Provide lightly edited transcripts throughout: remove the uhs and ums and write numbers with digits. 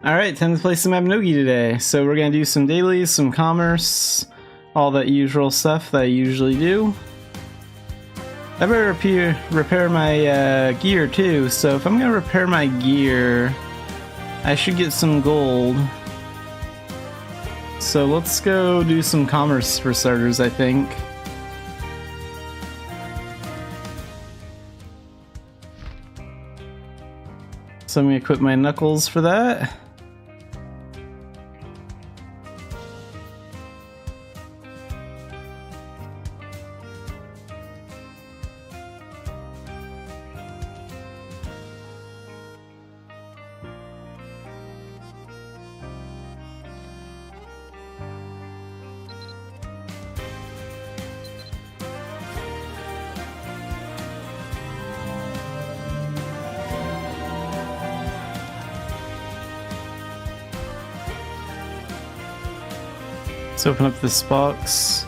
Alright, time to play some Mabinogi today. So we're gonna do some dailies, some commerce, all that usual stuff that I usually do. I better repair my gear too, so if I'm gonna repair my gear, I should get some gold. So let's go do some commerce for starters, I think. So I'm gonna equip my knuckles for that. Let's open up this box.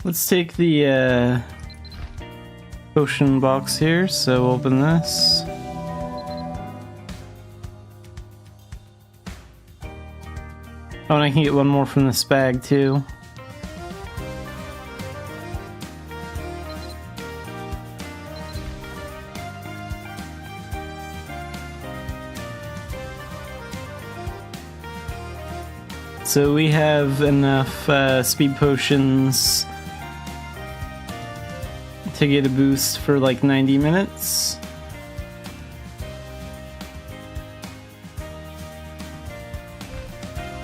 Let's take the potion box here, so open this. Oh, and I can get one more from this bag too. So we have enough speed potions to get a boost for like 90 minutes.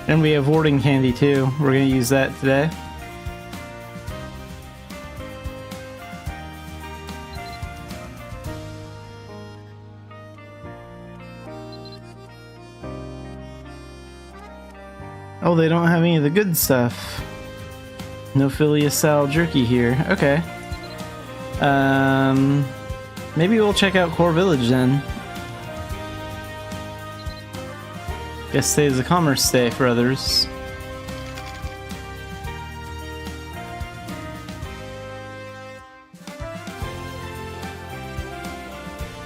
And we have warding candy too. We're gonna use that today. Oh, they don't have any of the good stuff. No Philia style jerky here. Okay. Maybe we'll check out Core Village then. Guess today's a commerce day for others.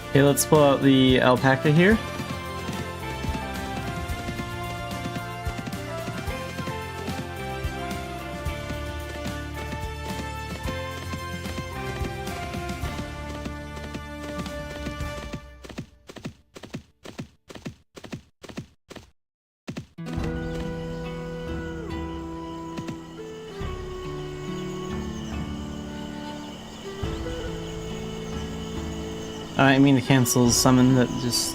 Okay, let's pull out the alpaca here. I mean to cancel summon, that just...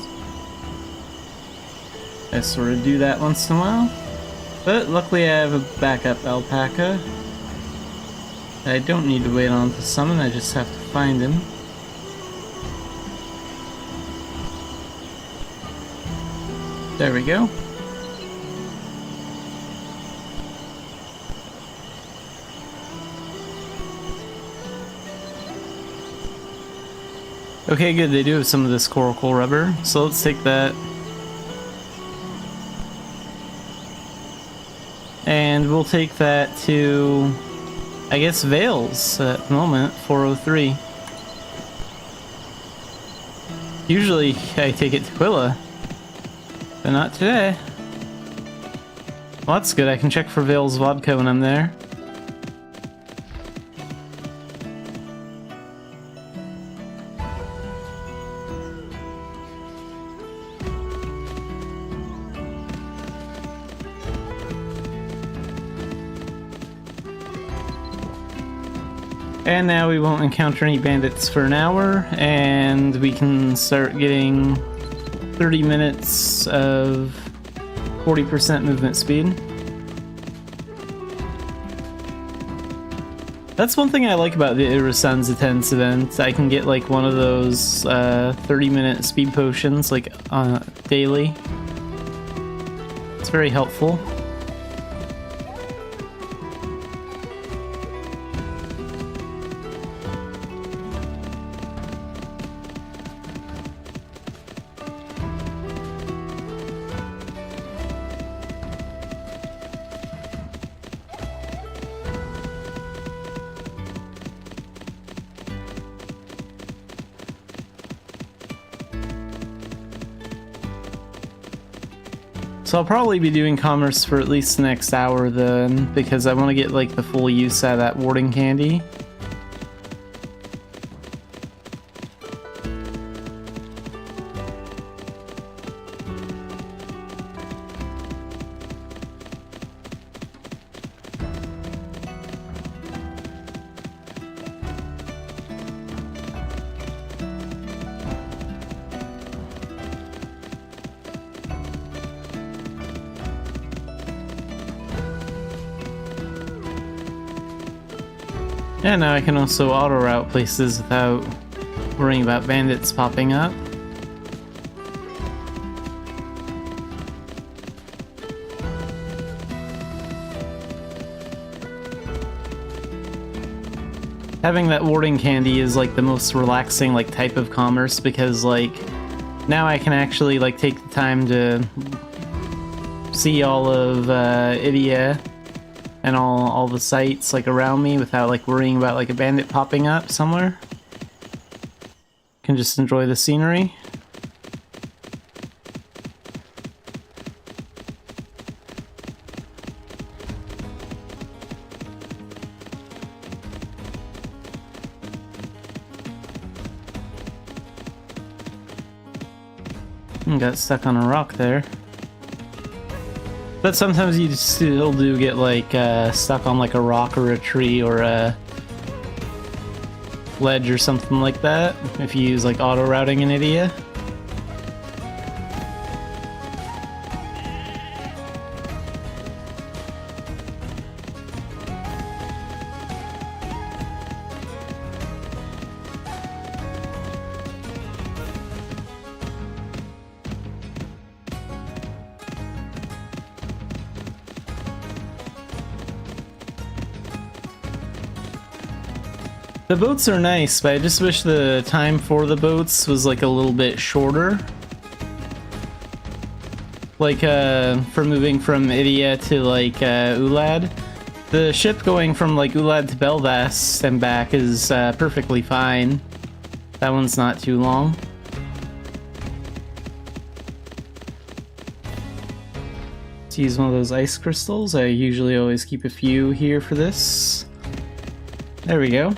I sort of do that once in a while. But luckily I have a backup alpaca. I don't need to wait on to summon, I just have to find him. There we go. Okay, good, they do have some of this coracle rubber, so let's take that. And we'll take that to, I guess, Vales at the moment, 403. Usually I take it to Quilla, but not today. Well, that's good, I can check for Vales vodka when I'm there. And now we won't encounter any bandits for an hour, and we can start getting 30 minutes of 40% movement speed. That's one thing I like about the Irasan's Intense event. I can get like one of those 30-minute speed potions like daily. It's very helpful. So I'll probably be doing commerce for at least the next hour then, because I want to get like the full use out of that warding candy. Yeah, now I can also auto-route places without worrying about bandits popping up. Having that warding candy is like the most relaxing like type of commerce, because like now I can actually like take the time to see all of Idia and all the sites like around me without like worrying about like a bandit popping up somewhere. Can just enjoy the scenery. Got stuck on a rock there. But sometimes you still do get like stuck on like a rock or a tree or a ledge or something like that if you use like auto routing in Idia. The boats are nice, but I just wish the time for the boats was like a little bit shorter. Like for moving from Idia to like Ulad. The ship going from like Ulad to Belvast and back is perfectly fine. That one's not too long. Let's use one of those ice crystals. I usually always keep a few here for this. There we go.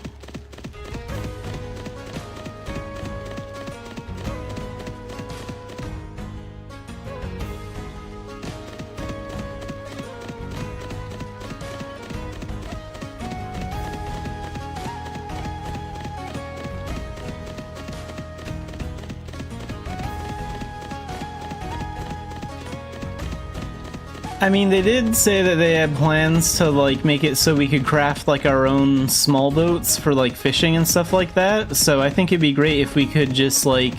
I mean, they did say that they had plans to like make it so we could craft like our own small boats for like fishing and stuff like that. So I think it'd be great if we could just like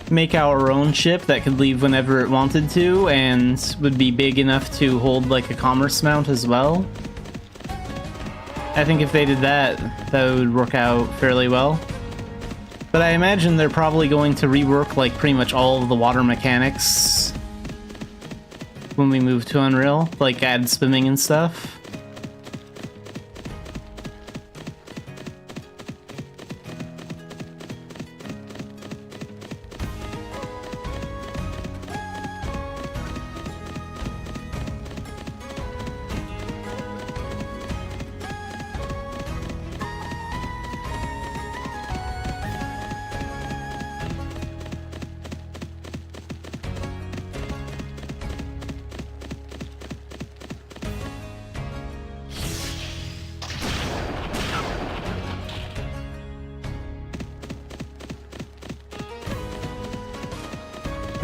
make our own ship that could leave whenever it wanted to and would be big enough to hold like a commerce mount as well. I think if they did that, that would work out fairly well. But I imagine they're probably going to rework like pretty much all of the water mechanics when we move to Unreal, like add swimming and stuff.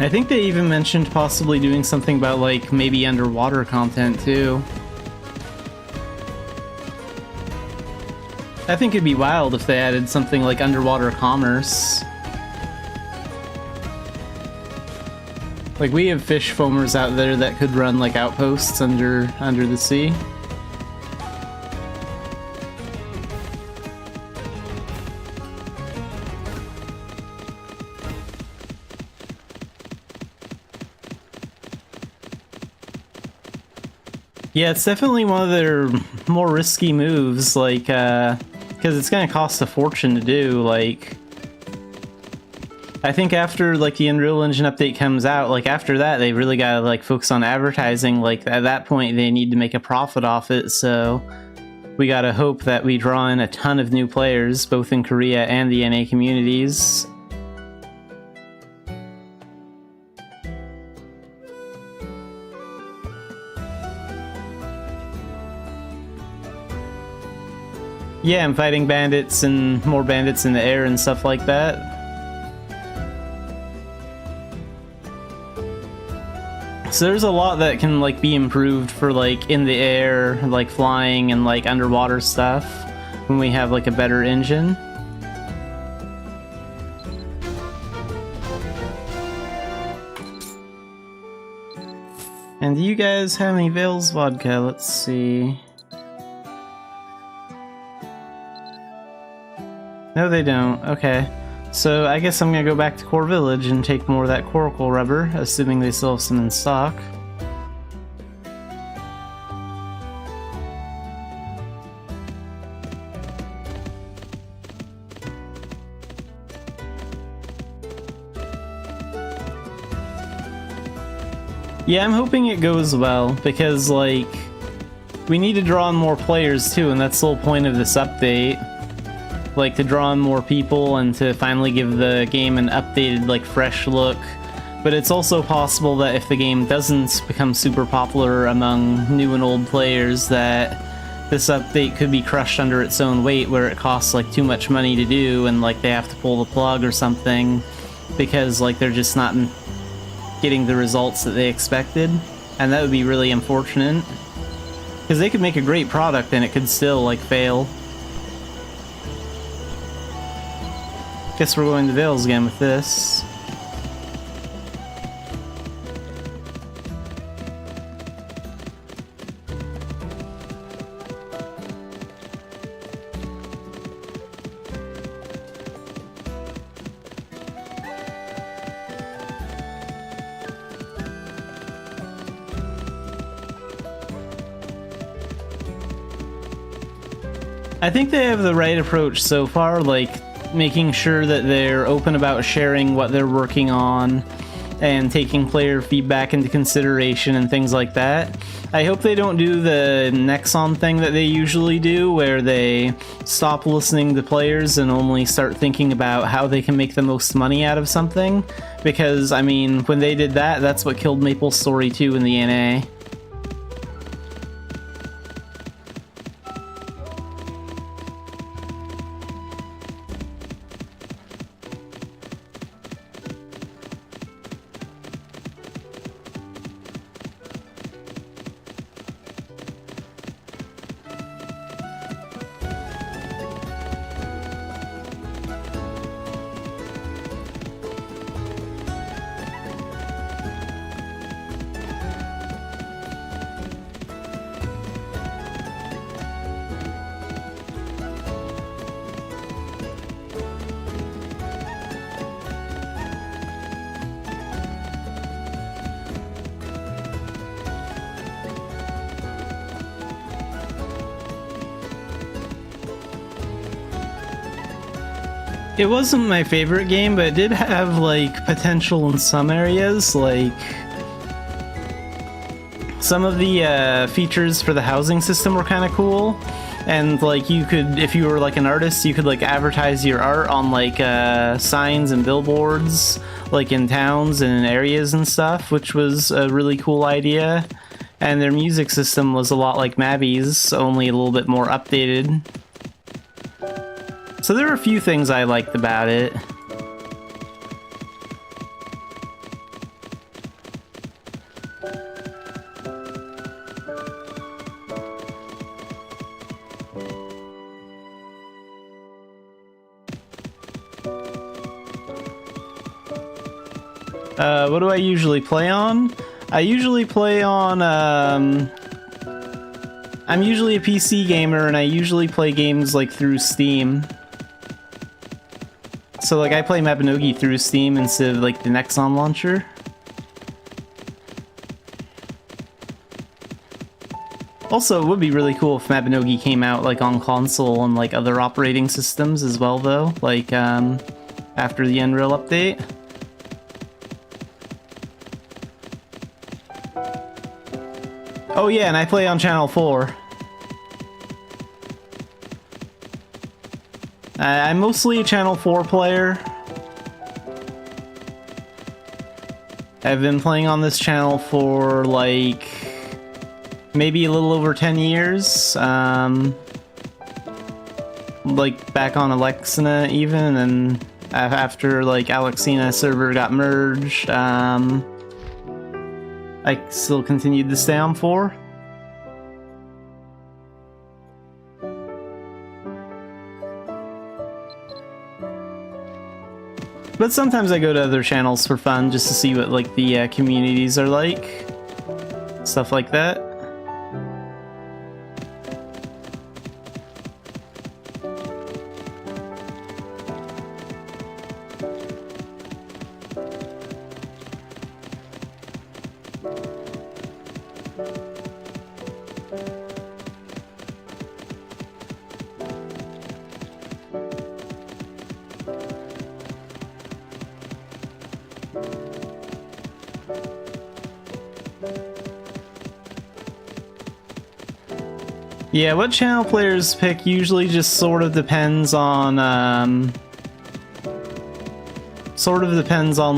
I think they even mentioned possibly doing something about, like, maybe underwater content, too. I think it'd be wild if they added something like underwater commerce. Like, we have fish foamers out there that could run, like, outposts under the sea. Yeah, it's definitely one of their more risky moves, like, because it's gonna cost a fortune to do, like, I think after like the Unreal Engine update comes out, like after that, they really gotta like focus on advertising. Like at that point, they need to make a profit off it. So we gotta hope that we draw in a ton of new players, both in Korea and the NA communities. Yeah, I'm fighting bandits and more bandits in the air and stuff like that. So there's a lot that can like be improved for like in the air, like flying and like underwater stuff when we have like a better engine. And do you guys have any Vales vodka? Let's see. No, they don't. Okay. So I guess I'm gonna go back to Core Village and take more of that coracle rubber, assuming they still have some in stock. Yeah, I'm hoping it goes well, because, like, we need to draw in more players too, and that's the whole point of this update. Like, to draw in more people and to finally give the game an updated, like, fresh look. But it's also possible that if the game doesn't become super popular among new and old players, that this update could be crushed under its own weight, where it costs, like, too much money to do, and, like, they have to pull the plug or something, because, like, they're just not getting the results that they expected. And that would be really unfortunate. Because they could make a great product and it could still, like, fail. Guess we're going to Vales again with this. I think they have the right approach so far, like making sure that they're open about sharing what they're working on and taking player feedback into consideration and things like that. I hope they don't do the Nexon thing that they usually do, where they stop listening to players and only start thinking about how they can make the most money out of something. Because, I mean, when they did that, that's what killed MapleStory 2 in the NA. It wasn't my favorite game, but it did have, like, potential in some areas. Like, some of the features for the housing system were kind of cool. And, like, you could, if you were, like, an artist, you could, like, advertise your art on, like, signs and billboards, like, in towns and in areas and stuff, which was a really cool idea. And their music system was a lot like Mabby's, only a little bit more updated. So there are a few things I liked about it. What do I usually play on? I usually play on, I'm usually a PC gamer, and I usually play games, like, through Steam. So, like, I play Mabinogi through Steam instead of, like, the Nexon launcher. Also, it would be really cool if Mabinogi came out, like, on console and, like, other operating systems as well, though. Like, I after the Unreal update. Oh yeah, and I play on channel 4. I'm mostly a channel 4 player. I've been playing on this channel for like maybe a little over 10 years. Like back on Alexina even, and after like Alexina server got merged, I still continued to stay on 4. But sometimes I go to other channels for fun, just to see what like the communities are like. Stuff like that. Yeah, what channel players pick usually just sort of depends on,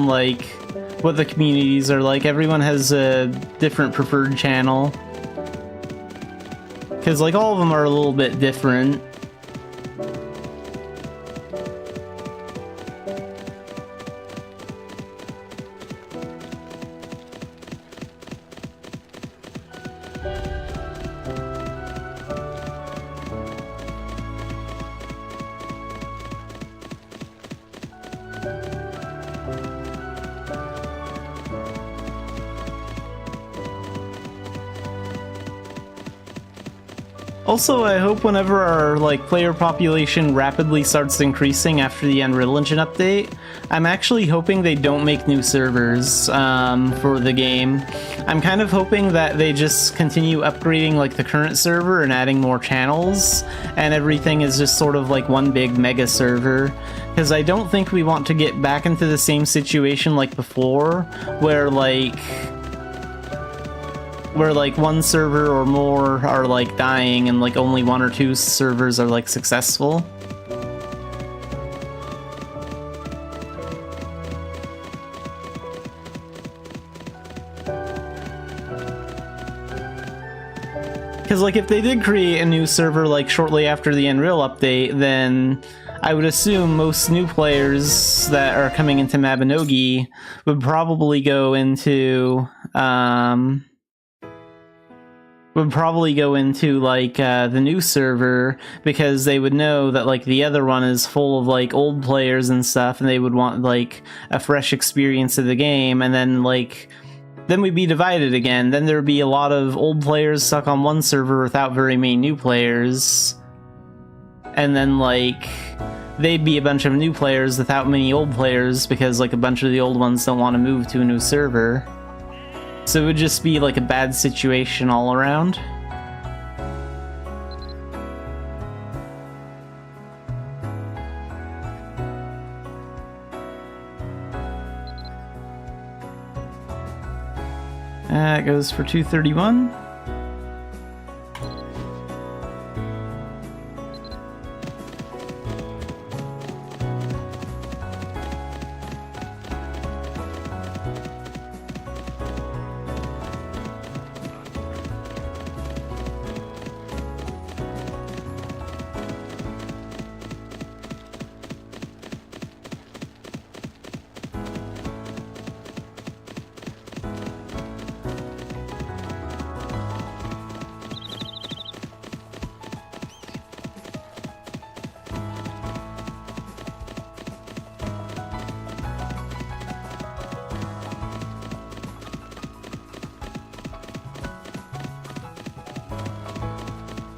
like, what the communities are like. Everyone has a different preferred channel. Because, like, all of them are a little bit different. Also, I hope whenever our like player population rapidly starts increasing after the Unreal Engine update, I'm actually hoping they don't make new servers for the game. I'm kind of hoping that they just continue upgrading like the current server and adding more channels, and everything is just sort of like one big mega server. Because I don't think we want to get back into the same situation like before, where one server or more are like dying and like only 1 or 2 servers are like successful. Because like if they did create a new server like shortly after the Unreal update, then I would assume most new players that are coming into Mabinogi would probably go into like the new server, because they would know that like the other one is full of like old players and stuff, and they would want like a fresh experience of the game. And then we'd be divided again. Then there'd be a lot of old players stuck on one server without very many new players, and then like they'd be a bunch of new players without many old players, because like a bunch of the old ones don't want to move to a new server. So it would just be like a bad situation all around. That goes for 231.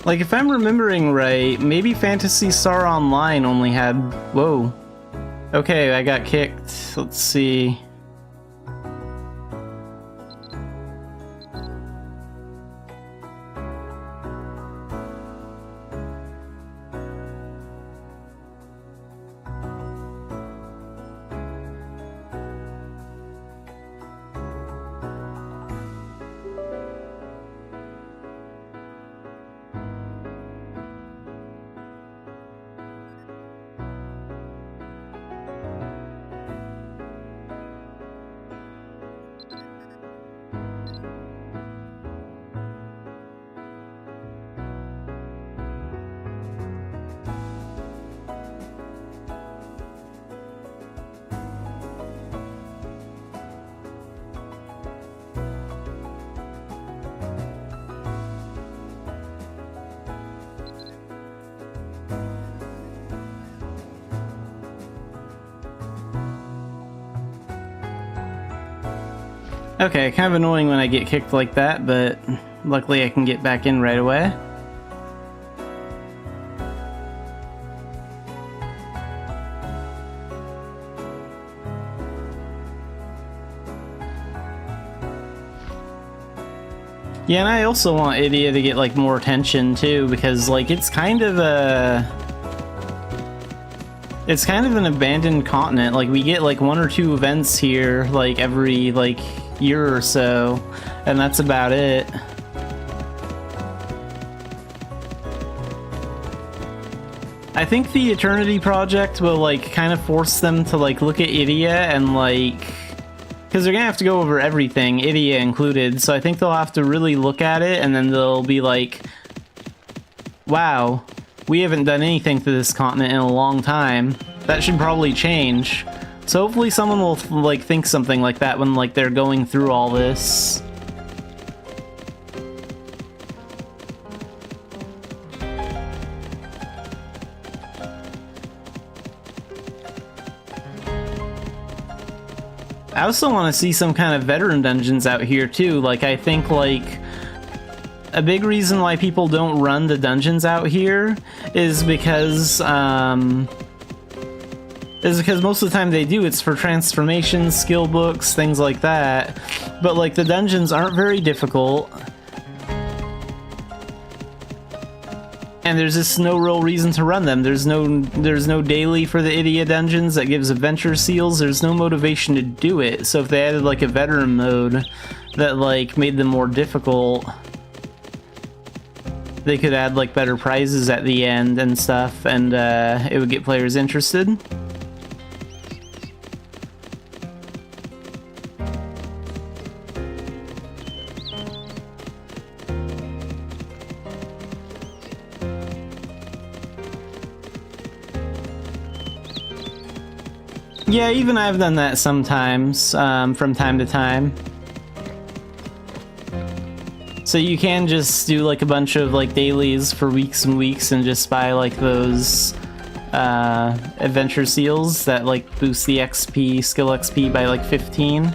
Like, if I'm remembering right, maybe Phantasy Star Online only had... Whoa. Okay, I got kicked. Let's see. Okay, kind of annoying when I get kicked like that, but luckily I can get back in right away. Yeah, and I also want Idia to get, like, more attention, too, because, like, it's kind of a... It's kind of an abandoned continent. Like, we get, like, 1 or 2 events here, like, every, like, year or so, and that's about it. I think the Eternity Project will, like, kind of force them to, like, look at Idia and, like... Because they're gonna have to go over everything, Idia included, so I think they'll have to really look at it, and then they'll be like, wow, we haven't done anything to this continent in a long time. That should probably change. So hopefully someone will, like, think something like that when, like, they're going through all this. I also want to see some kind of veteran dungeons out here too. Like, I think, like, a big reason why people don't run the dungeons out here is because most of the time they do, it's for transformations, skill books, things like that. But, like, the dungeons aren't very difficult. And there's just no real reason to run them. There's no daily for the Idia dungeons that gives adventure seals. There's no motivation to do it. So if they added, like, a veteran mode that, like, made them more difficult, they could add, like, better prizes at the end and stuff, and it would get players interested. Yeah, even I've done that sometimes, from time to time. So you can just do, like, a bunch of, like, dailies for weeks and weeks and just buy, like, those adventure seals that, like, boost the XP, skill XP by, like, 15.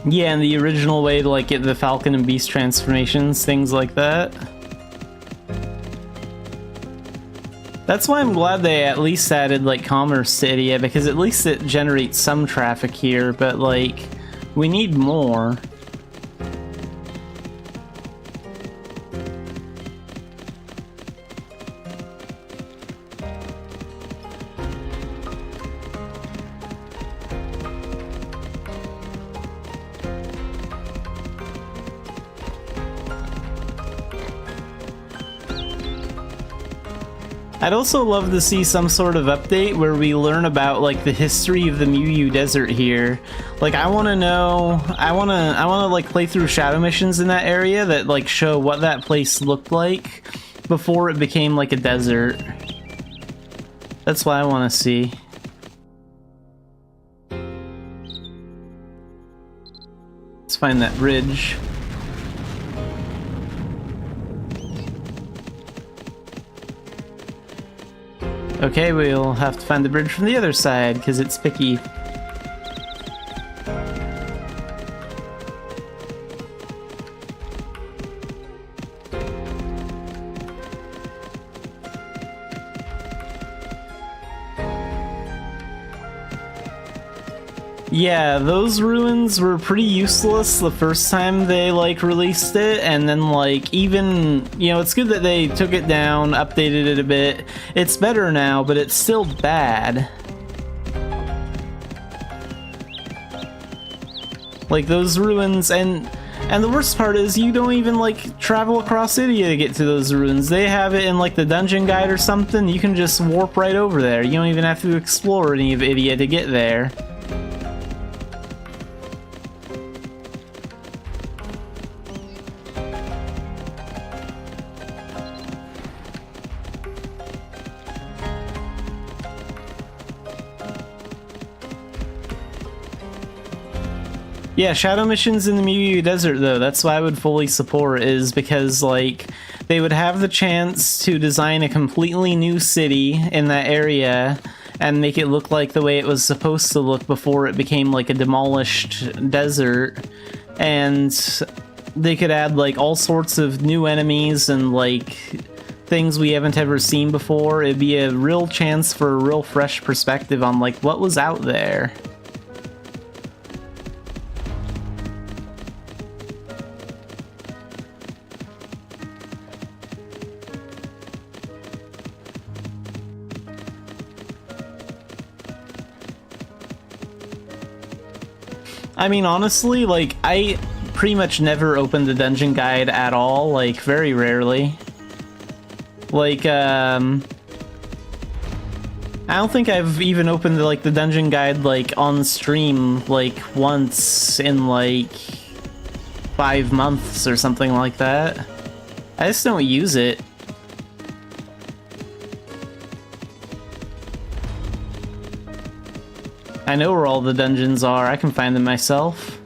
Yeah, and the original way to, like, get the Falcon and Beast transformations, things like that. That's why I'm glad they at least added, like, commerce to Idia, because at least it generates some traffic here, but, like, we need more. I'd also love to see some sort of update where we learn about, like, the history of the Muyu Desert here. Like, I want to know, I want to like play through shadow missions in that area that, like, show what that place looked like before it became, like, a desert. That's what I want to see. Let's find that bridge. Okay, we'll have to find the bridge from the other side, because it's picky. Yeah, those ruins were pretty useless the first time they, like, released it, and then, like, even, you know, it's good that they took it down, updated it a bit. It's better now, but it's still bad. Like, those ruins, and the worst part is you don't even, like, travel across Idia to get to those ruins. They have it in, like, the dungeon guide or something. You can just warp right over there. You don't even have to explore any of Idia to get there. Yeah, shadow missions in the Mabinogi Desert, though, that's what I would fully support, is because, like, they would have the chance to design a completely new city in that area and make it look like the way it was supposed to look before it became, like, a demolished desert. And they could add, like, all sorts of new enemies and, like, things we haven't ever seen before. It'd be a real chance for a real fresh perspective on, like, what was out there. I mean, honestly, like, I pretty much never opened the dungeon guide at all, like, very rarely. Like, I don't think I've even opened, like, the dungeon guide, like, on stream, like, once in, like, 5 months or something like that. I just don't use it. I know where all the dungeons are, I can find them myself.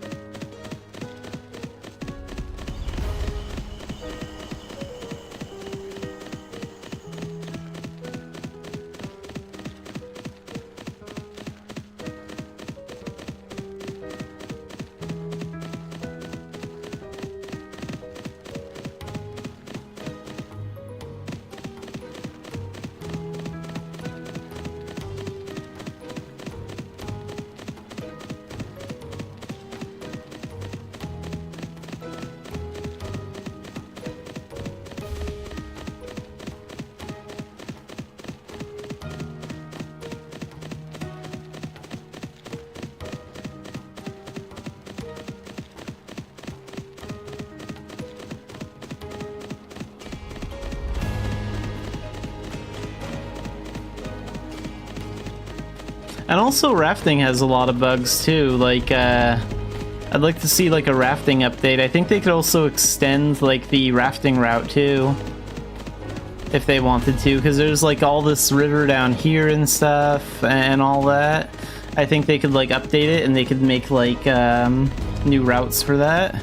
And also rafting has a lot of bugs too, like, I'd like to see, like, a rafting update. I think they could also extend, like, the rafting route too, if they wanted to, because there's, like, all this river down here and stuff, and all that. I think they could, like, update it, and they could make, like, new routes for that.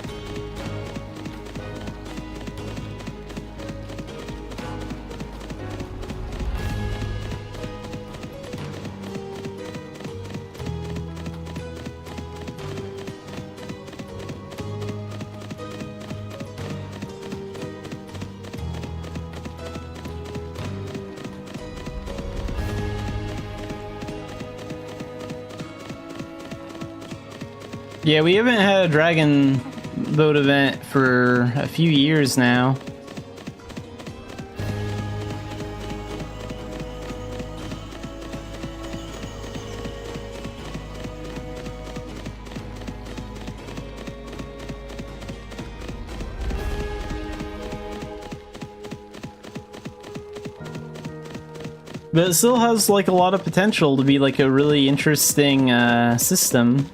Yeah, we haven't had a dragon boat event for a few years now. But it still has, like, a lot of potential to be, like, a really interesting system.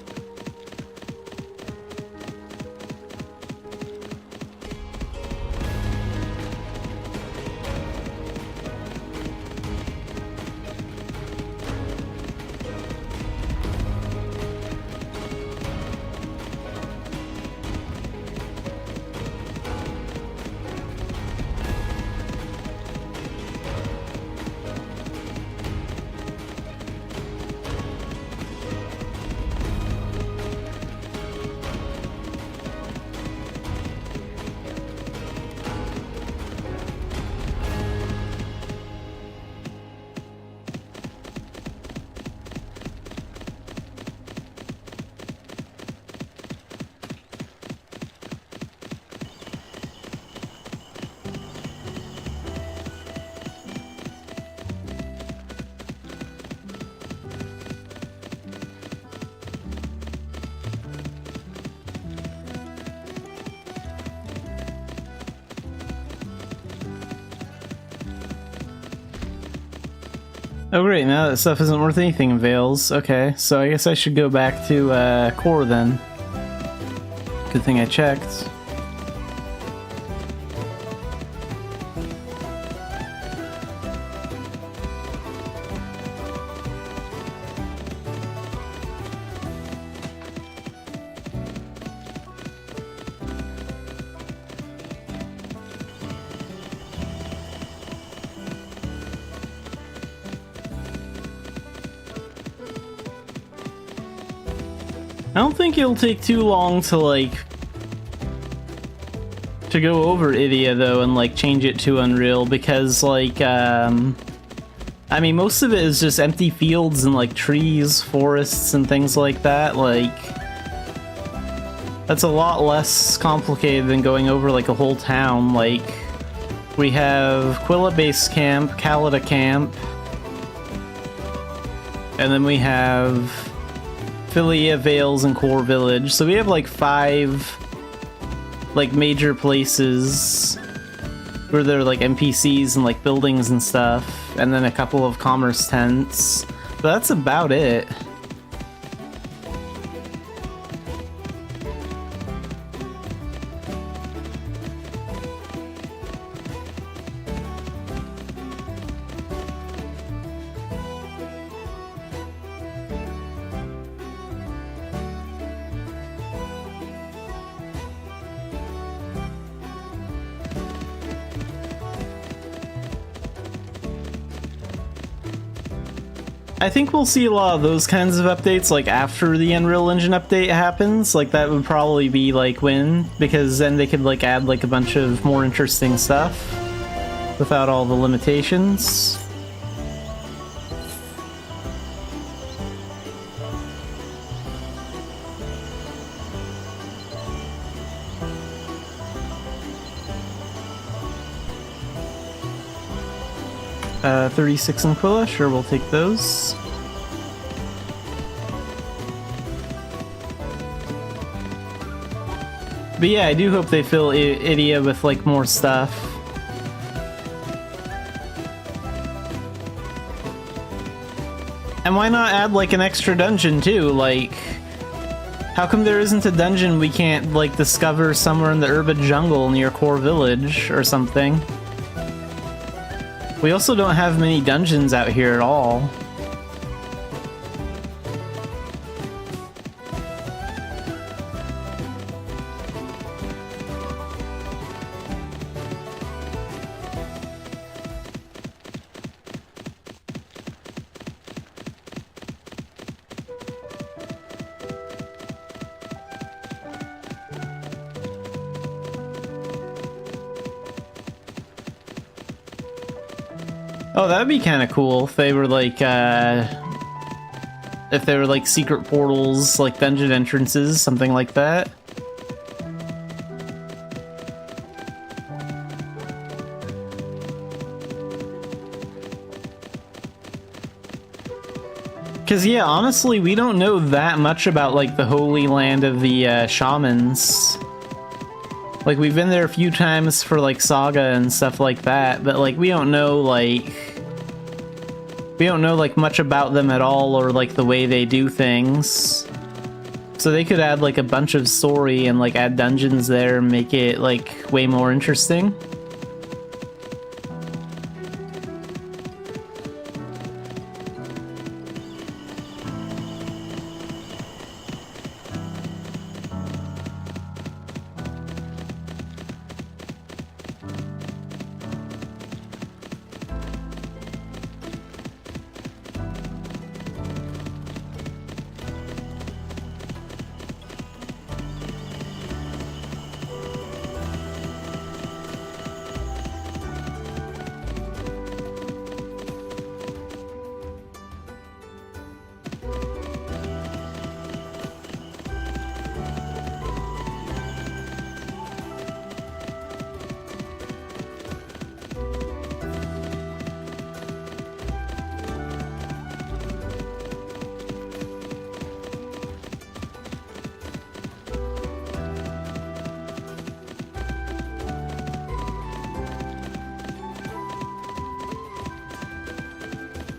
Oh great, now that stuff isn't worth anything in Vales. Okay, so I guess I should go back to core then. Good thing I checked. I don't think it'll take too long to, like, to go over Idia, though, and, like, change it to Unreal, because, like, I mean, most of it is just empty fields and, like, trees, forests, and things like that. Like, that's a lot less complicated than going over, like, a whole town. Like, we have Quilla Base Camp, Calida Camp, and then we have Philia, Vales, and Core Village. So we have, like, 5, like, major places where there are, like, NPCs and, like, buildings and stuff, and then a couple of commerce tents. But that's about it. I think we'll see a lot of those kinds of updates, like, after the Unreal Engine update happens. Like, that would probably be, like, when, because then they could, like, add, like, a bunch of more interesting stuff without all the limitations. Uh, 36 in Quilla, sure, we'll take those. But yeah, I do hope they fill Idia with, like, more stuff. And why not add, like, an extra dungeon, too? Like, how come there isn't a dungeon we can't, like, discover somewhere in the urban jungle near Core Village or something? We also don't have many dungeons out here at all. Oh, that'd be kind of cool if they were like, secret portals, like dungeon entrances, something like that. Because, yeah, honestly, we don't know that much about, like, the Holy Land of the shamans. Like, we've been there a few times for, like, Saga and stuff like that, but, like, we don't know, like, much about them at all, or, like, the way they do things. So they could add, like, a bunch of story and, like, add dungeons there and make it, like, way more interesting.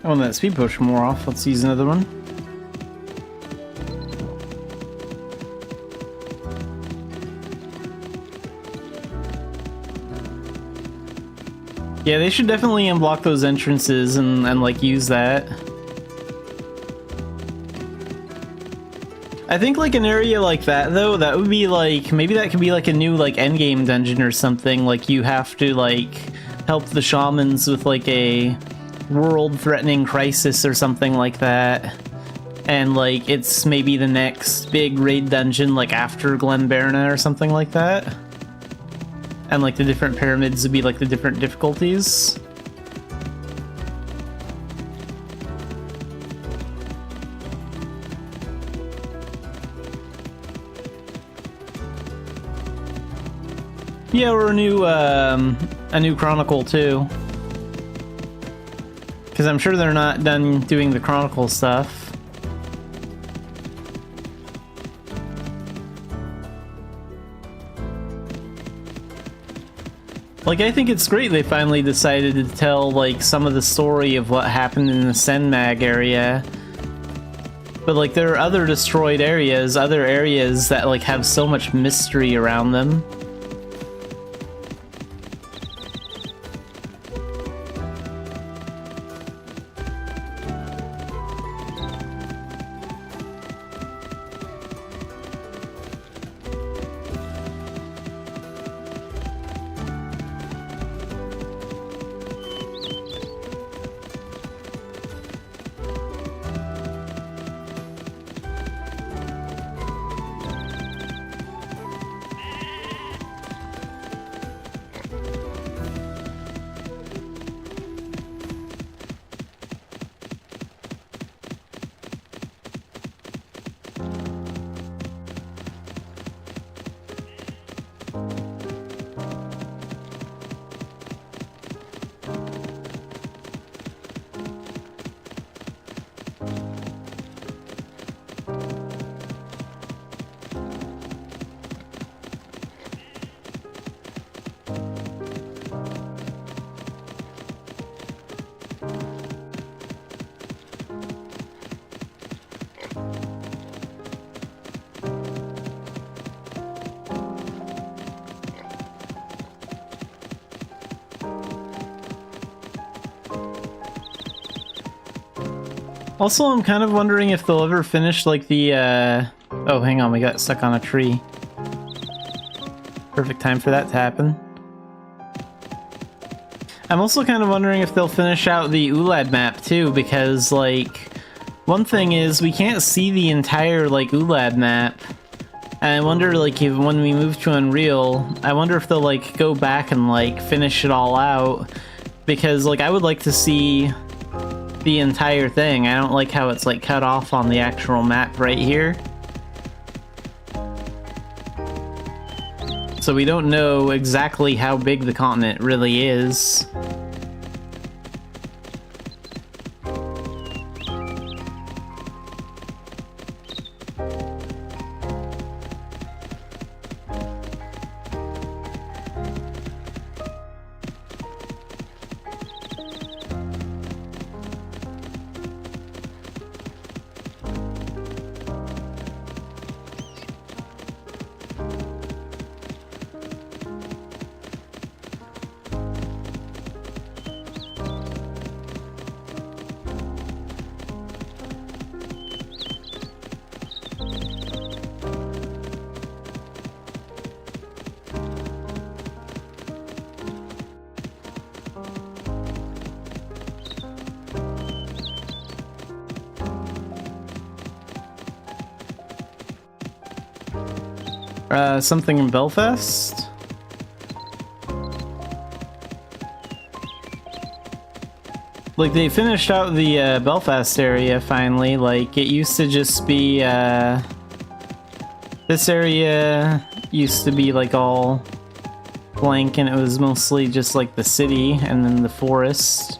I want that speed potion more off. Let's use another one. Yeah, they should definitely unblock those entrances and like use that. I think like an area like that though, that would be like, maybe that could be like a new like endgame dungeon or something. Like you have to like help the shamans with like a world-threatening crisis or something like that. and like it's maybe the next big raid dungeon, like after Glenberna or something like that. And like the different pyramids would be like the different difficulties. Yeah, or a new Chronicle too. Because I'm sure they're not done doing the Chronicle stuff. Like, I think it's great they finally decided to tell, like, some of the story of what happened in the Senmag area. But, like, there are other destroyed areas, other areas that, like, have so much mystery around them. Also, I'm kind of wondering if they'll ever finish, like, the, Oh, hang on, we got stuck on a tree. Perfect time for that to happen. I'm also kind of wondering if they'll finish out the Ulad map, too, because, like, one thing is, we can't see the entire, like, Ulad map. And I wonder, like, if when we move to Unreal, I wonder if they'll, like, go back and, like, finish it all out. Because, like, I would like to see the entire thing. I don't like how it's like cut off on the actual map right here. So we don't know exactly how big the continent really is. Something in Belfast? Like, they finished out the Belfast area finally. Like, it used to just be, this area used to be, like, all blank, and it was mostly just, like, the city and then the forest.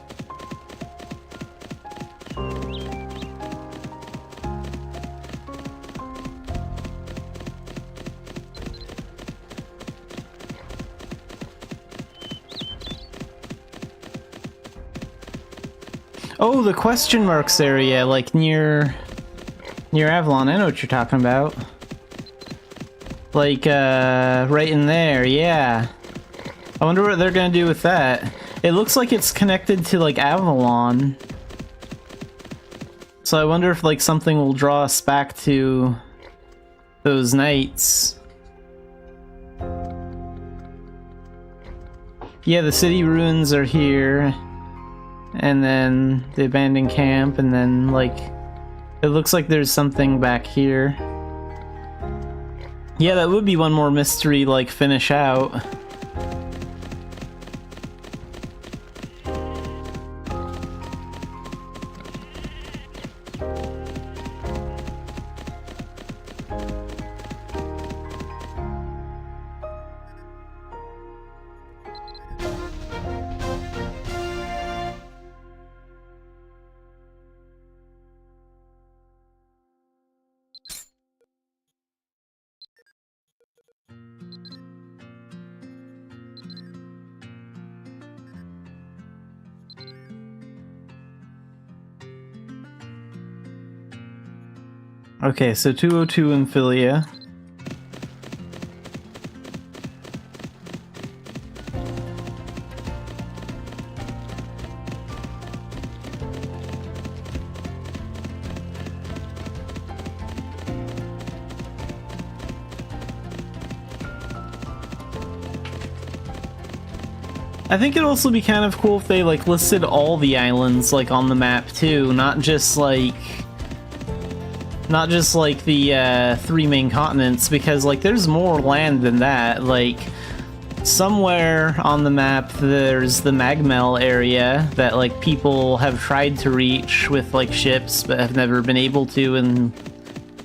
Oh, the question marks area, like near Avalon. I know what you're talking about. Like, right in there, yeah. I wonder what they're gonna do with that. It looks like it's connected to, like, Avalon. So I wonder if, like, something will draw us back to those nights. Yeah, the city ruins are here. And then the abandoned camp, and then, like, It looks like there's something back here. Yeah, that would be one more mystery, like, finish out. Okay, so 202 in Philia. I think it'd also be kind of cool if they like listed all the islands like on the map too, not just like the 3 main continents, because like there's more land than that. Like somewhere on the map there's the Magmel area that like people have tried to reach with like ships but have never been able to in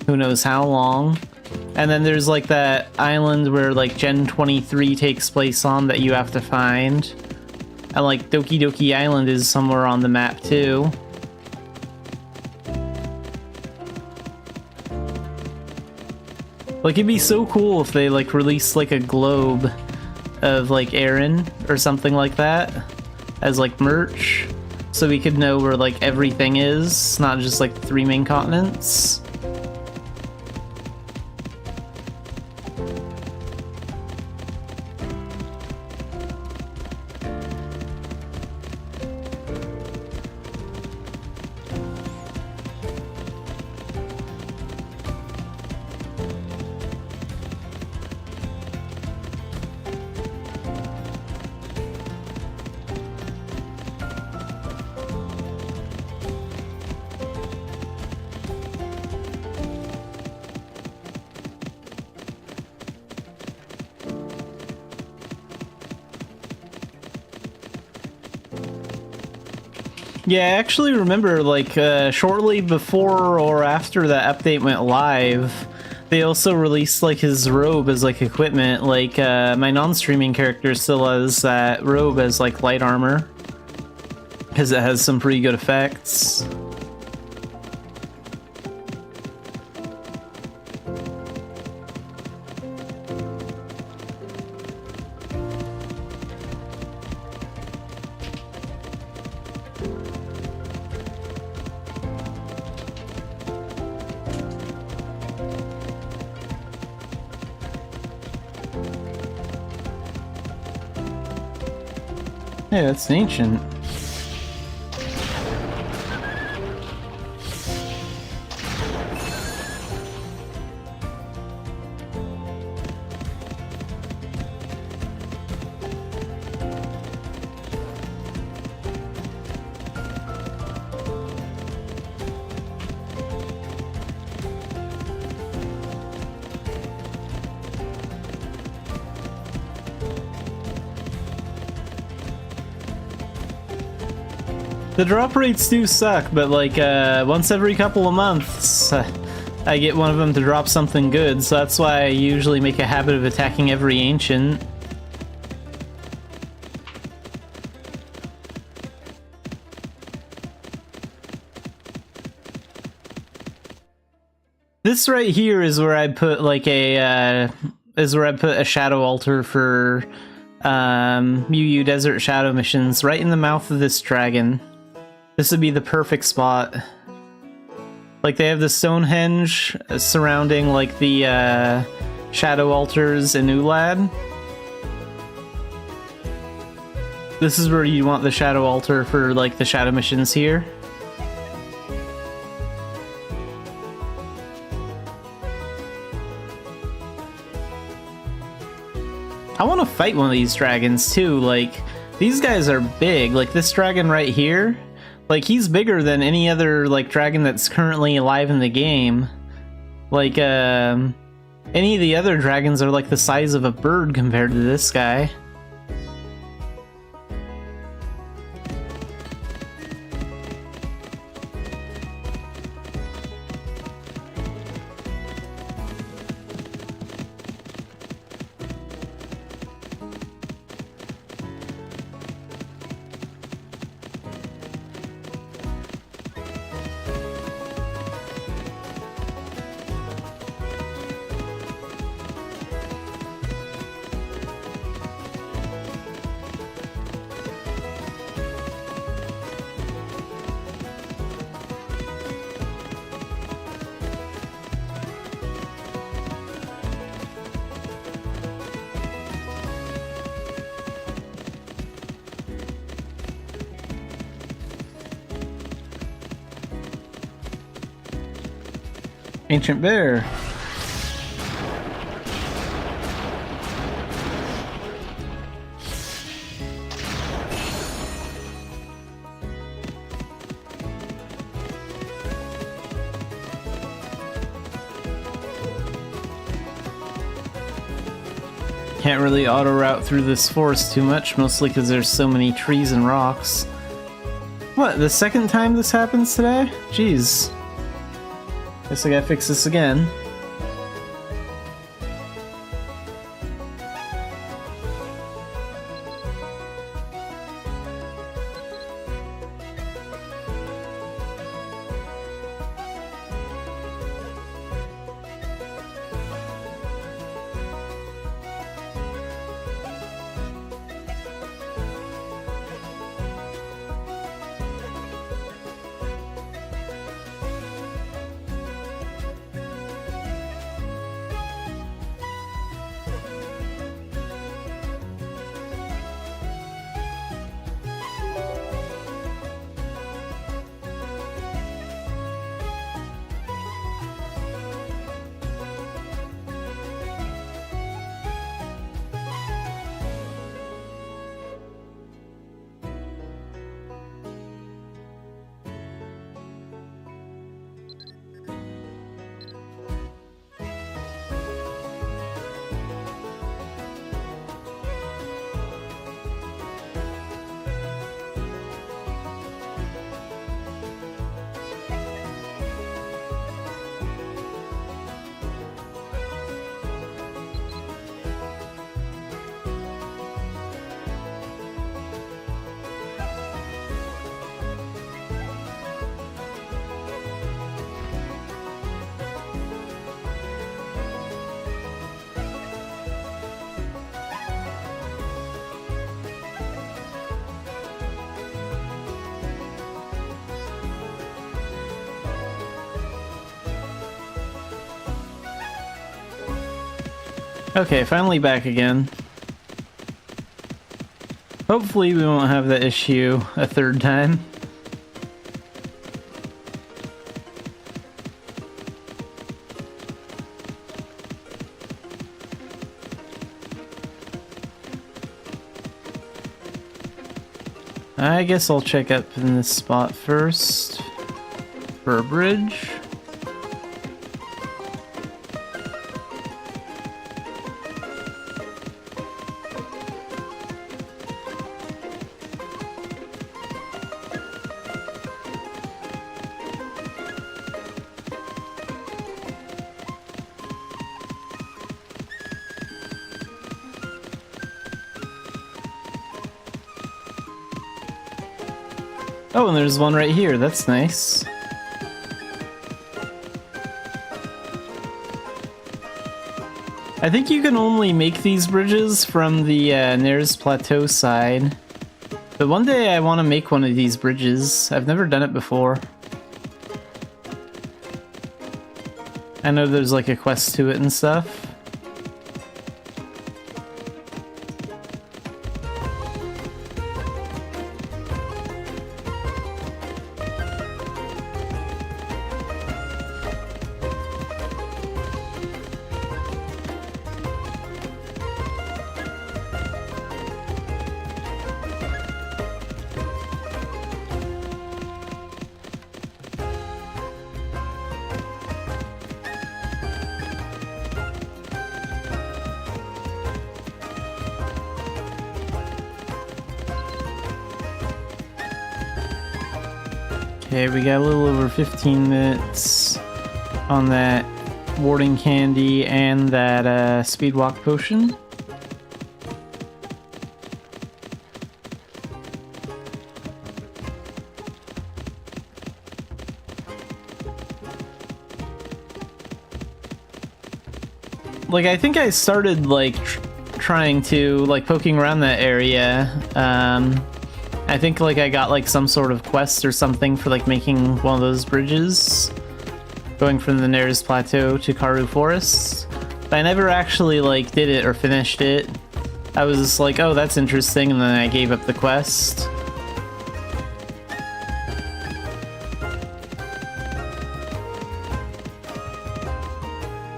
who knows how long. And then there's like that island where like Gen 23 takes place on that you have to find. And like Doki Doki Island is somewhere on the map too. Like it'd be so cool if they like released like a globe of like Aaron or something like that as like merch, so we could know where like everything is, not just like the 3 main continents. Yeah, I actually remember, like, shortly before or after that update went live, they also released, like, his robe as, like, equipment. Like, my non-streaming character still has that robe as, like, light armor, because it has some pretty good effects. Yeah, that's ancient. The drop rates do suck, but like once every couple of months I get one of them to drop something good, so that's why I usually make a habit of attacking every ancient. This right here is where I put like a shadow altar for UU Desert Shadow missions, right in the mouth of this dragon. This would be the perfect spot. Like, they have the Stonehenge surrounding, like, the shadow altars in Ulad. This is where you want the shadow altar for, like, the shadow missions here. I want to fight one of these dragons, too. Like, these guys are big. Like, this dragon right here, Like, he's bigger than any other, like, dragon that's currently alive in the game. Like, any of the other dragons are, like, the size of a bird compared to this guy. Ancient Bear. Can't really auto-route through this forest too much, mostly because there's so many trees and rocks. What, the second time this happens today? Jeez. Guess I gotta fix this again. Okay, finally back again. Hopefully we won't have that issue a third time. I guess I'll check up in this spot first for a bridge. Oh, and there's one right here. That's nice. I think you can only make these bridges from the Nares Plateau side. But one day I want to make one of these bridges. I've never done it before. I know there's like a quest to it and stuff. Okay, we got a little over 15 minutes on that warding candy and that speed walk potion. Like, I think I started, like, trying to, like, poking around that area. I think, like, I got, like, some sort of quest or something for, like, making one of those bridges. Going from the nearest plateau to Karu Forest. But I never actually, like, did it or finished it. I was just like, oh, that's interesting, and then I gave up the quest.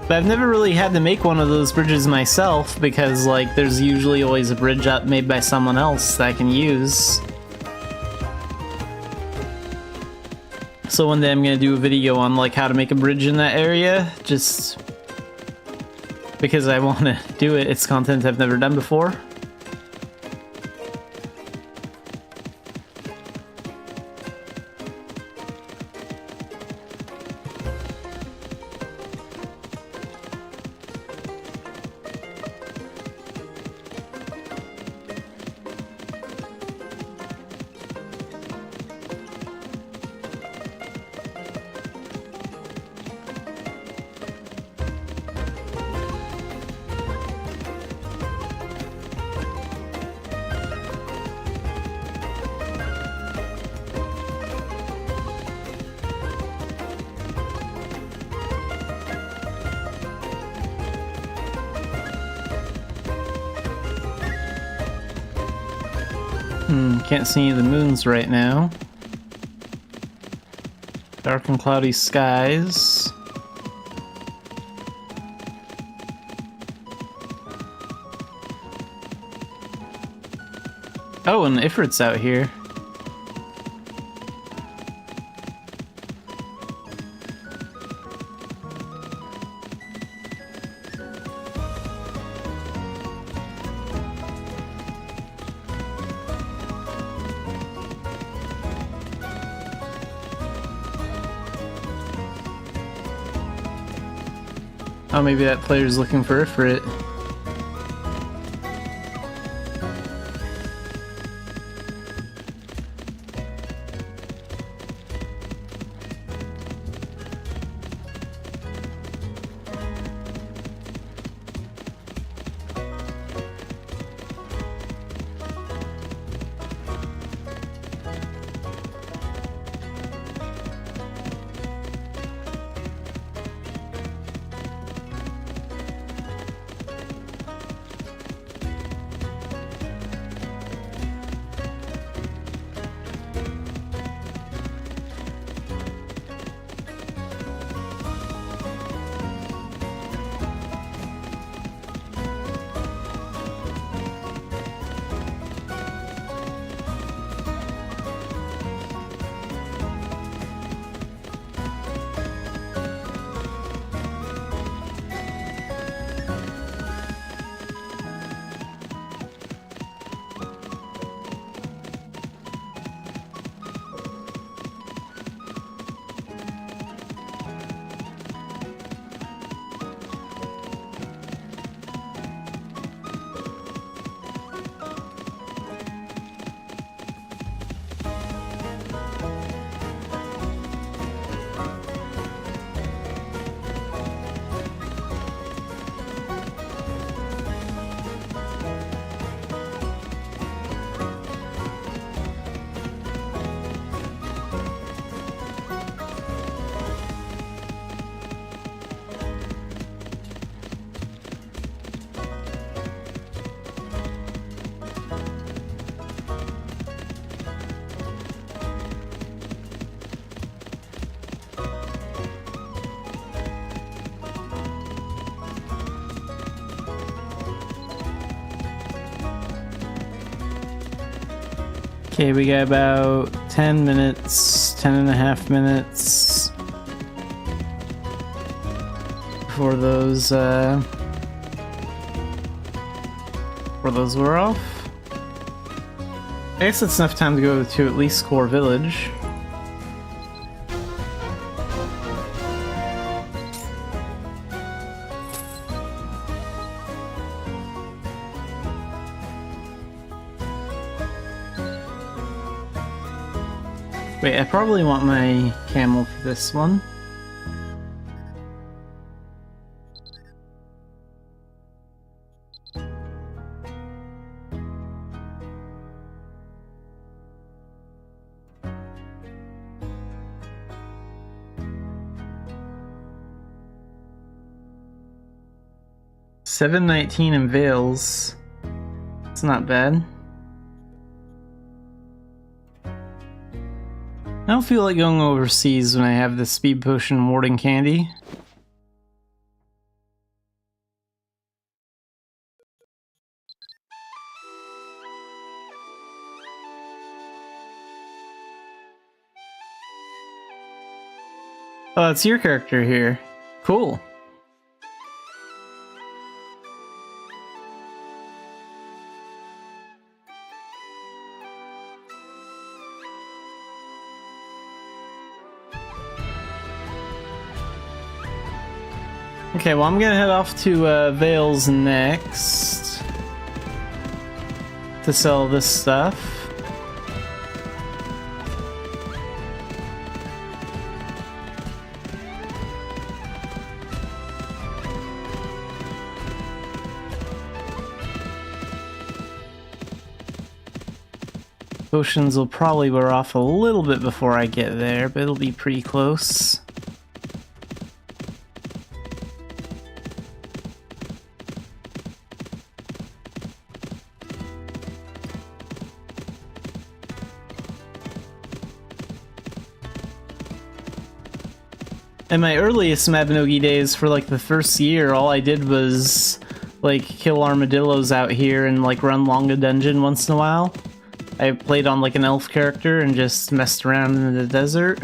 But I've never really had to make one of those bridges myself, because, like, there's usually always a bridge up made by someone else that I can use. So one day I'm gonna do a video on, like, how to make a bridge in that area, just because I want to do it. It's content I've never done before. Can't see any of the moons right now. Dark and cloudy skies. Oh, and Ifrit's out here. Oh, maybe that player's looking for Ifrit. Okay, we got about 10 minutes, 10 and a half minutes before those were off. I guess it's enough time to go to at least Core Village. Wait, I probably want my camel for this one. $7.19 in Veils. It's not bad. I don't feel like going overseas when I have the speed potion warding candy. Oh, it's your character here. Cool. Okay, well I'm gonna head off to Veils next to sell this stuff. Potions will probably wear off a little bit before I get there, but it'll be pretty close. In my earliest Mabinogi days, for like the first year, all I did was like kill armadillos out here and like run Longa Dungeon once in a while. I played on like an elf character and just messed around in the desert.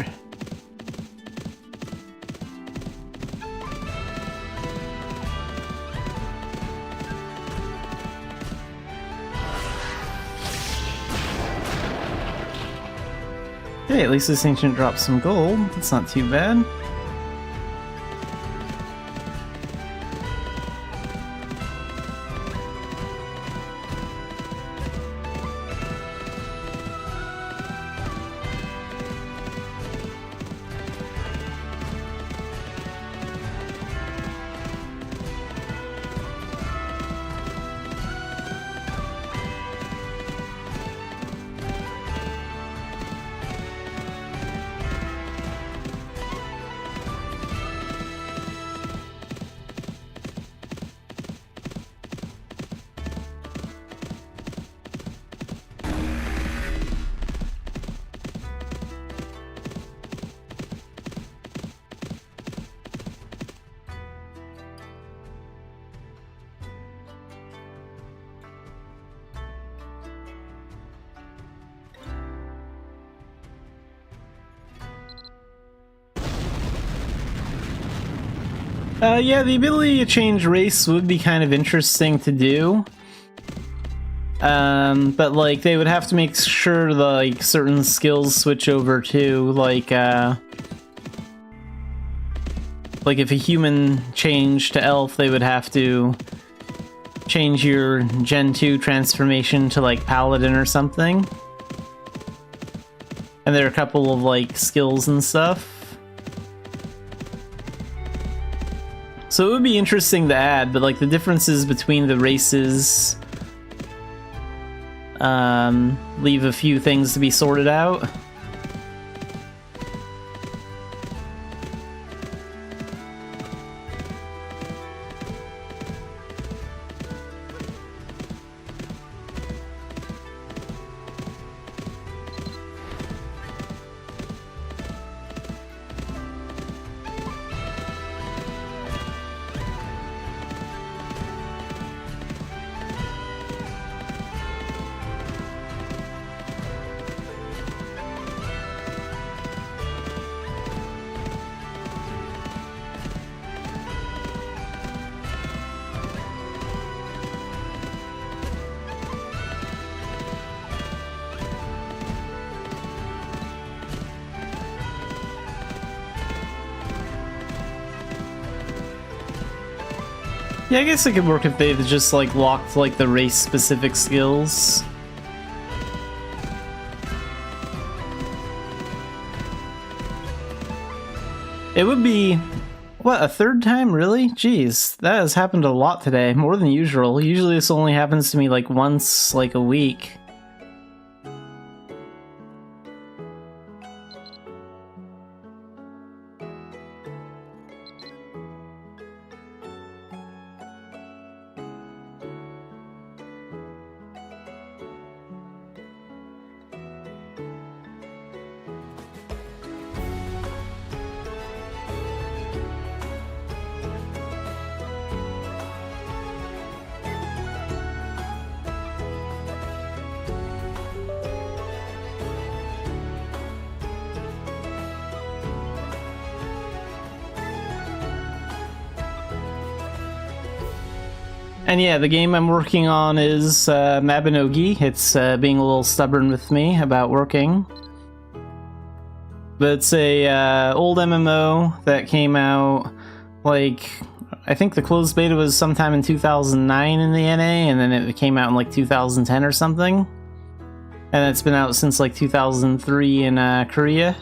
Hey, at least this ancient dropped some gold. That's not too bad. Yeah, the ability to change race would be kind of interesting to do. But like, they would have to make sure like certain skills switch over too, like if a human changed to elf, they would have to change your Gen 2 transformation to like paladin or something. And there are a couple of like skills and stuff. So it would be interesting to add, but like the differences between the races leave a few things to be sorted out. Yeah, I guess it could work if they just like locked like the race specific skills. It would be, what, a third time, really? Jeez, that has happened a lot today, more than usual. Usually this only happens to me like once, like a week. And yeah, the game I'm working on is Mabinogi. It's being a little stubborn with me about working. But it's a old MMO that came out, like, I think the closed beta was sometime in 2009 in the NA, and then it came out in like 2010 or something. And it's been out since like 2003 in Korea.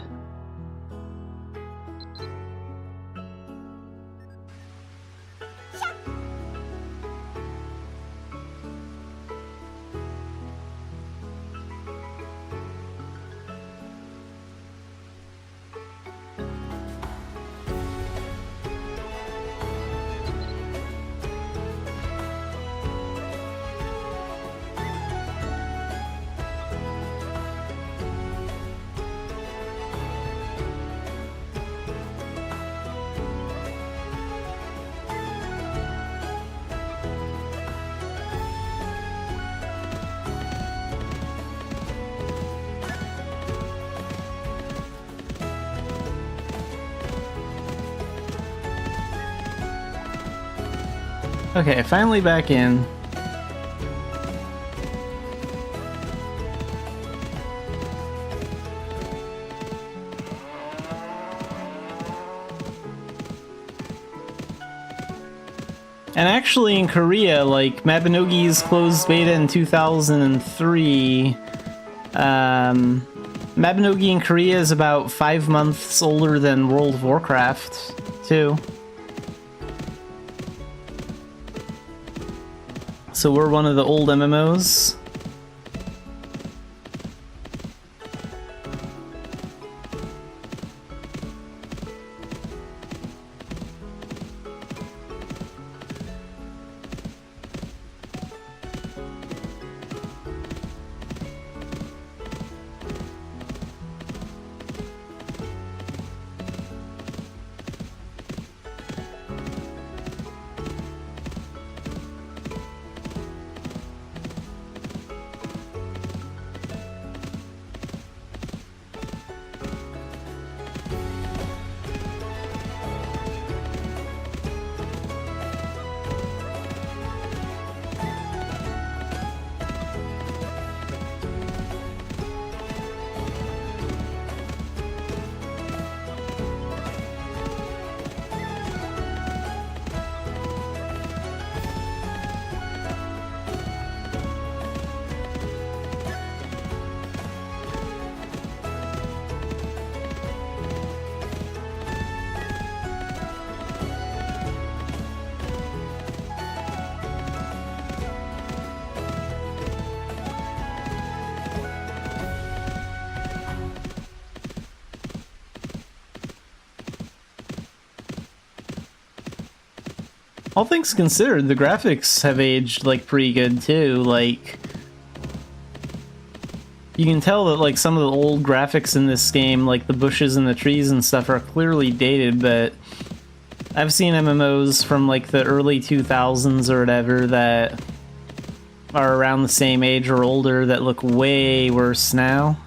Okay, finally back in. And actually in Korea, like, Mabinogi's closed beta in 2003, Mabinogi in Korea is about 5 months older than World of Warcraft, too. So we're one of the old MMOs. All things considered, the graphics have aged, like, pretty good, too. Like, you can tell that, like, some of the old graphics in this game, like the bushes and the trees and stuff, are clearly dated, but I've seen MMOs from, like, the early 2000s or whatever that are around the same age or older that look way worse now.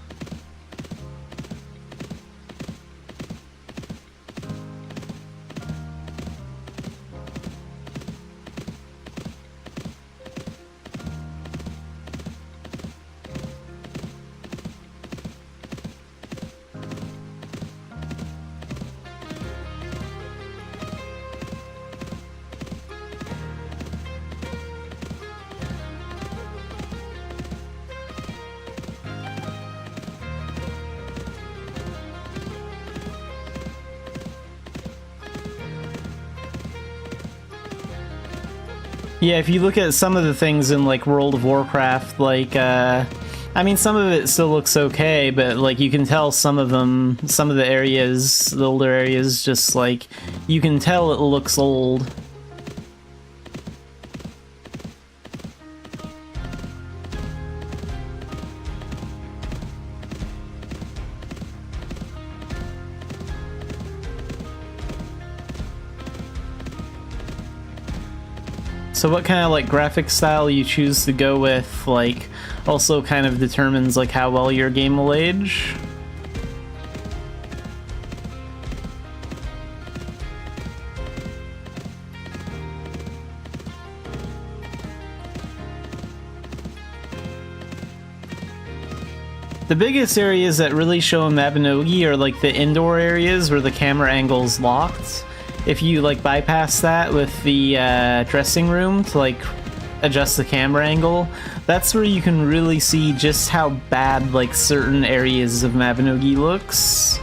Yeah, if you look at some of the things in like World of Warcraft, like I mean, some of it still looks okay, but like you can tell some of them, some of the areas, the older areas, just like you can tell it looks old. So what kind of like graphic style you choose to go with, like, also kind of determines like how well your game will age. The biggest areas that really show in Mabinogi are like the indoor areas where the camera angle's locked. If you like bypass that with the dressing room to like adjust the camera angle, that's where you can really see just how bad like certain areas of Mabinogi looks.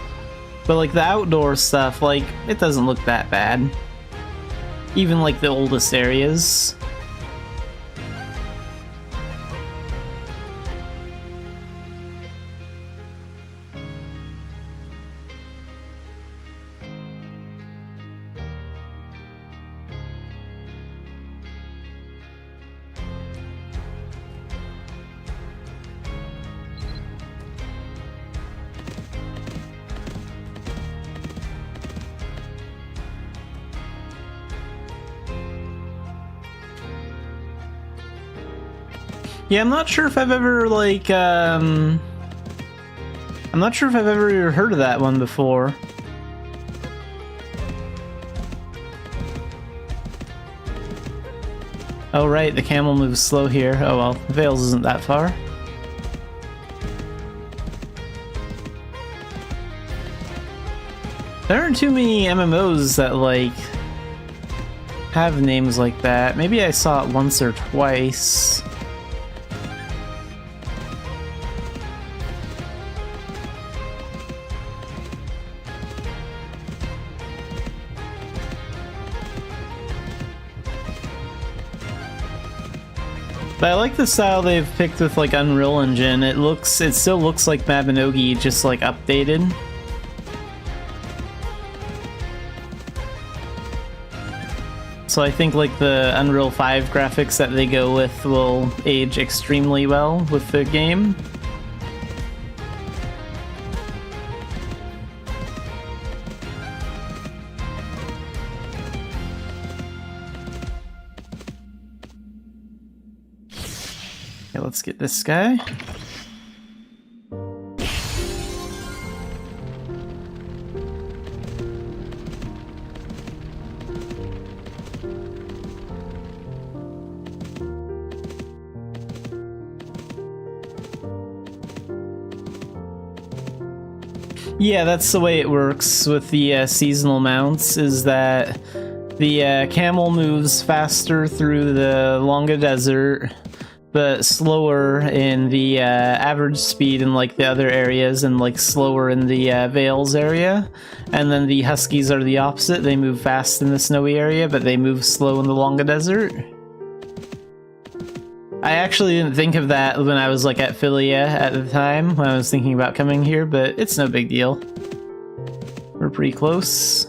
But like the outdoor stuff, like it doesn't look that bad. Even like the oldest areas. Yeah, I'm not sure if I've ever, like, I'm not sure if I've ever heard of that one before. Oh right, the camel moves slow here. Oh well, Vales isn't that far. There aren't too many MMOs that, like, have names like that. Maybe I saw it once or twice. But I like the style they've picked with like Unreal Engine. It still looks like Mabinogi, just like updated. So I think like the Unreal 5 graphics that they go with will age extremely well with the game. Okay, let's get this guy. Yeah, that's the way it works with the seasonal mounts, is that the camel moves faster through the Longa Desert, but slower in the average speed in like the other areas, and like slower in the Vales area. And then the Huskies are the opposite. They move fast in the snowy area, but they move slow in the Longa Desert. I actually didn't think of that when I was like at Philia at the time, when I was thinking about coming here, but it's no big deal. We're pretty close.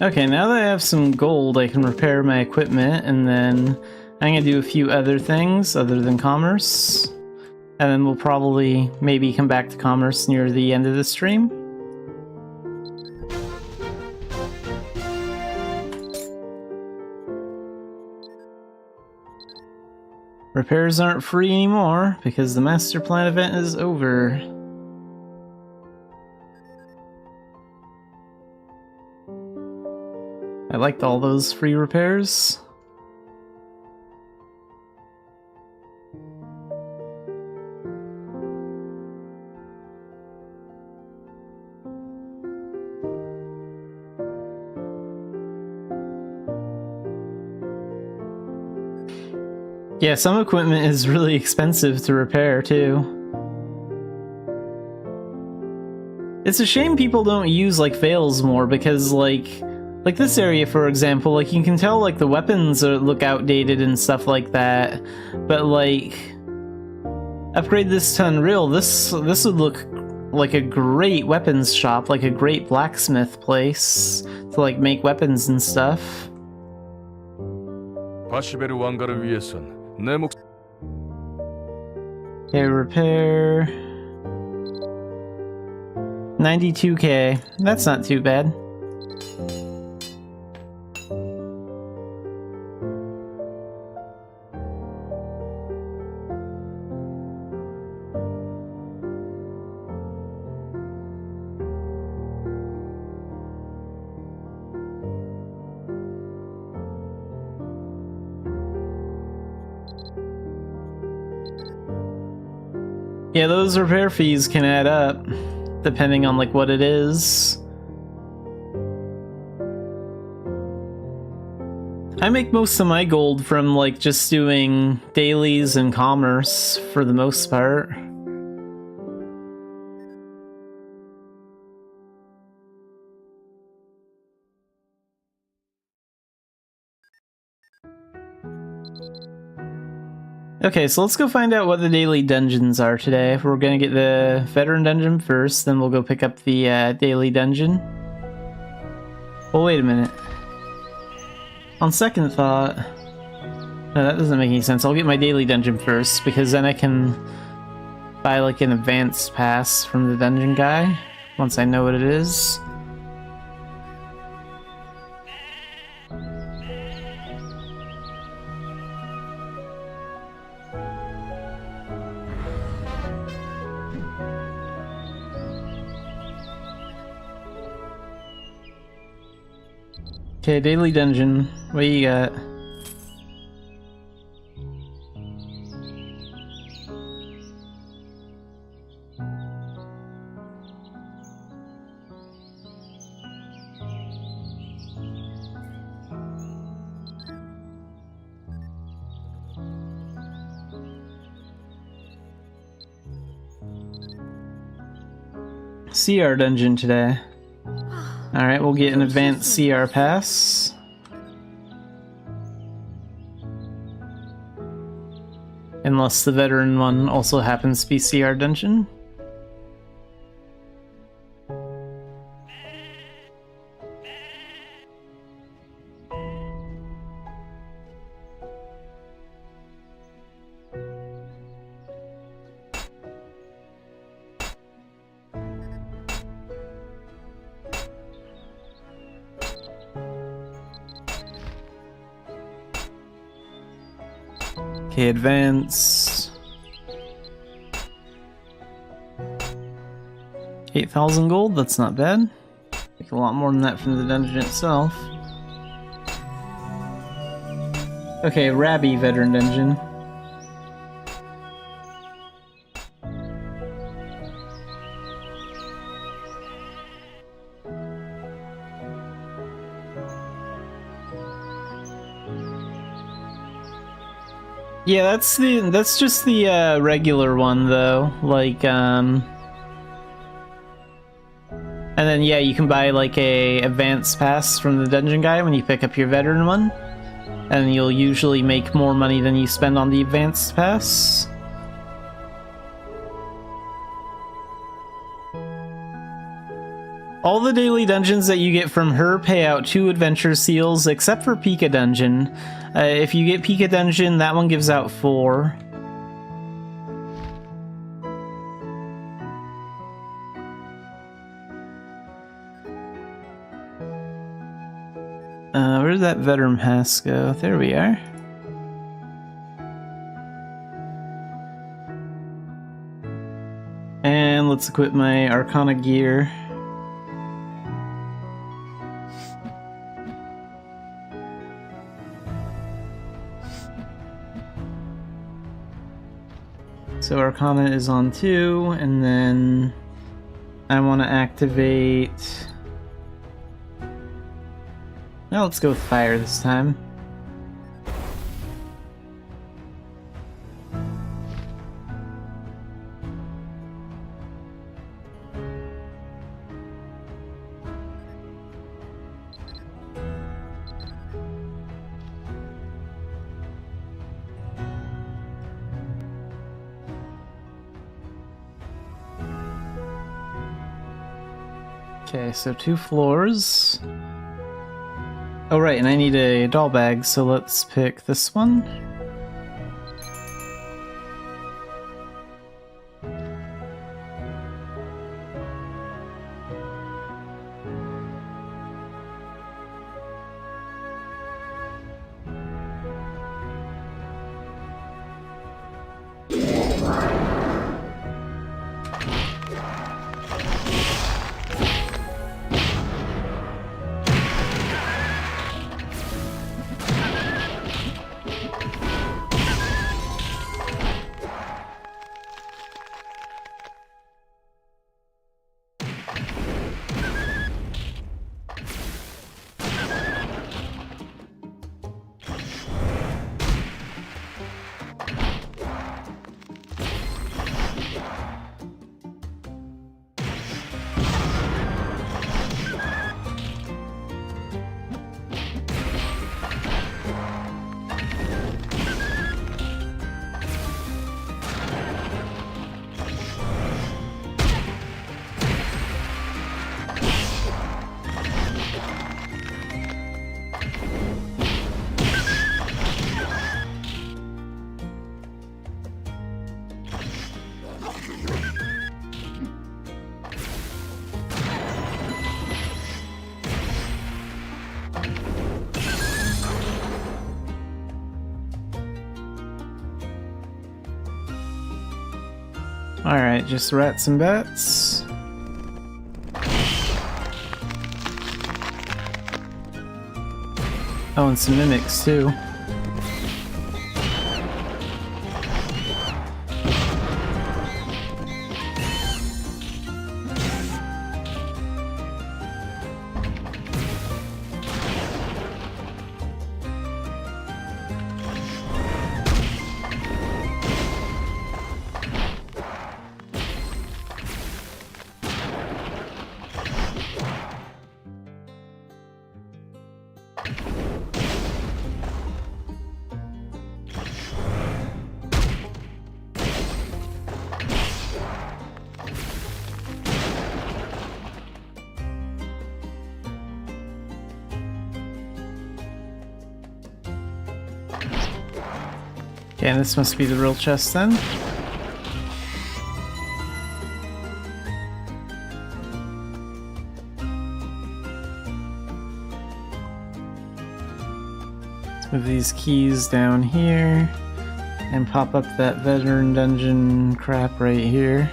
Okay, now that I have some gold, I can repair my equipment, and then I'm gonna do a few other things other than commerce. And then we'll probably maybe come back to commerce near the end of the stream. Repairs aren't free anymore because the master plan event is over. I liked all those free repairs. Yeah, some equipment is really expensive to repair, too. It's a shame people don't use, like, fails more, because, like this area, for example, like, you can tell, like, the weapons look outdated and stuff like that, but, like, upgrade this to Unreal, this would look like a great weapons shop, like a great blacksmith place to, like, make weapons and stuff. Okay, repair... 92k. That's not too bad. Yeah, those repair fees can add up, depending on, like, what it is. I make most of my gold from, like, just doing dailies and commerce, for the most part. Okay, so let's go find out what the daily dungeons are today. We're gonna get the veteran dungeon first, then we'll go pick up the daily dungeon. Well, wait a minute. On second thought... No, that doesn't make any sense. I'll get my daily dungeon first, because then I can buy, like, an advanced pass from the dungeon guy, once I know what it is. Okay, daily dungeon. What do you got? CR dungeon today. Alright, we'll get an advanced CR pass. Unless the veteran one also happens to be CR dungeon. Okay, advance. 8,000 gold, that's not bad. Take a lot more than that from the dungeon itself. Okay, Rabby veteran dungeon. Yeah, that's just the regular one though. Like and then yeah, you can buy like a advanced pass from the dungeon guy when you pick up your veteran one. And you'll usually make more money than you spend on the advanced pass. All the daily dungeons that you get from her pay out 2 adventure seals, except for Pika Dungeon. If you get Pika Dungeon, that one gives out 4. Where did that veteran pass go? There we are. And let's equip my Arcana gear. So Arcana is on 2, and then I want to activate... Now let's go with fire this time. Okay, so 2 floors. Oh right, and I need a doll bag, so let's pick this one. Alright, just rats and bats. Oh, and some mimics too. Okay, and this must be the real chest then. Let's move these keys down here and pop up that veteran dungeon crap right here.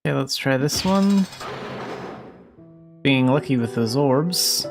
Okay, let's try this one. Being lucky with those orbs.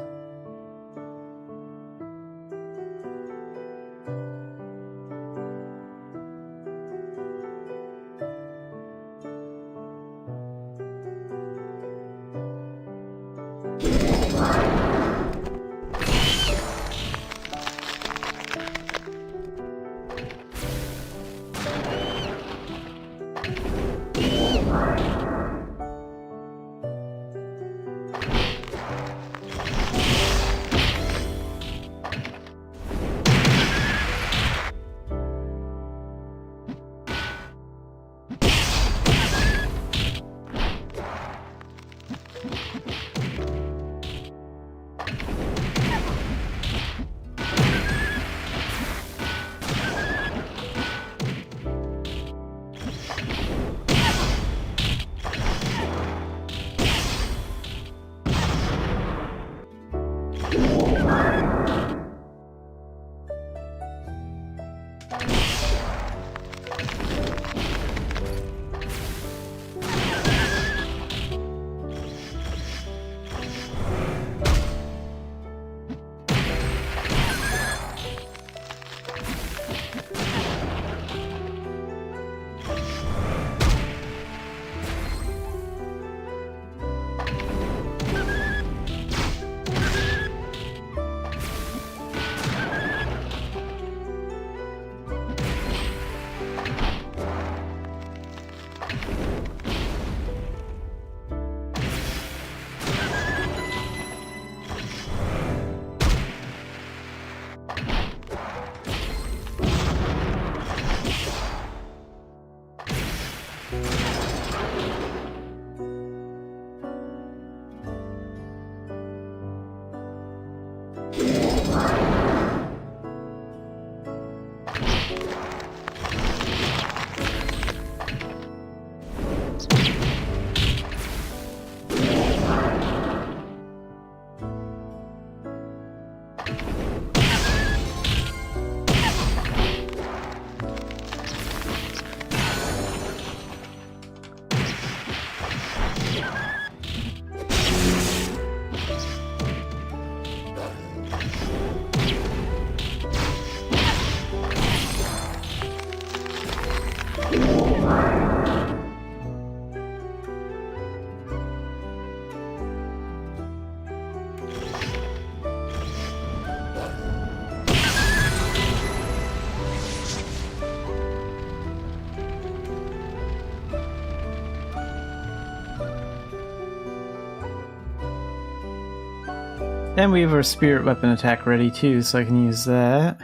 And we have our spirit weapon attack ready too, so I can use that.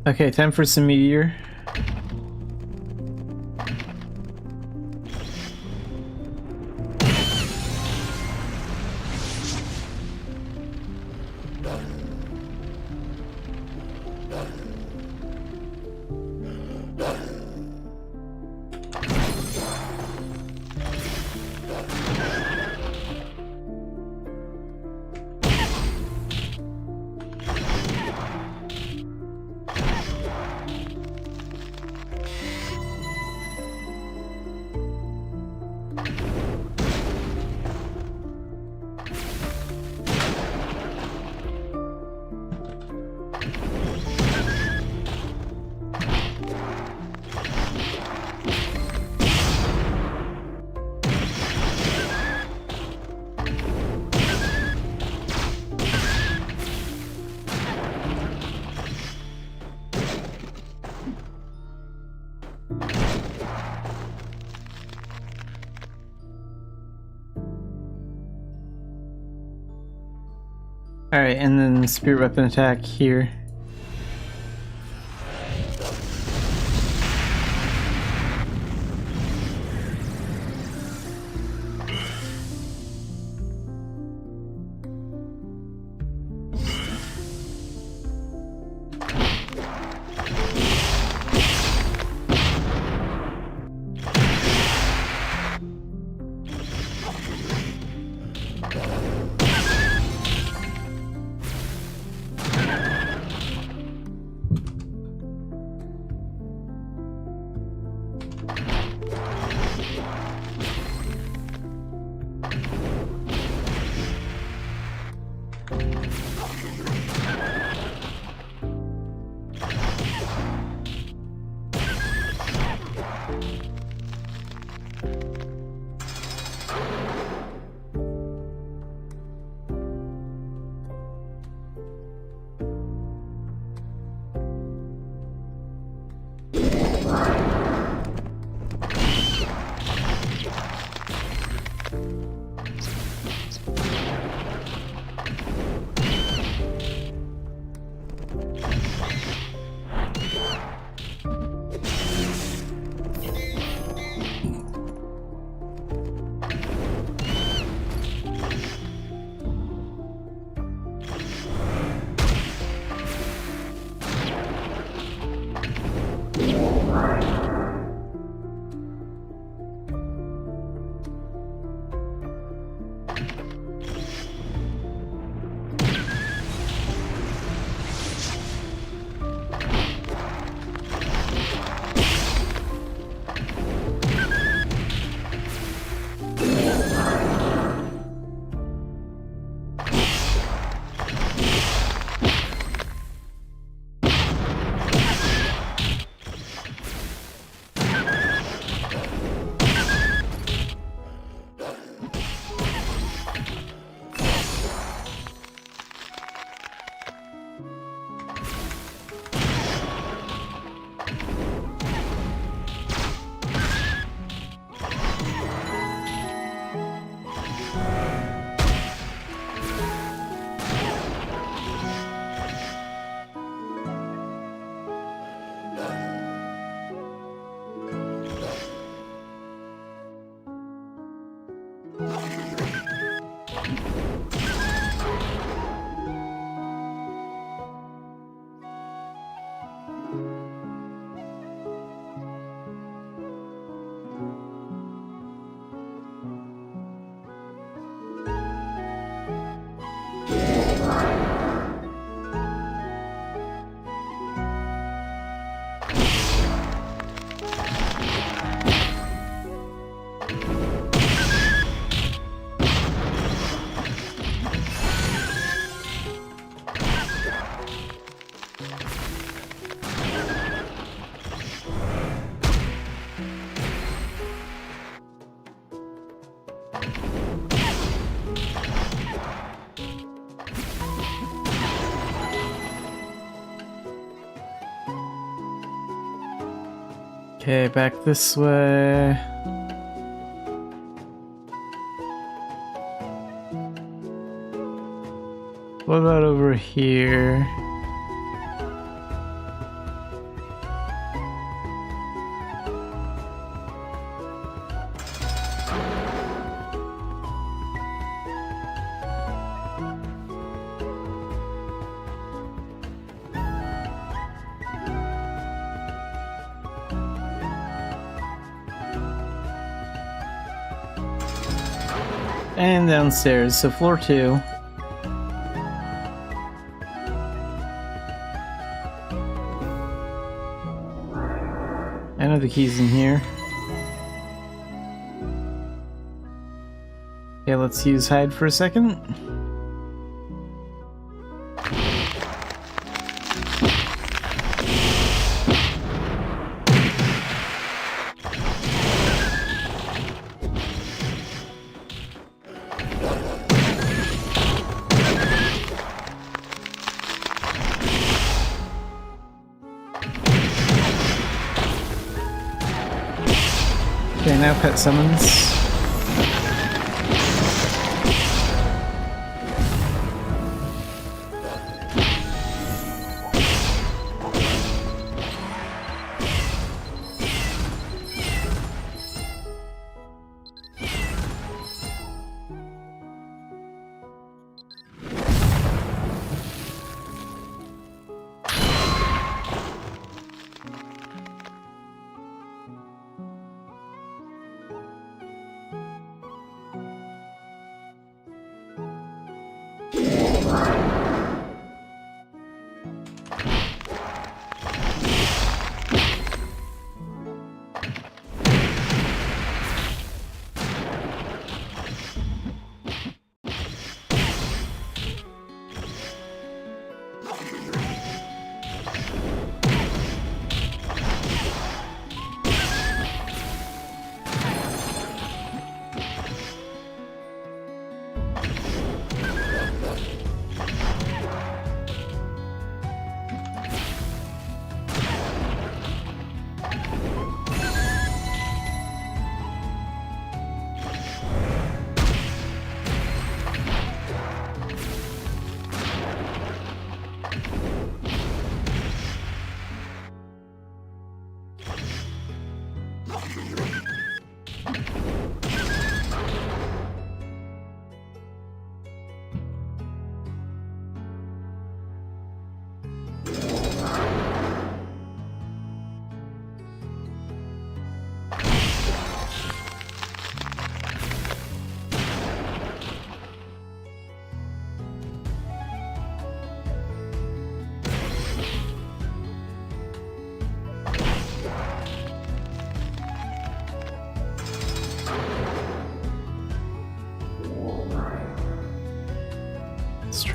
Okay, time for some meteor. Alright, and then spirit weapon attack here. Okay, back this way. What about over here? And downstairs, so floor 2. I know the key's in here. Okay, let's use hide for a second. Okay, now pet summons.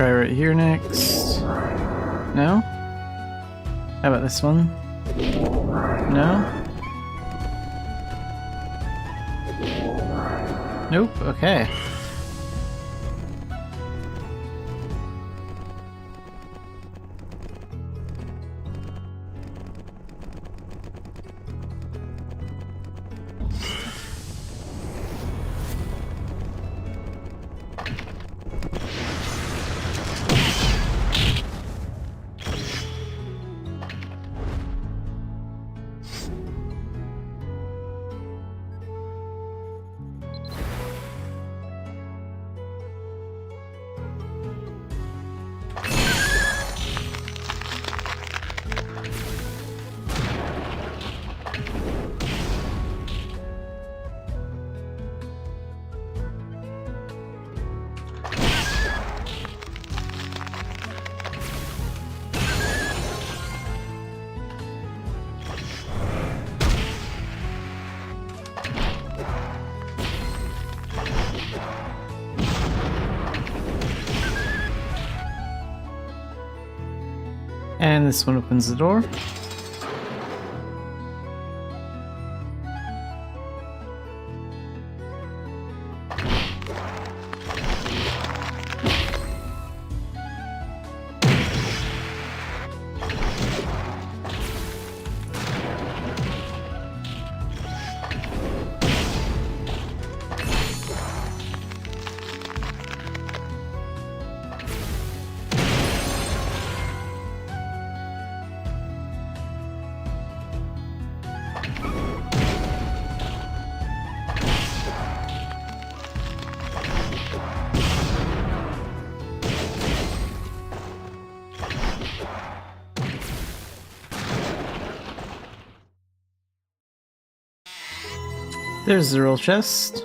try right here next. No? How about this one? No? Nope, okay. And this one opens the door. There's the roll chest.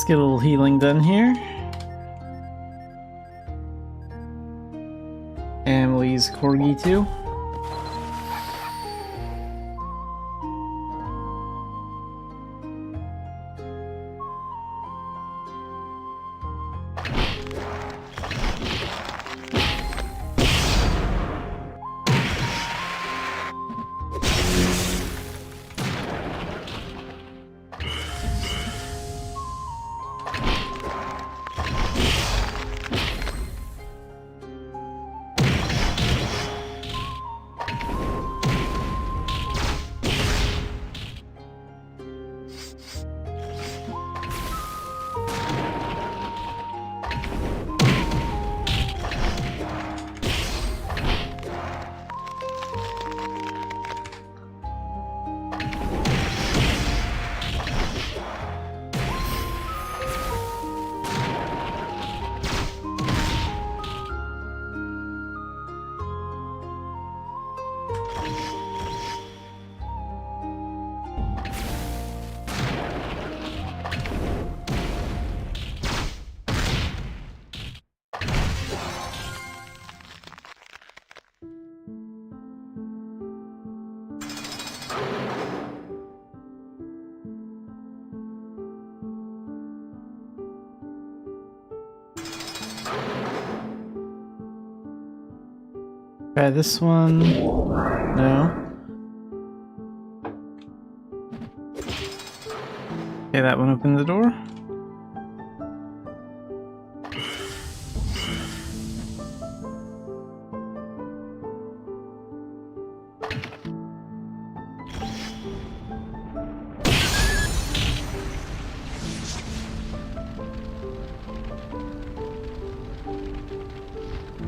Let's get a little healing done here. And we'll use Corgi too. Try this one. No. Okay, that one opened the door.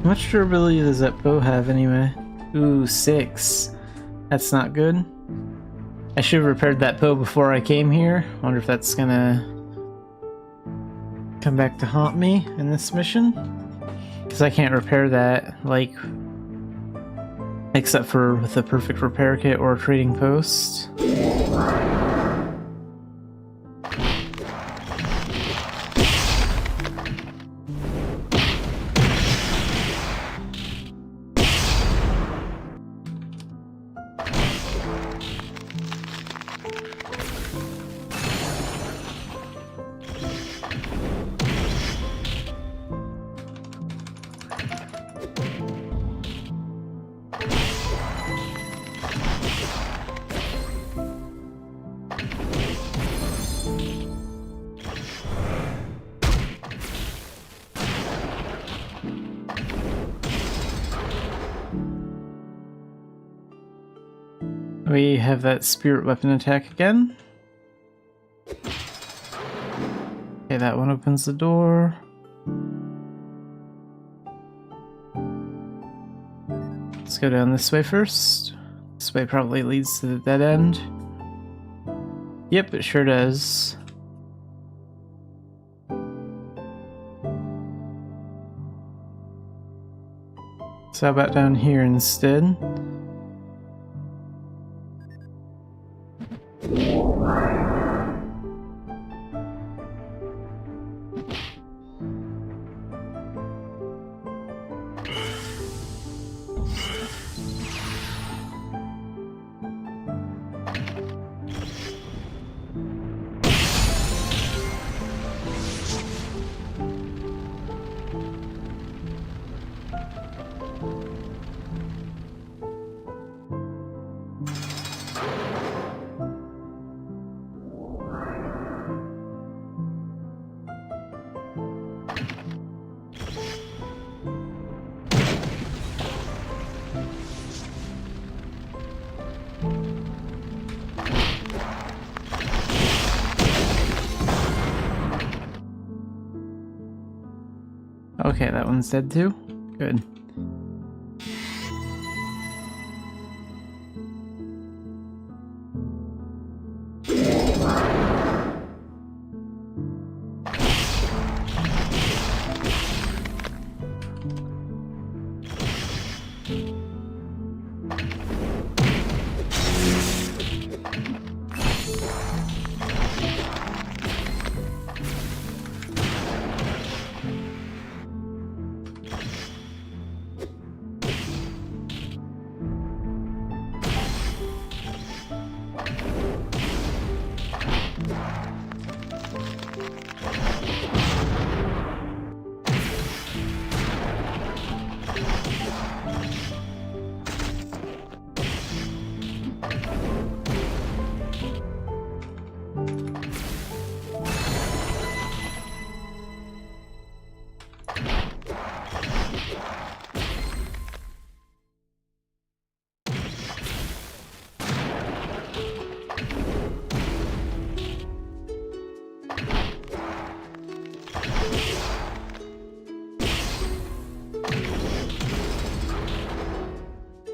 How much durability does that bow have anyway? Ooh, 6. That's not good. I should have repaired that bow before I came here. Wonder if that's gonna come back to haunt me in this mission. Because I can't repair that, like, except for with a perfect repair kit or a trading post. We have that spirit weapon attack again. Okay, that one opens the door. Let's go down this way first. This way probably leads to the dead end. Yep, it sure does. So how about down here instead? Okay, that one's dead too. Good.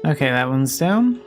Okay, that one's down.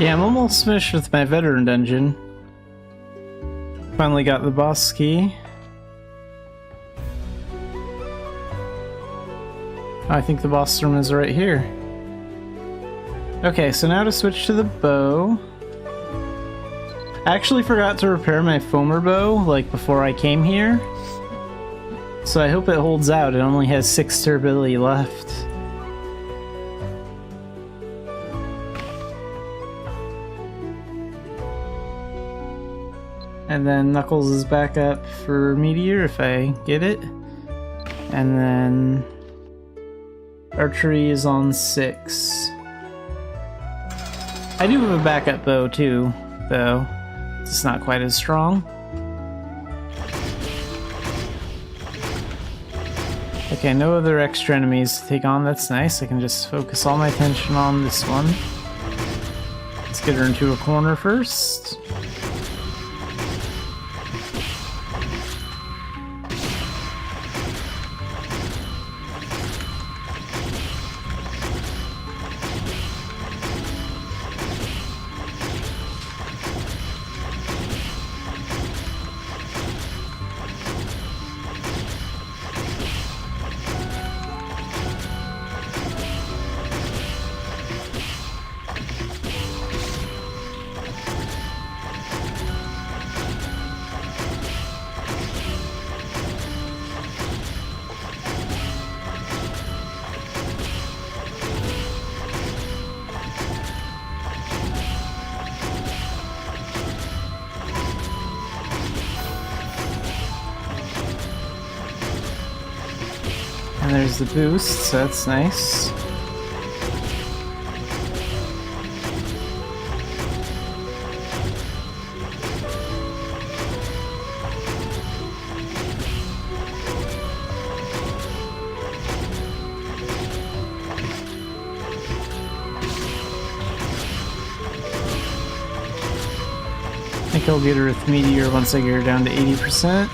Yeah, I'm almost finished with my veteran dungeon. Finally got the boss key. I think the boss room is right here. Okay, so now to switch to the bow. I actually forgot to repair my foamer bow, like, before I came here. So I hope it holds out. It only has 6 durability left. And then Knuckles is back up for Meteor if I get it. And then Archery is on 6. I do have a backup bow too, though. It's not quite as strong. Okay, no other extra enemies to take on. That's nice. I can just focus all my attention on this one. Let's get her into a corner first. And there's the boost, so that's nice. I think I'll get her with Meteor once I get her down to 80%.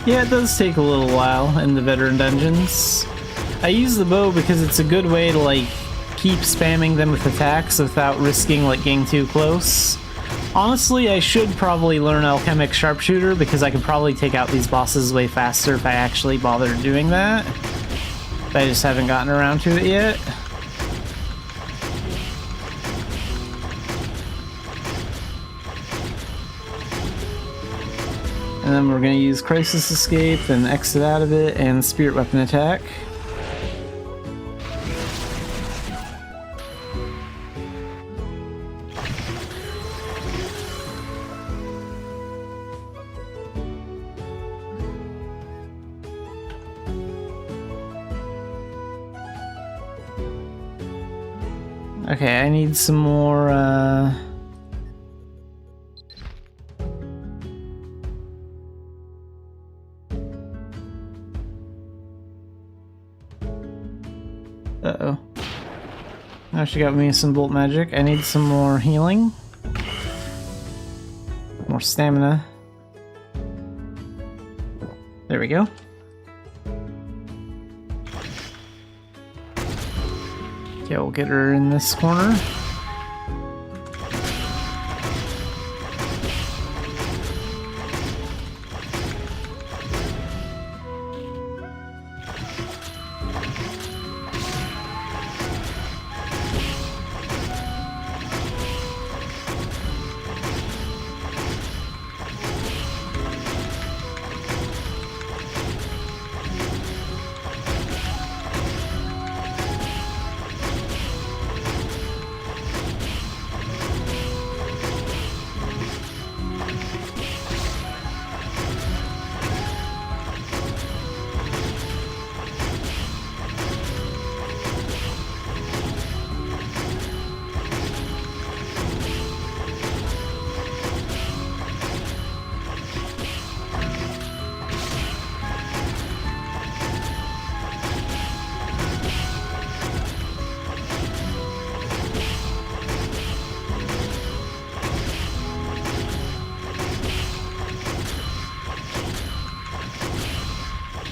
Yeah, it does take a little while in the veteran dungeons. I use the bow because it's a good way to like keep spamming them with attacks without risking like getting too close. Honestly, I should probably learn Alchemic Sharpshooter because I could probably take out these bosses way faster if I actually bothered doing that. But I just haven't gotten around to it yet. And then we're going to use Crisis Escape and exit out of it and Spirit Weapon Attack. Okay, I need some more, Uh-oh. Now she got me some Bolt Magic. I need some more healing. More stamina. There we go. Okay, we'll get her in this corner.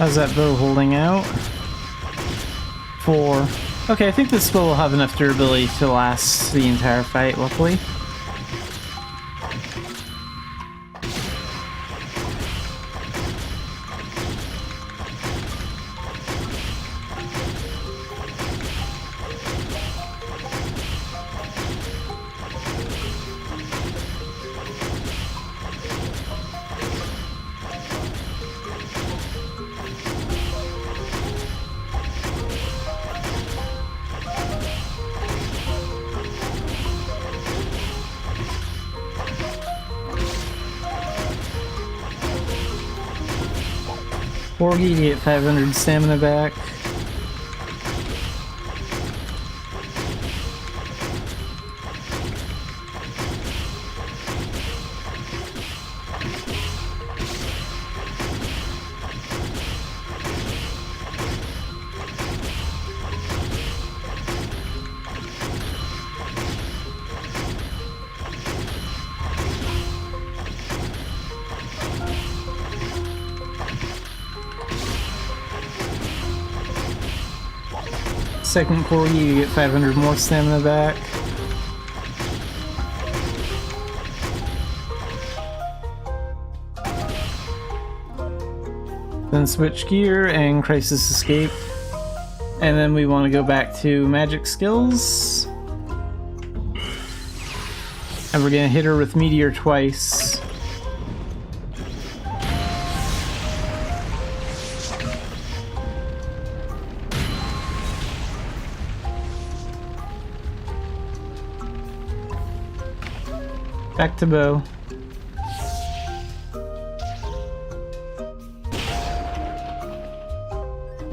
How's that bow holding out? 4. Okay, I think this bow will have enough durability to last the entire fight, luckily. Porgy to get 500 stamina back. Second Corgi, you get 500 more stamina back. Then switch gear and Crisis Escape. And then we want to go back to magic skills. And we're going to hit her with Meteor twice. Back to bow.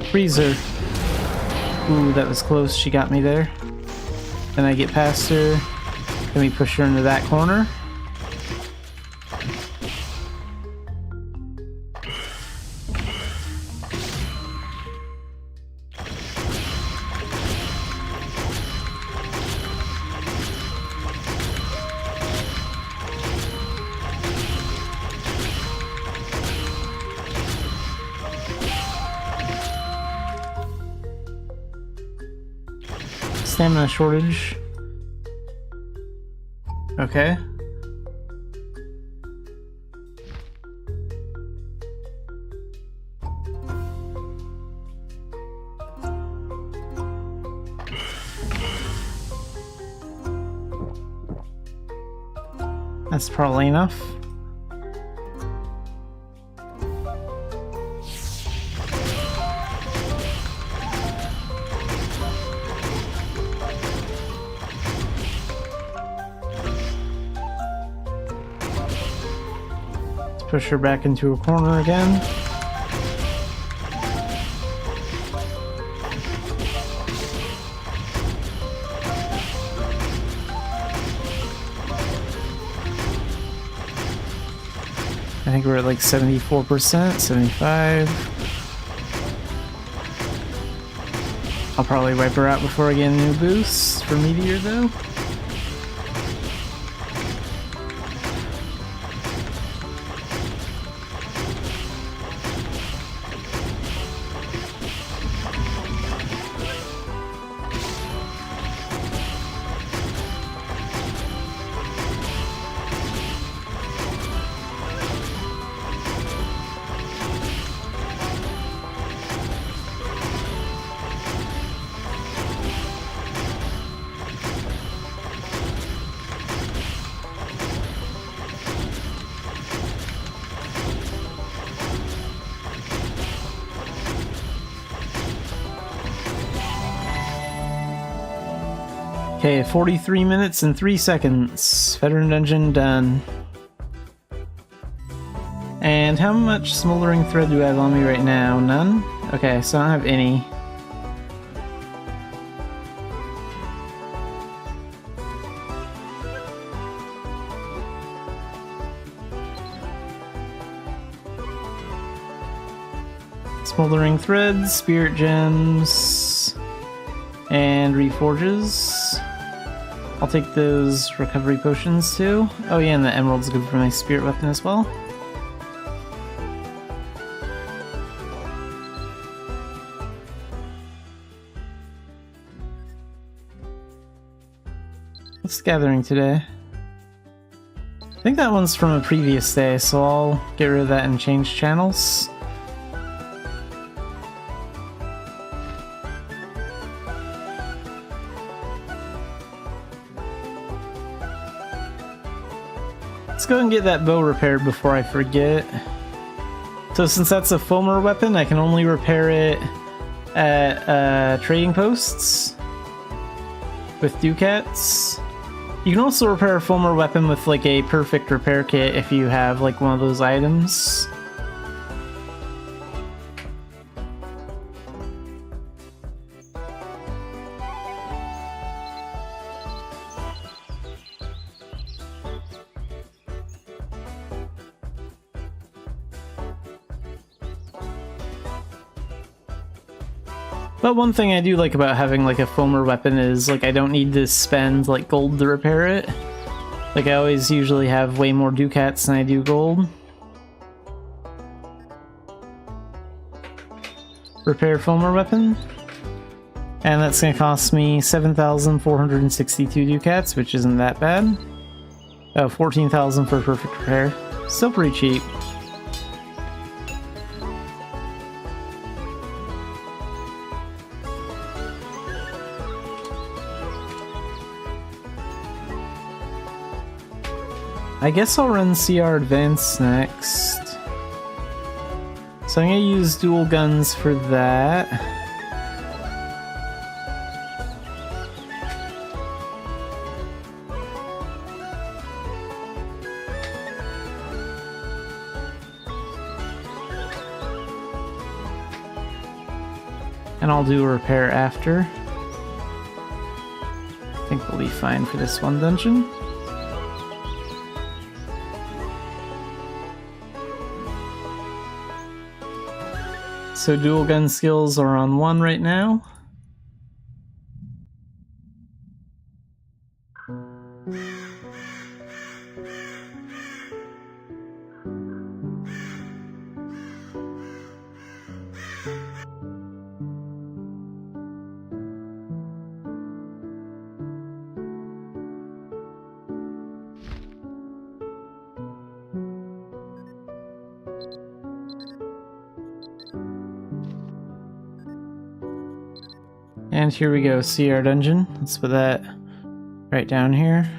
Freezer. Ooh, that was close. She got me there. Then I get past her. Then we push her into that corner. Stamina shortage. Okay. That's probably enough. Push her back into a corner again. I think we're at like 74%, 75. I'll probably wipe her out before I get a new boost for Meteor though. Okay, 43 minutes and 3 seconds. Veteran Dungeon done. And how much smoldering thread do I have on me right now? None? Okay, so I don't have any. Smoldering threads, spirit gems, and reforges. I'll take those recovery potions too. Oh yeah, and the emerald's good for my spirit weapon as well. What's the gathering today? I think that one's from a previous day, so I'll get rid of that and change channels. Let's go and get that bow repaired before I forget. So since that's a foamer weapon, I can only repair it at trading posts with ducats. You can also repair a foamer weapon with like a perfect repair kit if you have like one of those items. But one thing I do like about having like a foamer weapon is like I don't need to spend like gold to repair it. Like I always usually have way more ducats than I do gold. Repair foamer weapon. And that's gonna cost me 7,462 ducats, which isn't that bad. Oh, 14,000 for perfect repair. Still pretty cheap. I guess I'll run CR Advance next. So I'm gonna use dual guns for that. And I'll do a repair after. I think we'll be fine for this one dungeon. So dual gun skills are on 1 right now. And here we go, CR dungeon. Let's put that right down here.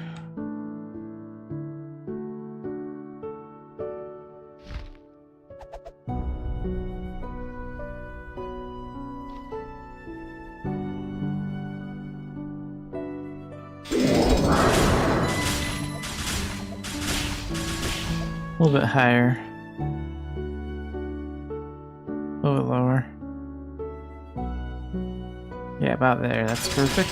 A little bit higher. A little bit lower. Yeah, about there. That's perfect.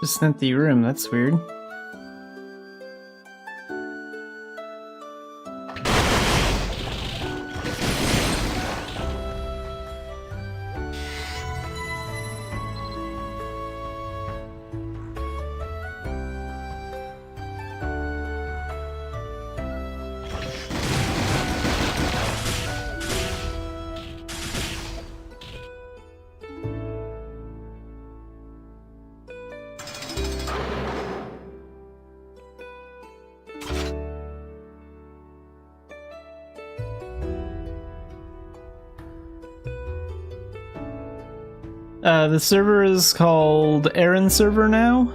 Just an empty room, that's weird. The server is called Aaron server now,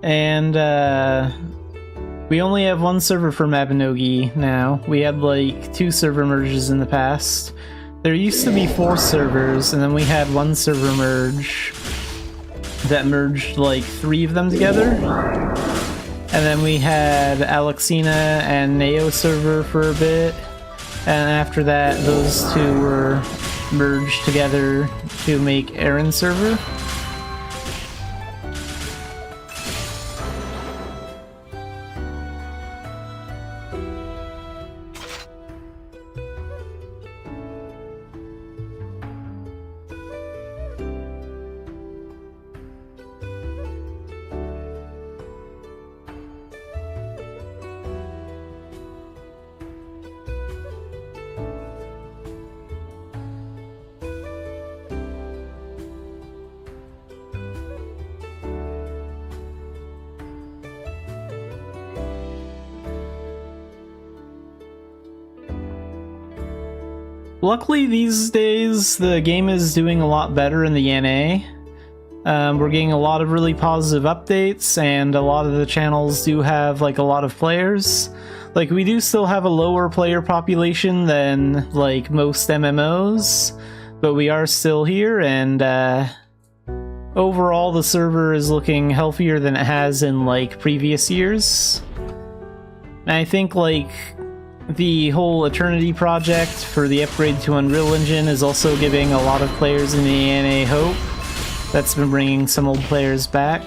and we only have one server for Mabinogi now. We had like 2 server merges in the past. There used to be 4 servers, and then we had one server merge that merged like 3 of them together. And then we had Alexina and Neo server for a bit, and after that those 2 were merged together to make Aaron server. Luckily these days the game is doing a lot better in the NA. We're getting a lot of really positive updates, and a lot of the channels do have like a lot of players. Like, we do still have a lower player population than like most MMOs, but we are still here, and overall the server is looking healthier than it has in like previous years. And I think like the whole Eternity project for the upgrade to Unreal Engine is also giving a lot of players in the NA hope. That's been bringing some old players back.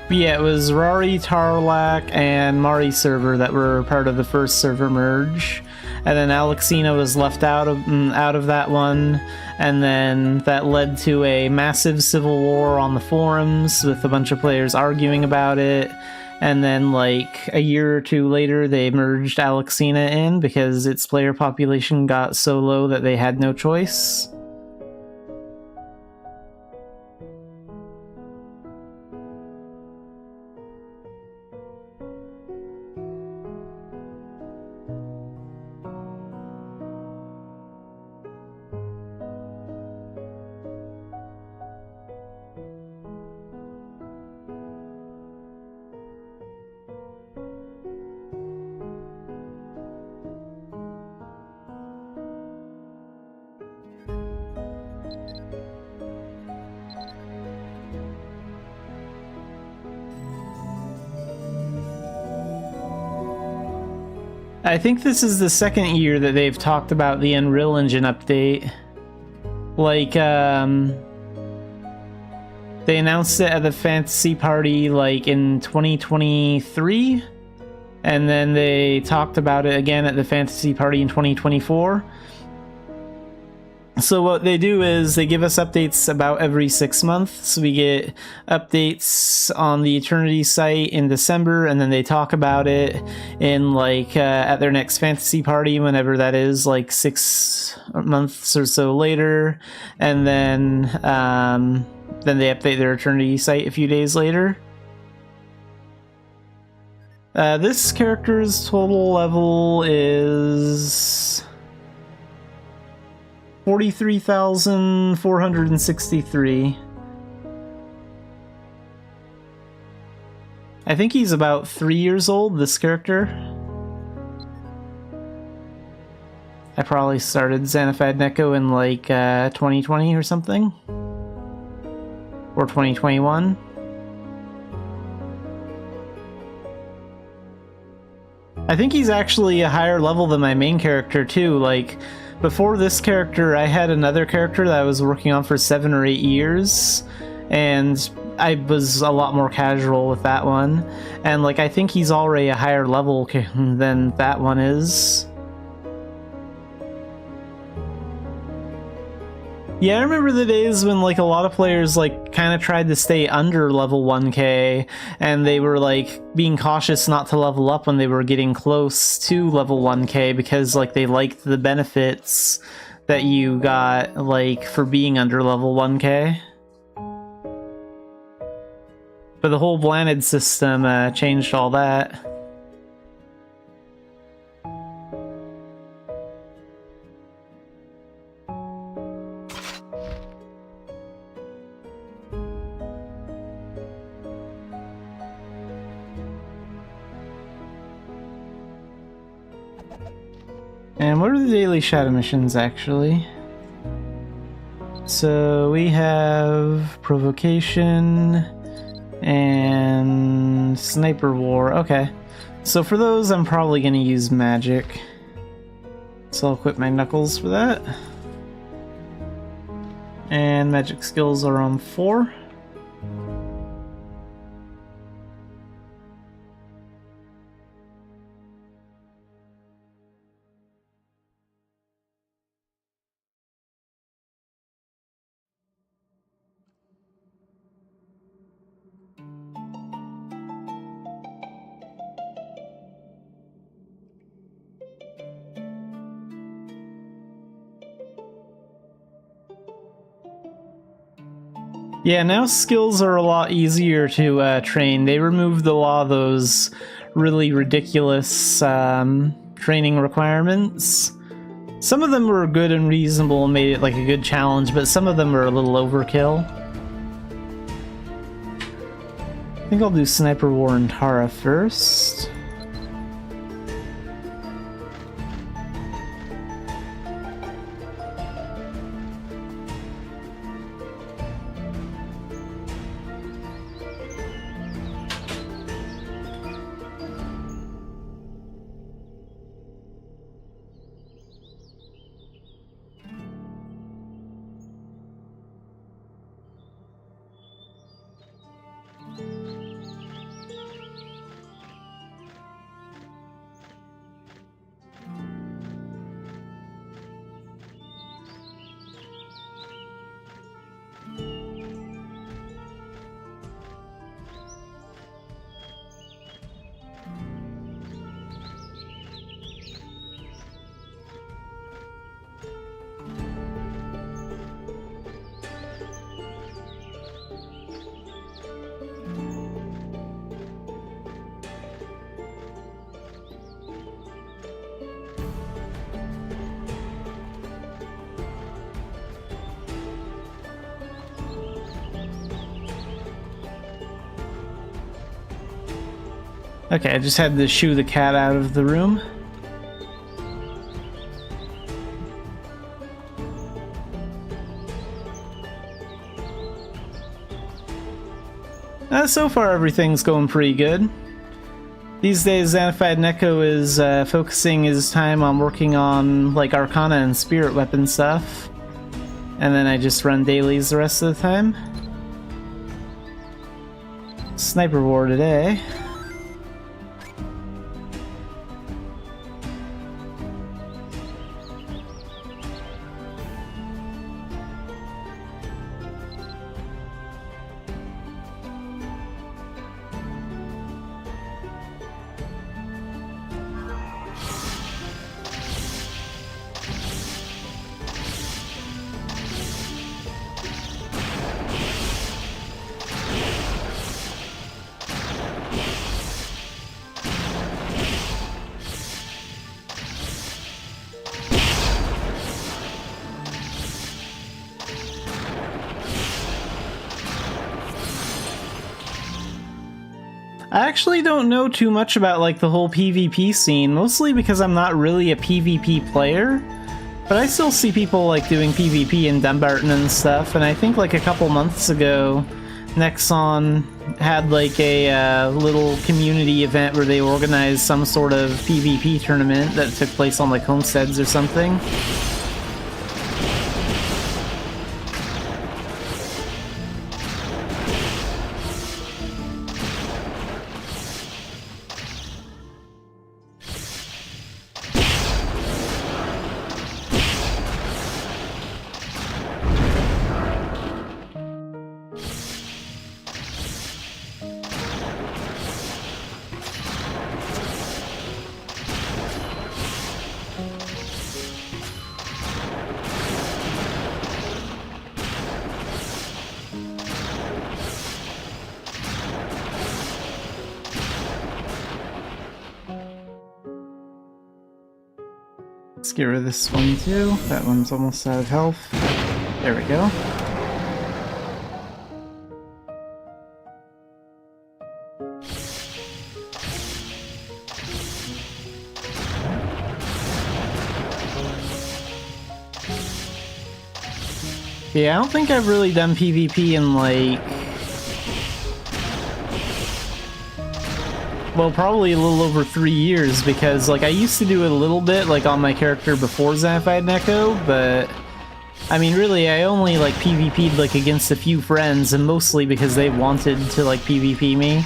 But yeah, it was Rari, Tarlac, and Mari server that were part of the first server merge. And then Alexina was left out of that one, and then that led to a massive civil war on the forums with a bunch of players arguing about it. And then like a year or 2 later they merged Alexina in because its player population got so low that they had no choice. I think this is the second year that they've talked about the Unreal Engine update. Like, they announced it at the Fantasy Party, like, in 2023, and then they talked about it again at the Fantasy Party in 2024. So what they do is they give us updates about every 6 months. So we get updates on the Eternity site in December, and then they talk about it in like at their next Fantasy Party, whenever that is, like 6 months or so later, and then they update their Eternity site a few days later. This character's total level is 43,463. I think he's about 3 years old, this character. I probably started Xanafiedneko in like 2020 or something. Or 2021. I think he's actually a higher level than my main character too. Like, before this character, I had another character that I was working on for 7 or 8 years, and I was a lot more casual with that one. And like, I think he's already a higher level than that one is. Yeah, I remember the days when like a lot of players like kind of tried to stay under level 1k, and they were like being cautious not to level up when they were getting close to level 1k, because like they liked the benefits that you got like for being under level 1k. But the whole Blanded system changed all that. And what are the daily shadow missions, actually? So we have Provocation and Sniper War. Okay. So for those, I'm probably going to use Magic. So I'll equip my Knuckles for that. And Magic skills are on 4. Yeah, now skills are a lot easier to train. They removed a lot of those really ridiculous training requirements. Some of them were good and reasonable and made it like a good challenge, but some of them were a little overkill. I think I'll do Sniper War and Tara first. Okay, I just had to shoo the cat out of the room. So far everything's going pretty good. These days, Xanafiedneko is focusing his time on working on like Arcana and Spirit Weapon stuff. And then I just run dailies the rest of the time. Sniper war today. I actually don't know too much about like the whole PvP scene, mostly because I'm not really a PvP player, but I still see people like doing PvP in Dumbarton and stuff, and I think like a couple months ago, Nexon had like a little community event where they organized some sort of PvP tournament that took place on like homesteads or something. Let's get rid of this one too. That one's almost out of health. There we go. Yeah, I don't think I've really done PvP in like... well, probably a little over 3 years, because like I used to do it a little bit like on my character before Xanafiedneko, but I mean really I only like PvP'd like against a few friends, and mostly because they wanted to like PvP me.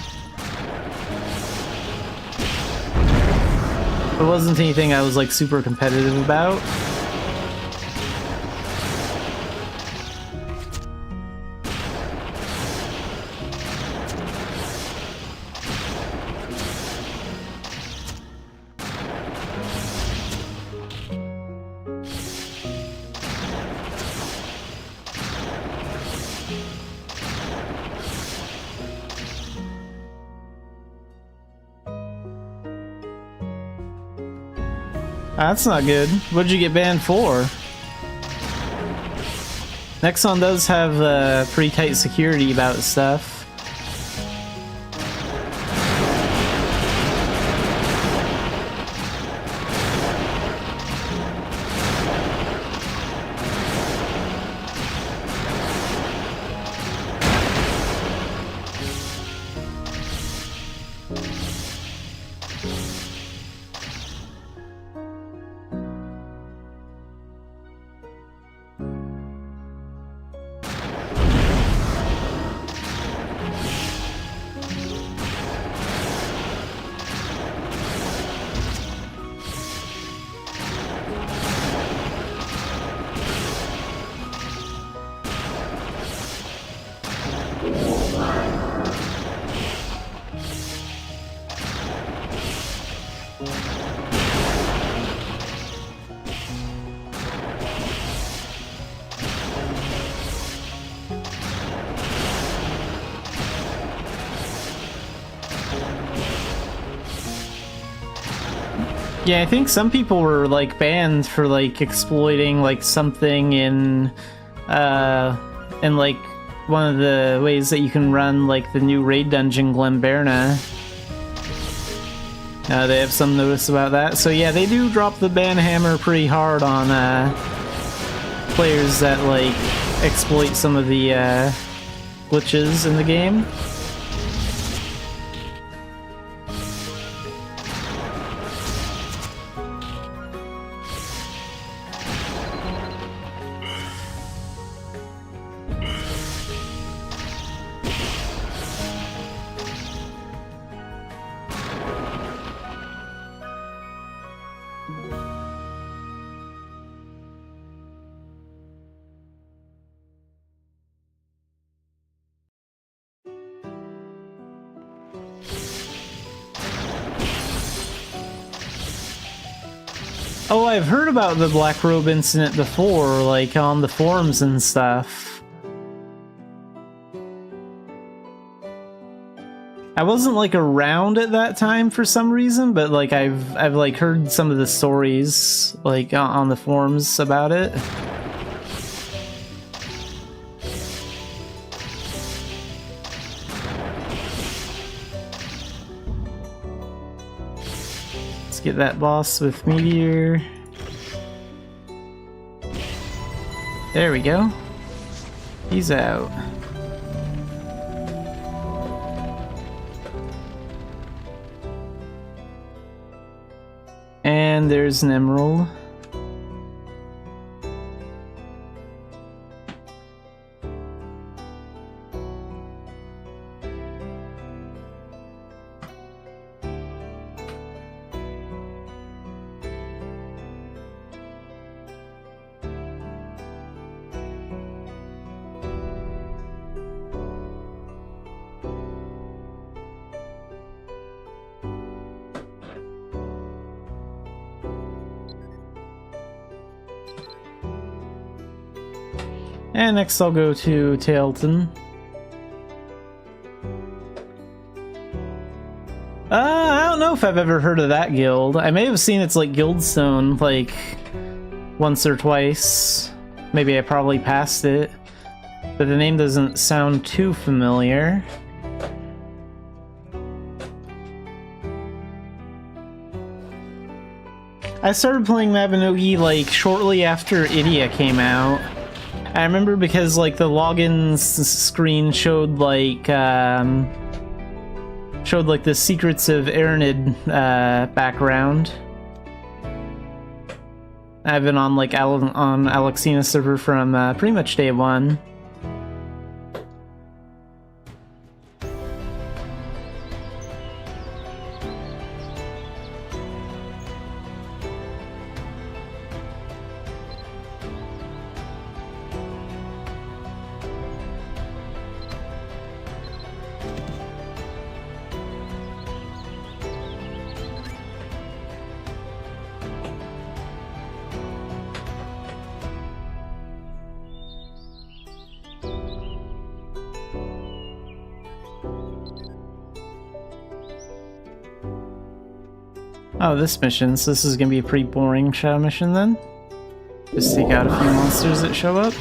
It wasn't anything I was like super competitive about. That's not good. What'd you get banned for? Nexon does have pretty tight security about stuff. Yeah, I think some people were like banned for like exploiting like something in like one of the ways that you can run like the new raid dungeon Glenberna. They have some notice about that. So yeah, they do drop the ban hammer pretty hard on players that like exploit some of the glitches in the game. Oh, I've heard about the Black Robe incident before, like on the forums and stuff. I wasn't like around at that time for some reason, but like I've like heard some of the stories like on the forums about it. Let's get that boss with Meteor. There we go. He's out. And there's an emerald. And next I'll go to Tailton. I don't know if I've ever heard of that guild. I may have seen its like guildstone like once or twice. Maybe I probably passed it. But the name doesn't sound too familiar. I started playing Mabinogi like shortly after Idia came out. I remember because like the login screen showed like the Secrets of Aranid background. I've been on like on Alexina server from pretty much day one. Oh, this mission, so this is gonna be a pretty boring shadow mission then. Just take out a few monsters that show up.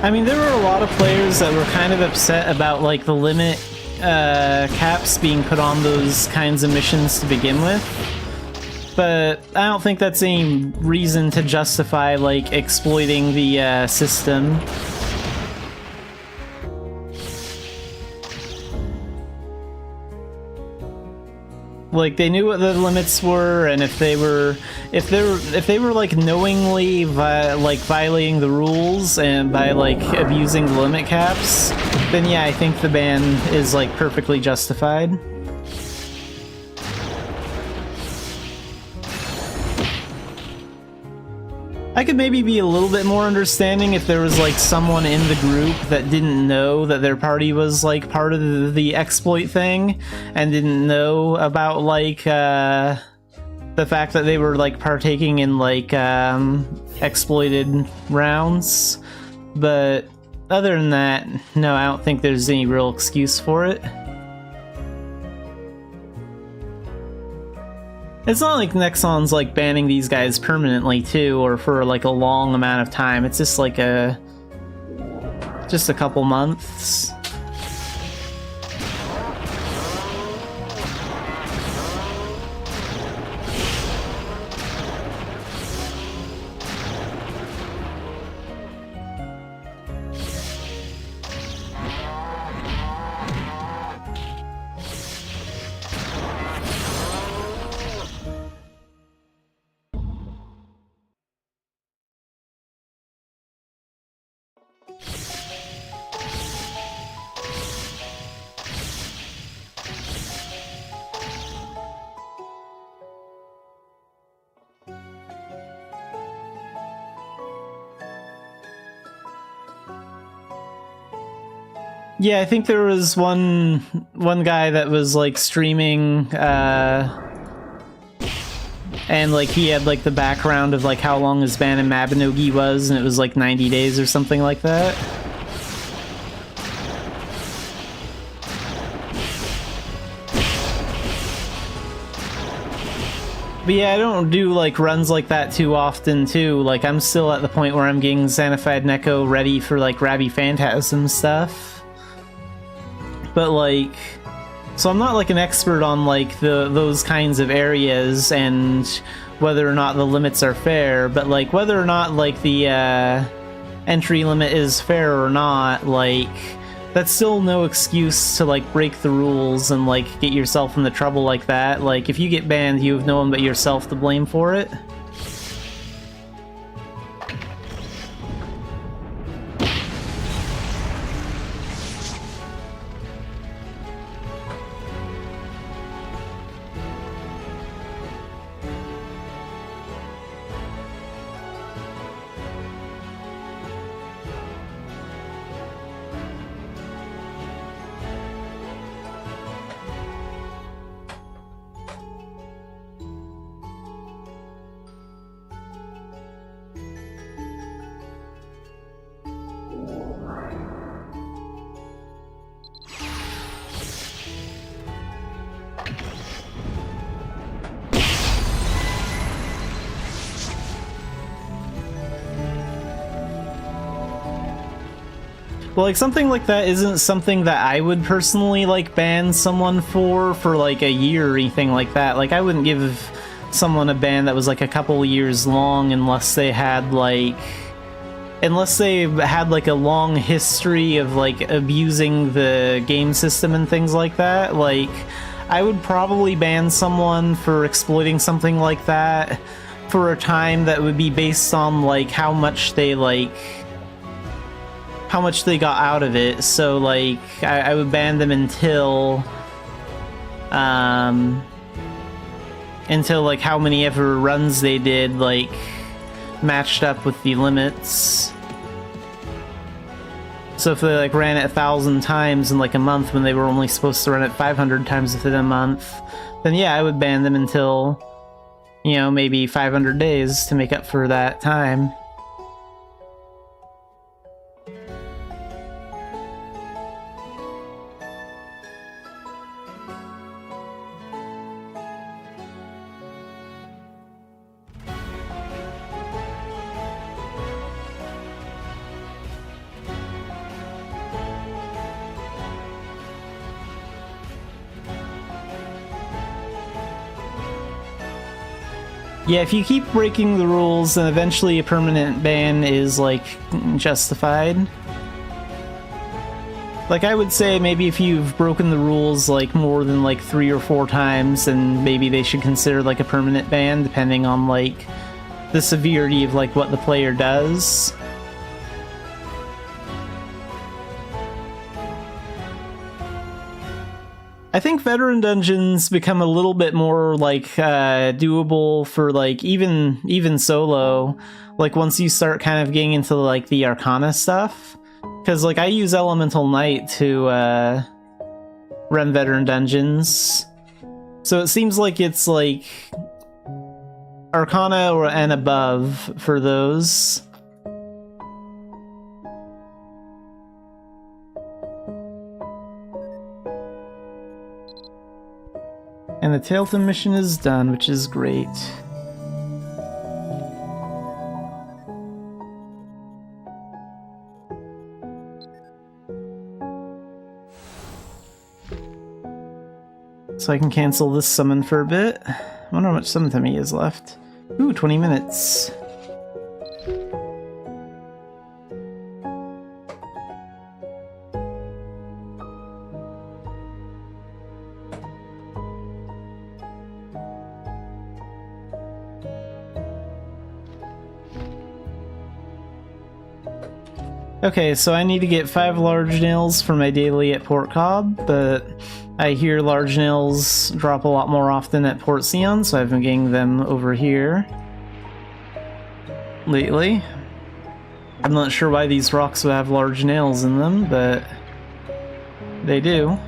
I mean, there were a lot of players that were kind of upset about, like, the limit caps being put on those kinds of missions to begin with. But I don't think that's any reason to justify, like, exploiting the system. Like, they knew what the limits were, and if they were like knowingly violating the rules and by like abusing the limit caps, then yeah, I think the ban is like perfectly justified. I could maybe be a little bit more understanding if there was like someone in the group that didn't know that their party was like part of the exploit thing and didn't know about like the fact that they were like partaking in like exploited rounds. But other than that, no, I don't think there's any real excuse for it. It's not like Nexon's like banning these guys permanently too, or for like a long amount of time. It's just like just a couple months. Yeah, I think there was one guy that was like streaming, and like he had like the background of like how long his ban in Mabinogi was, and it was like 90 days or something like that. But yeah, I don't do like runs like that too often too. Like I'm still at the point where I'm getting Xanafiedneko ready for like Rabbi Phantasm stuff. But like, so I'm not like an expert on like those kinds of areas and whether or not the limits are fair, but like whether or not like the entry limit is fair or not, like that's still no excuse to like break the rules and like get yourself into trouble like that. Like if you get banned, you have no one but yourself to blame for it. Well, like, something like that isn't something that I would personally, like, ban someone for like, a year or anything like that. Like, I wouldn't give someone a ban that was, like, a couple years long unless they had, like... Unless they had, like, a long history of, like, abusing the game system and things like that. Like, I would probably ban someone for exploiting something like that for a time that would be based on, like, how much they, like... how much they got out of it. So like I would ban them until like how many ever runs they did like matched up with the limits. So if they like ran it 1,000 times in like a month when they were only supposed to run it 500 times within a month, then yeah, I would ban them until, you know, maybe 500 days to make up for that time. Yeah, if you keep breaking the rules, then eventually a permanent ban is, like, justified. Like, I would say maybe if you've broken the rules, like, more than, like, 3 or 4 times, then maybe they should consider, like, a permanent ban, depending on, like, the severity of, like, what the player does. I think veteran dungeons become a little bit more, like, doable for, like, even solo, like, once you start kind of getting into, like, the Arcana stuff. Because, like, I use Elemental Knight to, run veteran dungeons. So it seems like it's, like, Arcana and above for those. And the Tailton mission is done, which is great. So I can cancel this summon for a bit. I wonder how much summon time he has left. Ooh, 20 minutes. Okay, so I need to get 5 large nails for my daily at Port Cobb, but I hear large nails drop a lot more often at Port Sion, so I've been getting them over here lately. I'm not sure why these rocks would have large nails in them, but they do.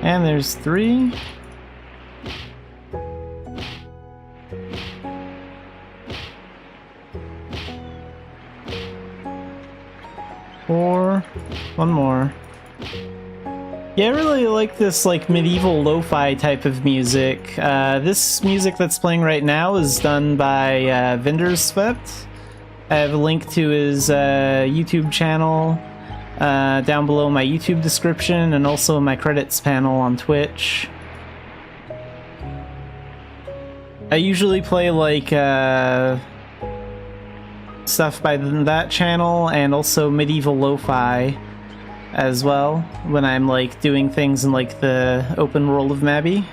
And there's 3. Four. One more. Yeah, I really like this, like, medieval lo-fi type of music. This music that's playing right now is done by Vindsvept. I have a link to his YouTube channel down below my YouTube description, and also my credits panel on Twitch. I usually play, like, stuff by that channel, and also Medieval Lofi as well, when I'm, like, doing things in, like, the open world of Mabby.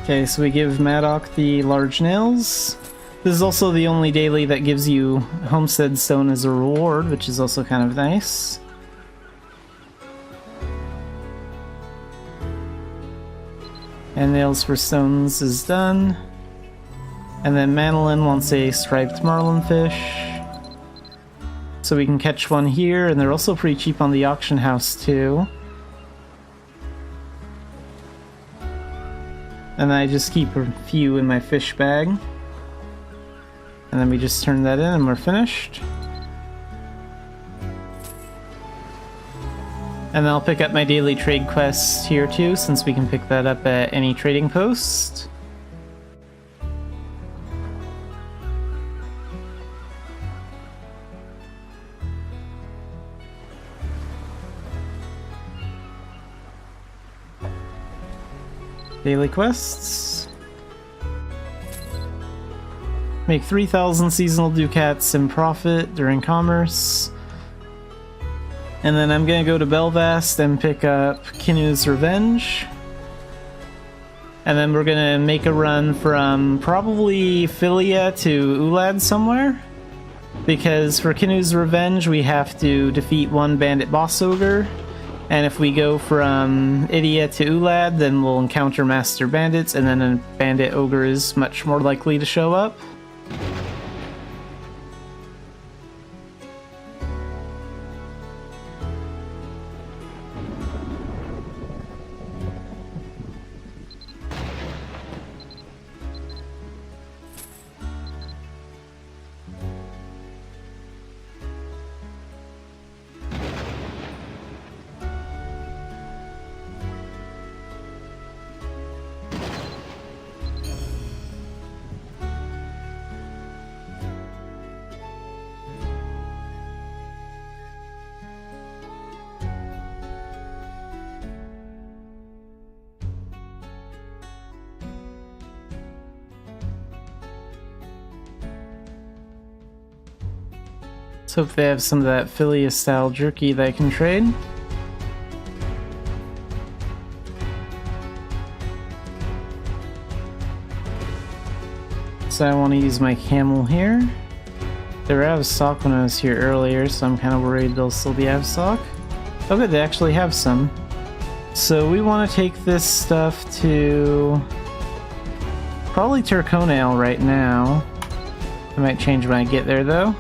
Okay, so we give Maddock the large nails. This is also the only daily that gives you Homestead Stone as a reward, which is also kind of nice. And nails for stones is done. And then Manolin wants a striped marlinfish, so we can catch one here, and they're also pretty cheap on the auction house too. And I just keep a few in my fish bag. And then we just turn that in and we're finished. And then I'll pick up my daily trade quest here too, since we can pick that up at any trading post. Daily quests. Make 3,000 seasonal ducats in profit during commerce. And then I'm gonna go to Belvast and pick up Kinu's Revenge. And then we're gonna make a run from probably Philia to Ulad somewhere. Because for Kinu's Revenge we have to defeat one bandit boss ogre. And if we go from Idia to Ulad, then we'll encounter master bandits, and then a bandit ogre is much more likely to show up. Let's hope they have some of that Philia style jerky that I can trade. So I want to use my camel here. They were out of stock when I was here earlier, so I'm kind of worried they'll still be out of stock. Oh good, they actually have some. So we want to take this stuff to probably Turconail right now. I might change when I get there though.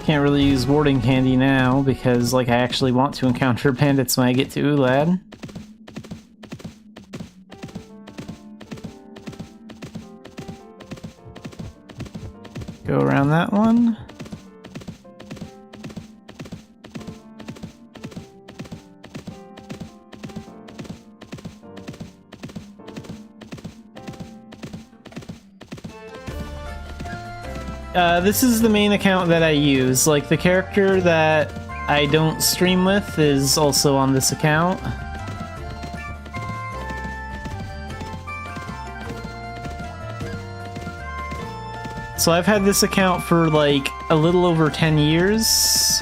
Can't really use warding candy now because, like, I actually want to encounter bandits when I get to Ulad. Go around that one. This is the main account that I use. Like, the character that I don't stream with is also on this account. So I've had this account for like a little over 10 years.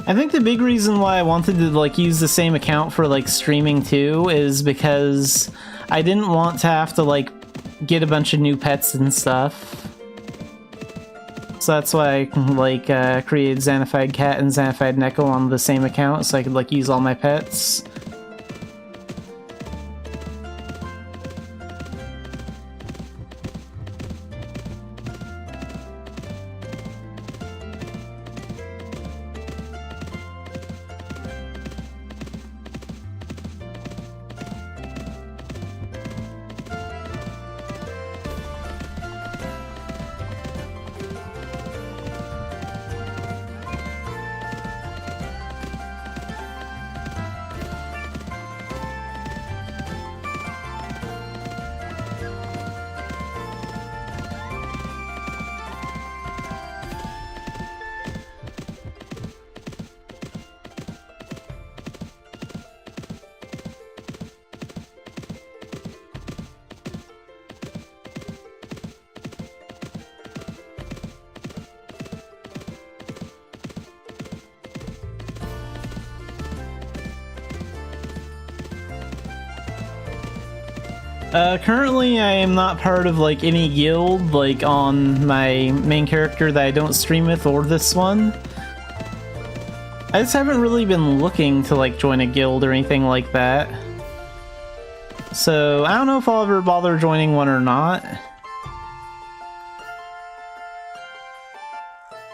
I think the big reason why I wanted to like use the same account for like streaming too is because I didn't want to have to like get a bunch of new pets and stuff. So that's why I like created Xanafied Cat and Xanafiedneko on the same account so I could like use all my pets. Currently I am not part of like any guild like on my main character that I don't stream with or this one. I just haven't really been looking to like join a guild or anything like that. so I don't know if I'll ever bother joining one or not.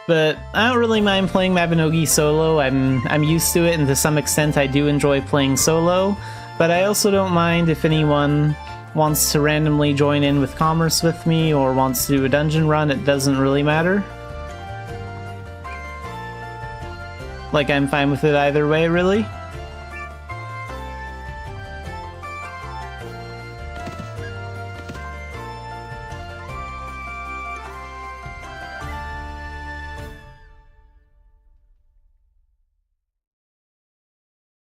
But I don't really mind playing Mabinogi solo. I'm used to it, and to some extent I do enjoy playing solo. But I also don't mind if anyone wants to randomly join in with Commerce with me, or wants to do a dungeon run. It doesn't really matter. Like, I'm fine with it either way, really.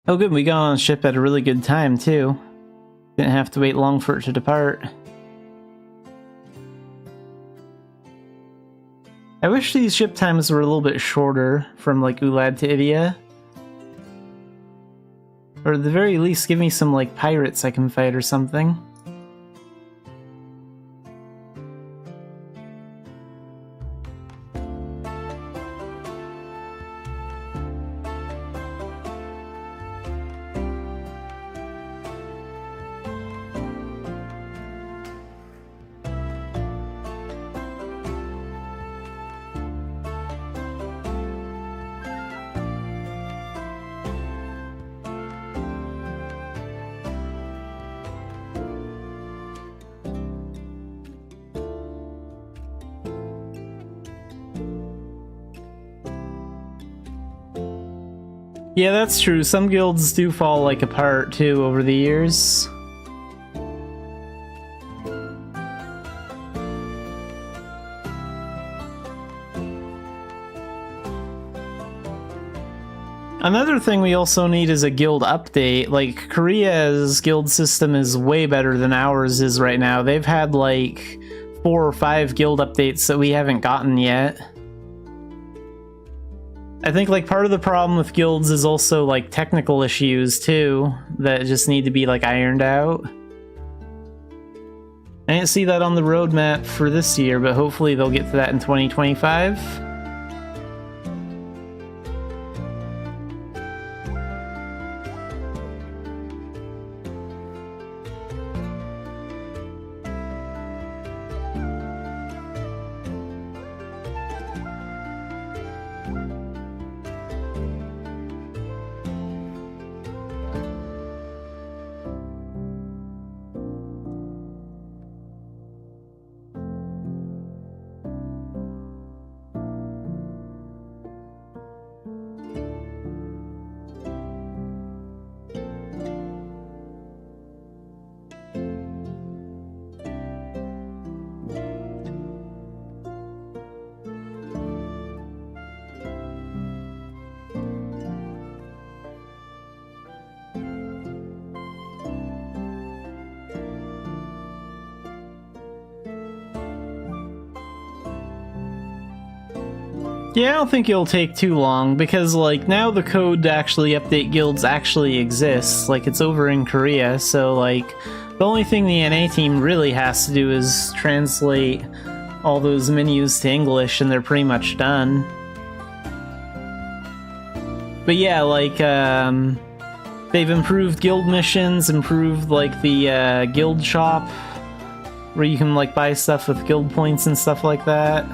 Oh good, we got on a ship at a really good time, too. Didn't have to wait long for it to depart. I wish these ship times were a little bit shorter, from like Ulad to Idia. Or at the very least, give me some like pirates I can fight or something. Yeah, that's true. Some guilds do fall like apart too over the years. Another thing we also need is a guild update. Like, Korea's guild system is way better than ours is right now. They've had like 4 or 5 guild updates that we haven't gotten yet. I think like part of the problem with guilds is also like technical issues too that just need to be like ironed out. I didn't see that on the roadmap for this year, but hopefully they'll get to that in 2025. Yeah, I don't think it'll take too long, because, like, now the code to actually update guilds actually exists. Like, it's over in Korea, so, like, the only thing the NA team really has to do is translate all those menus to English, and they're pretty much done. But yeah, like, they've improved guild missions, improved, like, the, guild shop, where you can, like, buy stuff with guild points and stuff like that.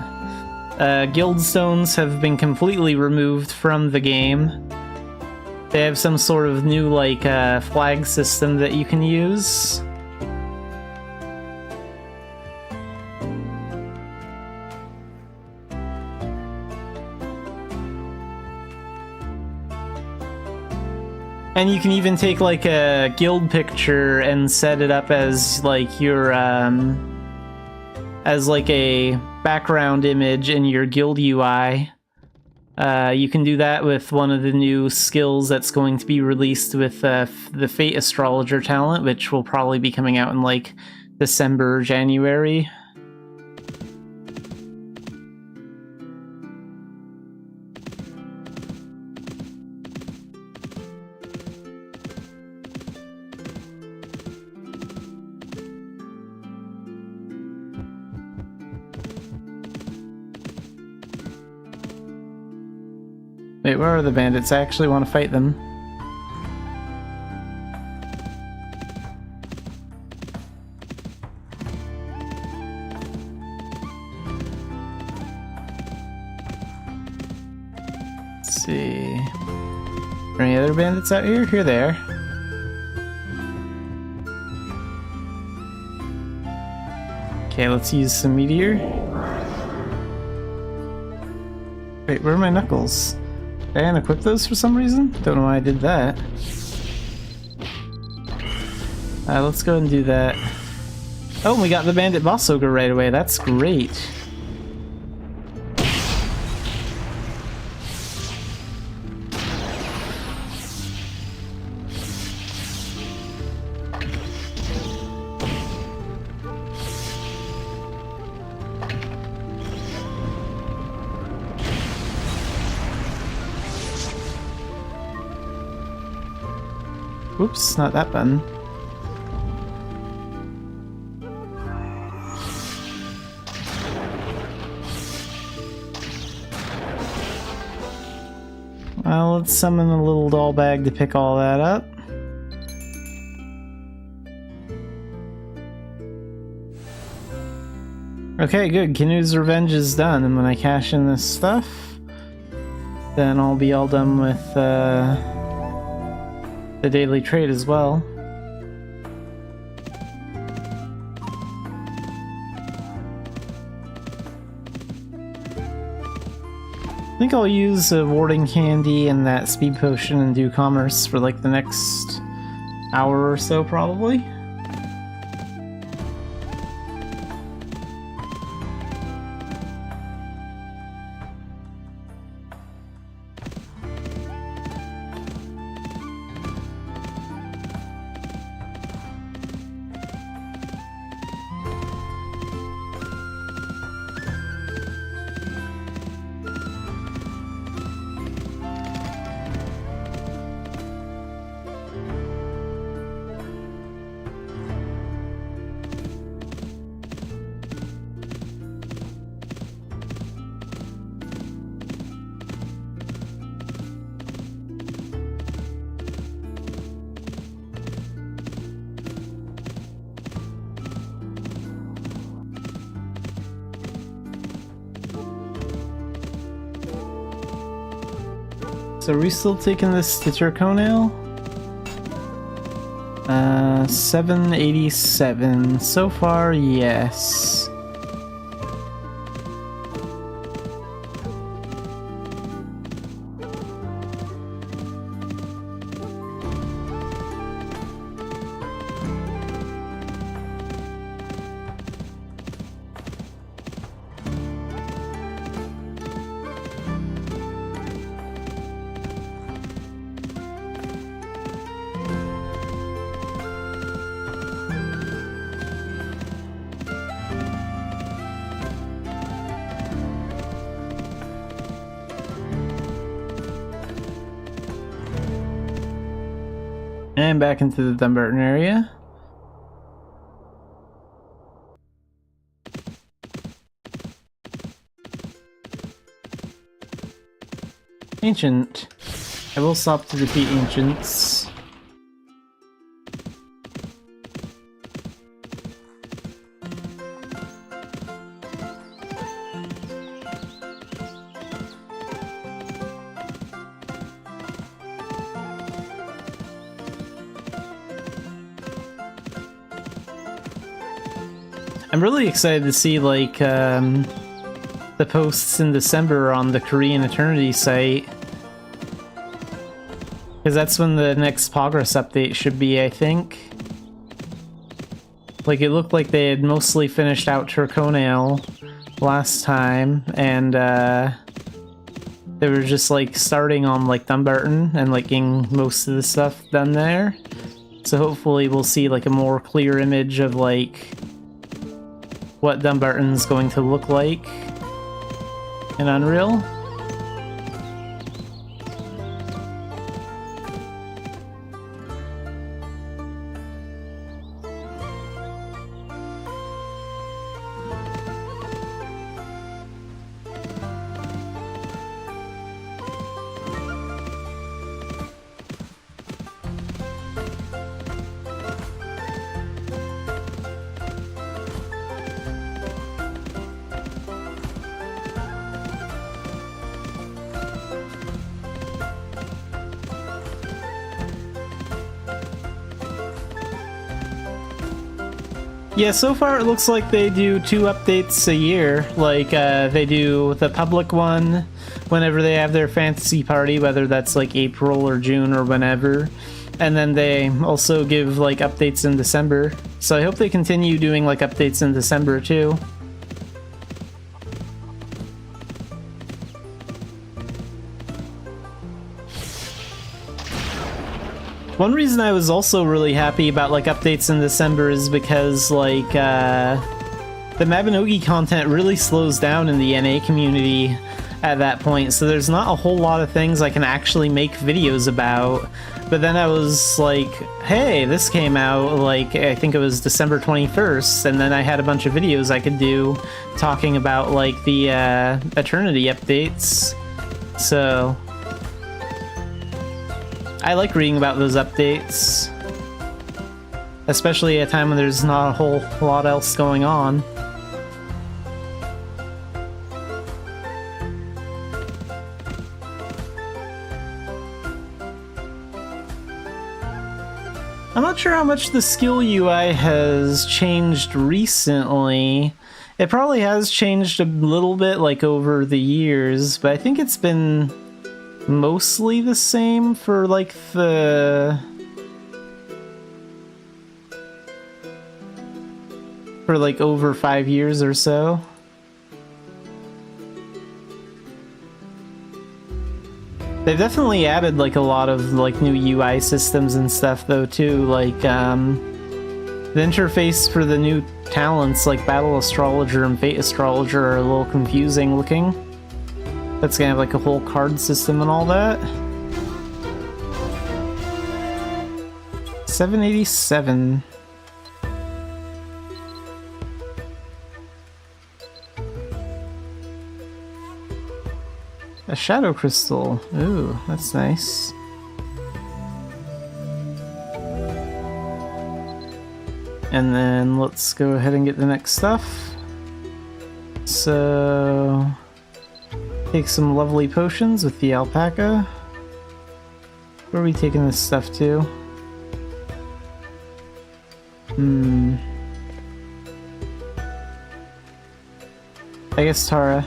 Guild stones have been completely removed from the game. They have some sort of new, like, flag system that you can use. And you can even take, like, a guild picture and set it up as, like, your, as, like, a background image in your guild UI. You can do that with one of the new skills that's going to be released with the Fate Astrologer talent, which will probably be coming out in like December, January. Wait, where are the bandits? I actually want to fight them. see. Are there any other bandits out here? Here they are. Okay, let's use some meteor. Wait, where are my knuckles? Did I unequip those for some reason? Don't know why I did that. Let's go and do that. Oh, we got the bandit boss ogre right away. That's great. Oops, not that button. Well, let's summon a little doll bag to pick all that up. Okay, good. Canute's Revenge is done, and when I cash in this stuff, then I'll be all done with the daily trade as well. I think I'll use a warding candy and that speed potion and do commerce for like the next hour or so probably. So are we still taking this to Turconale? 787. So far, yes. And back into the Dumbarton area. Ancient. I will stop to defeat ancients. I'm really excited to see like the posts in December on the Korean Eternity site, because that's when the next progress update should be, I think. Like, it looked like they had mostly finished out Turconale last time, and they were just like starting on like Dumbarton and like getting most of the stuff done there. So hopefully we'll see like a more clear image of like what Dumbarton's going to look like in Unreal. Yeah, so far it looks like they do 2 updates a year. Like, they do the public one whenever they have their fantasy party, whether that's like April or June or whenever. And then they also give like updates in December. So I hope they continue doing like updates in December too. One reason I was also really happy about like updates in December is because like the Mabinogi content really slows down in the NA community at that point, so there's not a whole lot of things I can actually make videos about. But then I was like, hey, this came out like I think it was December 21st, and then I had a bunch of videos I could do talking about like the Eternity updates. So I like reading about those updates, especially at a time when there's not a whole lot else going on. I'm not sure how much the skill UI has changed recently. It probably has changed a little bit like over the years, but I think it's been mostly the same for like for like over 5 years or so. They've definitely added like a lot of like new UI systems and stuff though too, like the interface for the new talents like Battle Astrologer and Fate Astrologer are a little confusing looking. That's gonna have like a whole card system and all that. 787. A shadow crystal. Ooh, that's nice. And then let's go ahead and get the next stuff. So take some lovely potions with the alpaca. Where are we taking this stuff to? I guess Tara.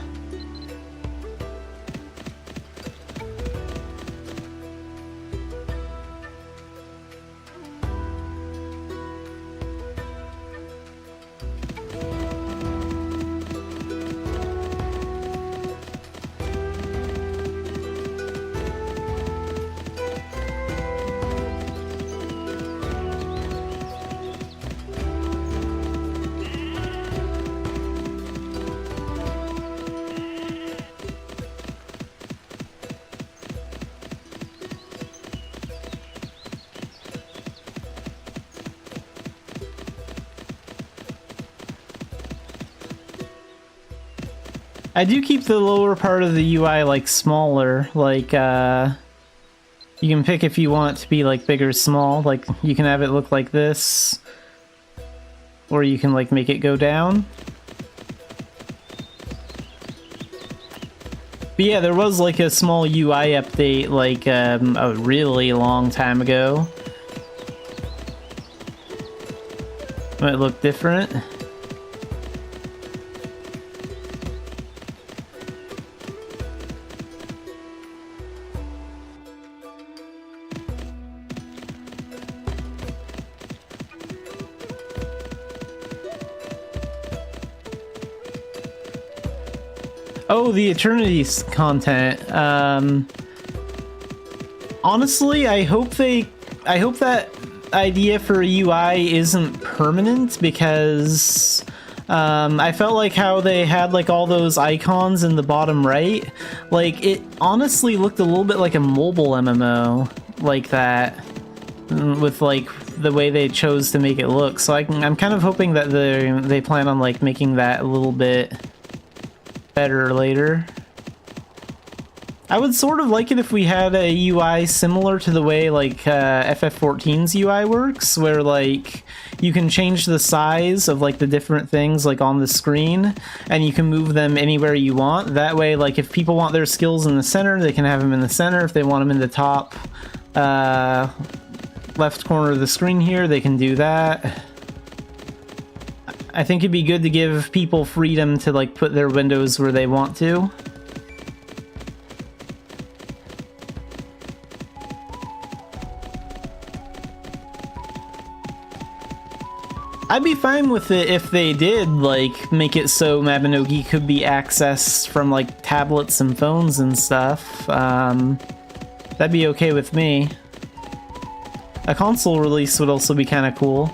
I do keep the lower part of the UI like smaller, like you can pick if you want it to be like big or small, like you can have it look like this, or you can like make it go down. But yeah, there was like a small UI update like a really long time ago. Might look different. Oh, the Eternity's content. Honestly, I hope that idea for UI isn't permanent, because I felt like how they had like all those icons in the bottom right, like it honestly looked a little bit like a mobile MMO like that, with like the way they chose to make it look. So I'm kind of hoping that they plan on like making that a little bit better later. I would sort of like it if we had a UI similar to the way like FF14's UI works, where like you can change the size of like the different things like on the screen, and you can move them anywhere you want. That way, like if people want their skills in the center, they can have them in the center. If they want them in the top left corner of the screen here, they can do that. I think it'd be good to give people freedom to like put their windows where they want to. I'd be fine with it if they did, like, make it so Mabinogi could be accessed from, like, tablets and phones and stuff. That'd be okay with me. A console release would also be kind of cool.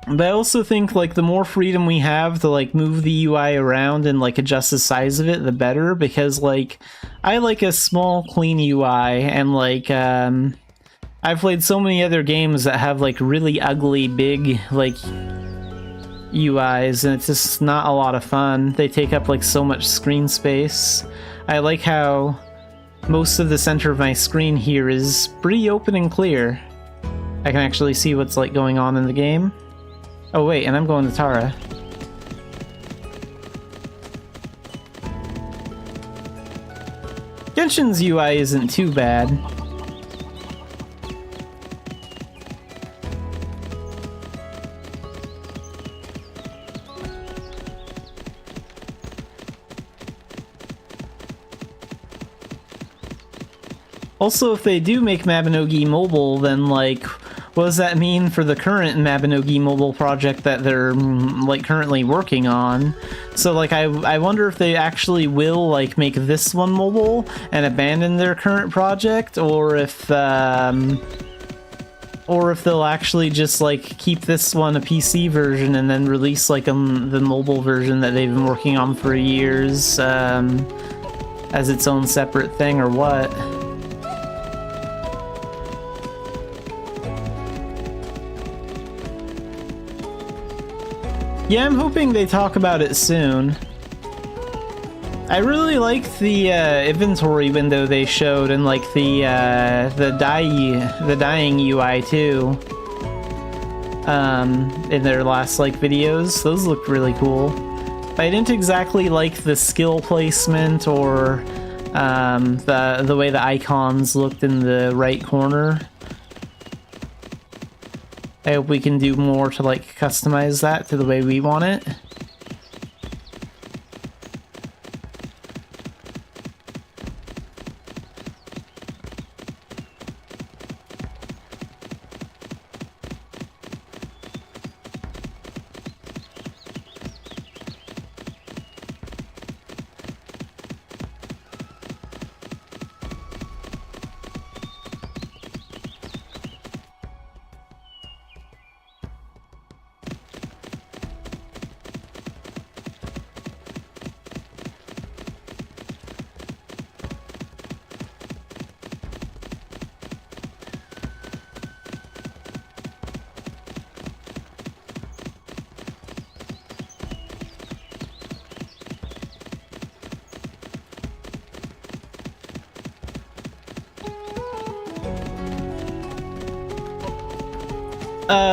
But I also think, like, the more freedom we have to, like, move the UI around and, like, adjust the size of it, the better, because, like, I like a small, clean UI, and, like, I've played so many other games that have, like, really ugly, big, like, UIs, and it's just not a lot of fun. They take up, like, so much screen space. I like how most of the center of my screen here is pretty open and clear. I can actually see what's, like, going on in the game. Oh wait, and I'm going to Tara. Genshin's UI isn't too bad. Also, if they do make Mabinogi mobile, then, like, what does that mean for the current Mabinogi mobile project that they're, like, currently working on? So, like, I wonder if they actually will, like, make this one mobile and abandon their current project, or if they'll actually just, like, keep this one a PC version and then release, like, the mobile version that they've been working on for years, as its own separate thing, or what? Yeah, I'm hoping they talk about it soon. I really liked the inventory window they showed, and like the dying UI too. In their last like videos, those looked really cool. I didn't exactly like the skill placement or the way the icons looked in the right corner. I hope we can do more to, like, customize that to the way we want it.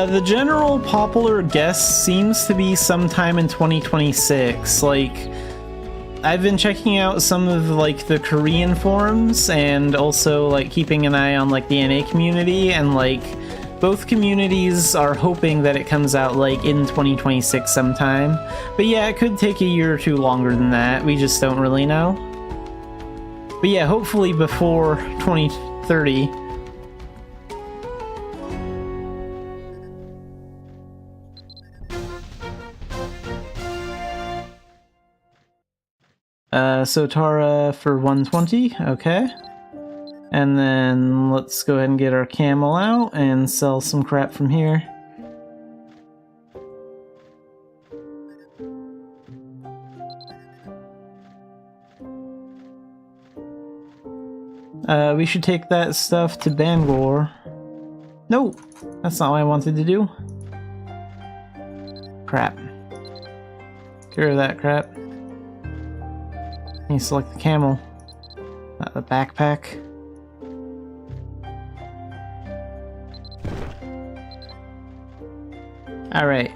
The general popular guess seems to be sometime in 2026. Like, I've been checking out some of, like, the Korean forums, and also, like, keeping an eye on, like, the NA community, and, like, both communities are hoping that it comes out, like, in 2026 sometime. But yeah, it could take a year or two longer than that. We just don't really know. But yeah, hopefully before 2030. So Tara for 120, okay. And then let's go ahead and get our camel out and sell some crap from here. We should take that stuff to Bangor. No, that's not what I wanted to do. Crap. Get rid of that crap. You select the camel, not the backpack. Alright.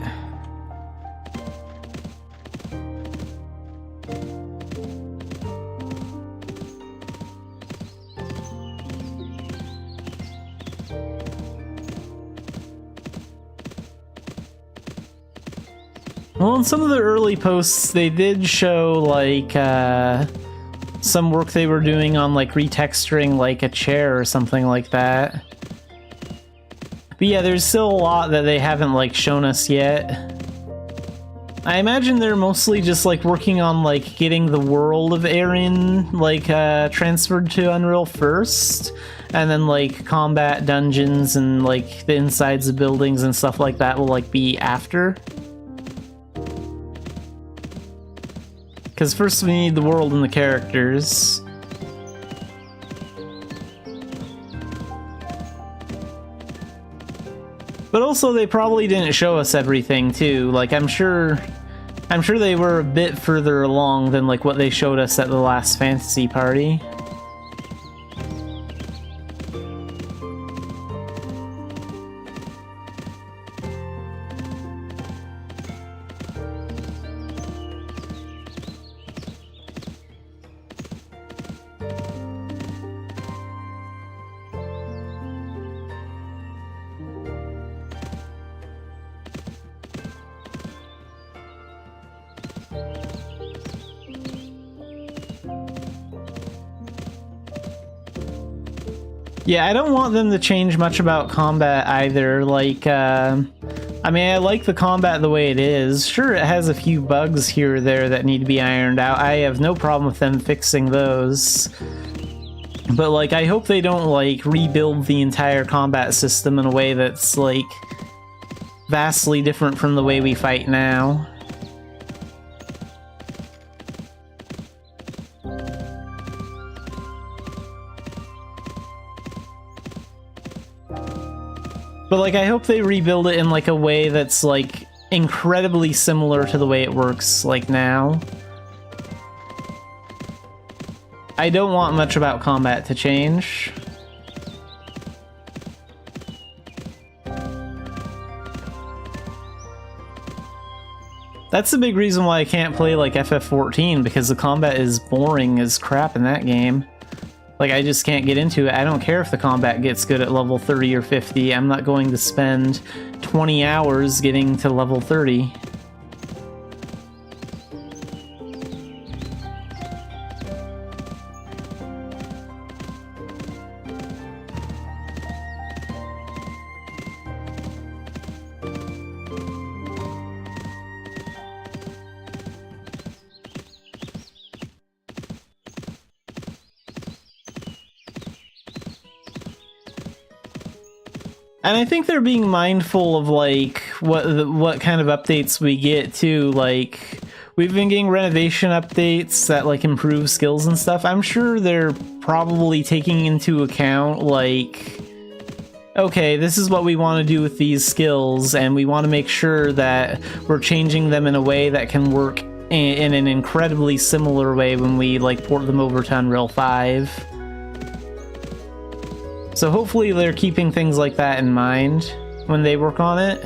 Well, in some of the early posts, they did show, like, some work they were doing on, like, retexturing, like, a chair or something like that. But yeah, there's still a lot that they haven't, like, shown us yet. I imagine they're mostly just, like, working on, like, getting the world of Arian, like, transferred to Unreal first, and then, like, combat dungeons and, like, the insides of buildings and stuff like that will, like, be after. Because first we need the world and the characters. But also they probably didn't show us everything too. Like I'm sure they were a bit further along than like what they showed us at the last fantasy party. Yeah, I don't want them to change much about combat either. Like, I mean, I like the combat the way it is. Sure, it has a few bugs here or there that need to be ironed out. I have no problem with them fixing those. But, like, I hope they don't, like, rebuild the entire combat system in a way that's, like, vastly different from the way we fight now. But, like, I hope they rebuild it in, like, a way that's, like, incredibly similar to the way it works, like, now. I don't want much about combat to change. That's the big reason why I can't play, like, FF14, because the combat is boring as crap in that game. Like, I just can't get into it. I don't care if the combat gets good at level 30 or 50. I'm not going to spend 20 hours getting to level 30. And I think they're being mindful of, like, what kind of updates we get, too. Like, we've been getting renovation updates that, like, improve skills and stuff. I'm sure they're probably taking into account, like, okay, this is what we want to do with these skills, and we want to make sure that we're changing them in a way that can work in an incredibly similar way when we, like, port them over to Unreal 5. So hopefully they're keeping things like that in mind when they work on it.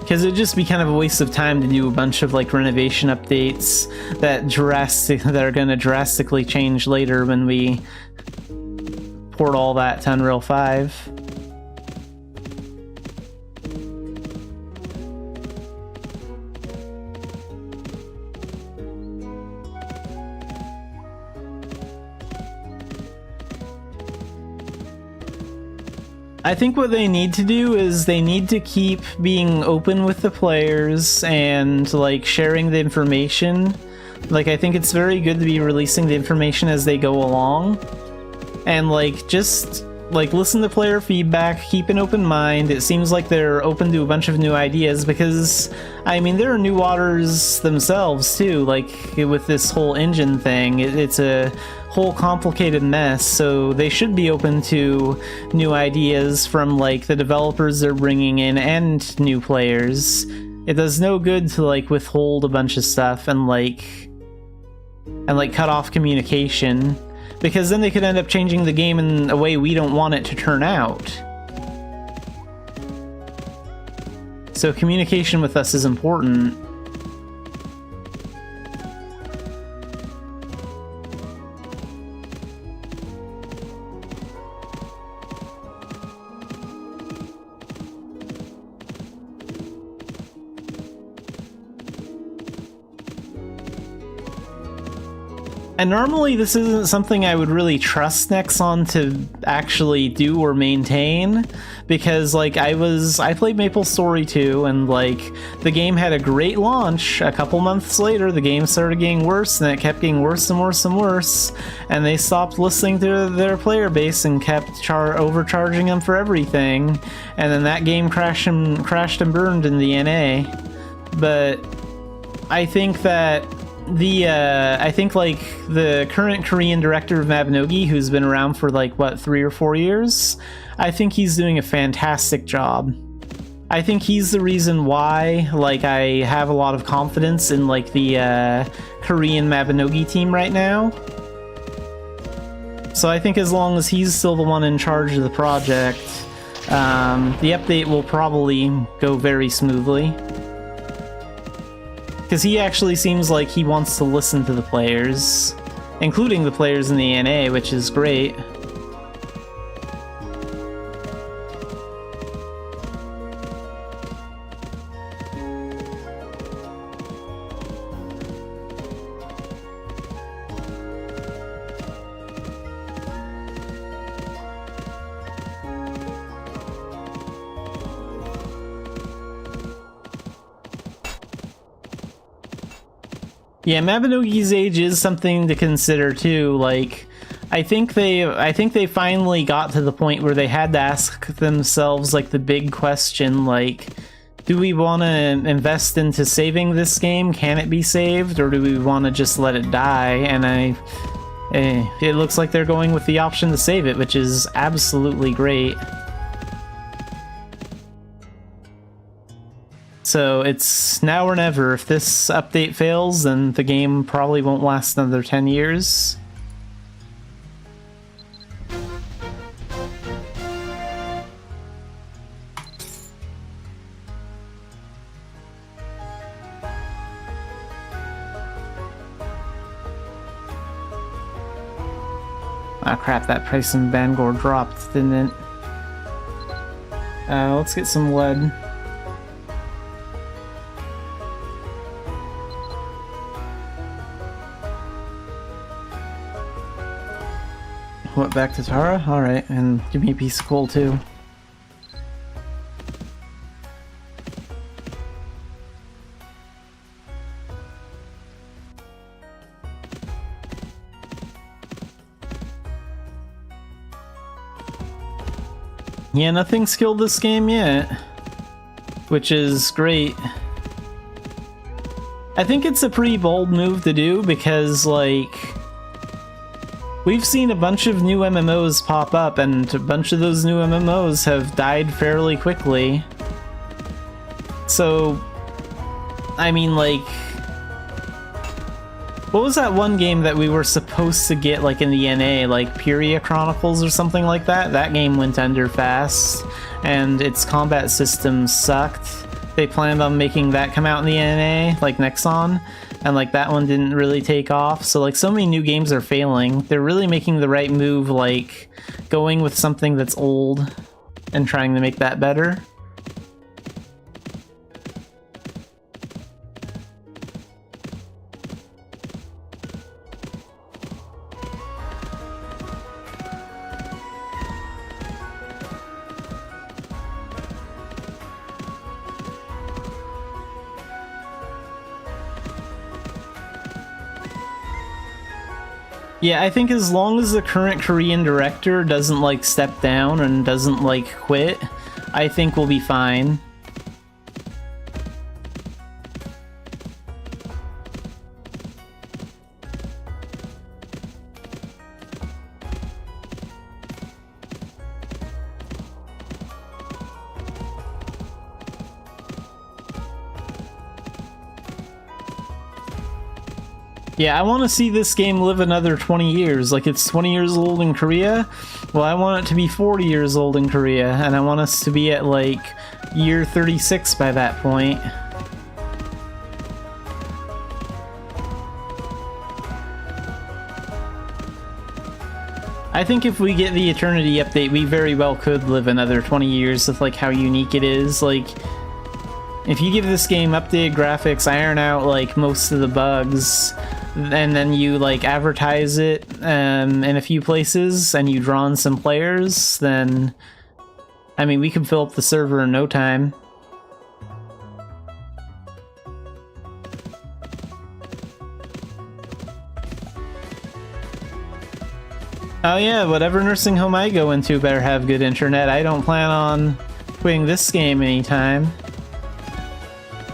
Because it'd just be kind of a waste of time to do a bunch of, like, renovation updates that are going to drastically change later when we port all that to Unreal 5. I think what they need to do is they need to keep being open with the players and, like, sharing the information. Like, I think it's very good to be releasing the information as they go along. And, like, just, like, listen to player feedback, keep an open mind. It seems like they're open to a bunch of new ideas because, I mean, there are new waters themselves, too. Like, with this whole engine thing, it's a whole complicated mess, so they should be open to new ideas from, like, the developers they're bringing in and new players. It does no good to, like, withhold a bunch of stuff and cut off communication, because then they could end up changing the game in a way we don't want it to turn out. So communication with us is important. And normally this isn't something I would really trust Nexon to actually do or maintain, because like I played MapleStory 2 and like the game had a great launch. A couple months later the game started getting worse, and it kept getting worse and worse and worse, and they stopped listening to their player base and kept overcharging them for everything, and then that game crashed and burned in the NA. But I think that I think like the current Korean director of Mabinogi, who's been around for like what, 3 or 4 years, I think he's doing a fantastic job. I think he's the reason why like I have a lot of confidence in like the Korean Mabinogi team right now. So I think as long as he's still the one in charge of the project, the update will probably go very smoothly. Because he actually seems like he wants to listen to the players, including the players in the NA, which is great. Yeah, Mabinogi's age is something to consider too. Like, I think they finally got to the point where they had to ask themselves like the big question, like, do we want to invest into saving this game? Can it be saved, or do we want to just let it die? And it looks like they're going with the option to save it, which is absolutely great. So it's now or never. If this update fails, then the game probably won't last another 10 years. Ah, crap, that price in Bangor dropped, didn't it? Let's get some lead. What, back to Tara? Alright, and give me a piece of coal too. Yeah, nothing's killed this game yet, which is great. I think it's a pretty bold move to do because, like, we've seen a bunch of new MMOs pop up, and a bunch of those new MMOs have died fairly quickly. So, I mean, like, what was that one game that we were supposed to get, like, in the NA, like Pyria Chronicles or something like that? That game went under fast, and its combat system sucked. They planned on making that come out in the NA, like Nexon, and like that one didn't really take off. So like so many new games are failing. They're really making the right move, like going with something that's old and trying to make that better. Yeah, I think as long as the current Korean director doesn't, like, step down and doesn't, like, quit, I think we'll be fine. Yeah, I want to see this game live another 20 years. Like, it's 20 years old in Korea. Well, I want it to be 40 years old in Korea, and I want us to be at, like, year 36 by that point. I think if we get the Eternity update, we very well could live another 20 years with, like, how unique it is. Like, if you give this game updated graphics, iron out like most of the bugs, and then you like advertise it in a few places and you draw in some players, then I mean we can fill up the server in no time. Oh yeah, whatever nursing home I go into better have good internet. I don't plan on quitting this game anytime.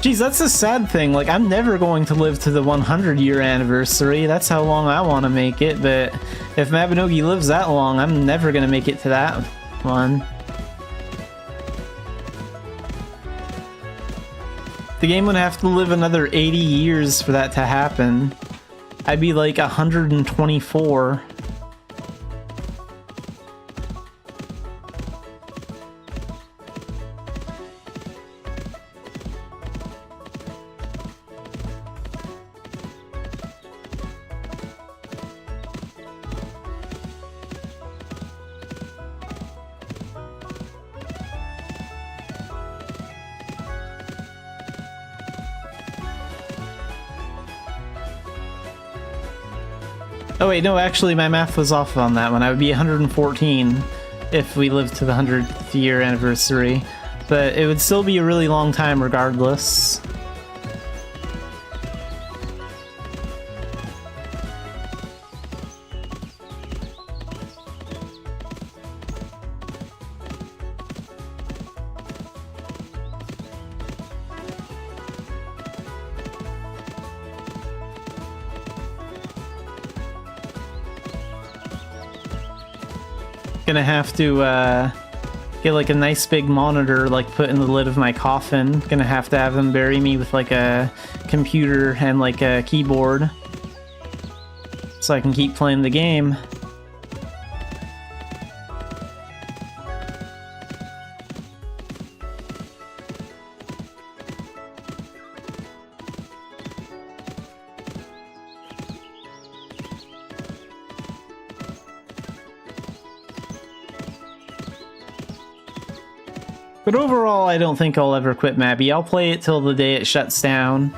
Geez, that's a sad thing. Like, I'm never going to live to the 100-year anniversary. That's how long I want to make it, but if Mabinogi lives that long, I'm never going to make it to that one. The game would have to live another 80 years for that to happen. I'd be like 124. Oh wait, no, actually my math was off on that one. I would be 114 if we lived to the 100th year anniversary, but it would still be a really long time regardless. Gonna have to get like a nice big monitor like put in the lid of my coffin. Gonna have to have them bury me with like a computer and like a keyboard so I can keep playing the game. But overall, I don't think I'll ever quit Mabby. I'll play it till the day it shuts down.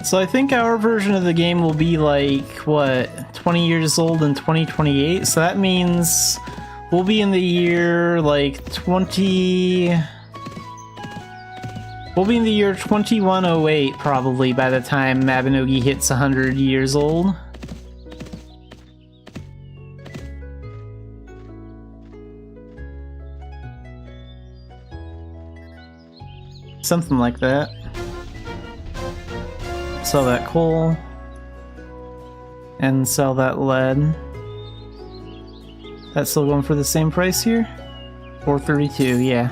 So I think our version of the game will be like, what, 20 years old in 2028? So that means we'll be in the year like 20... We'll be in the year 2108 probably by the time Mabinogi hits 100 years old. Something like that. Sell that coal. And sell that lead. That's still going for the same price here? 432, yeah.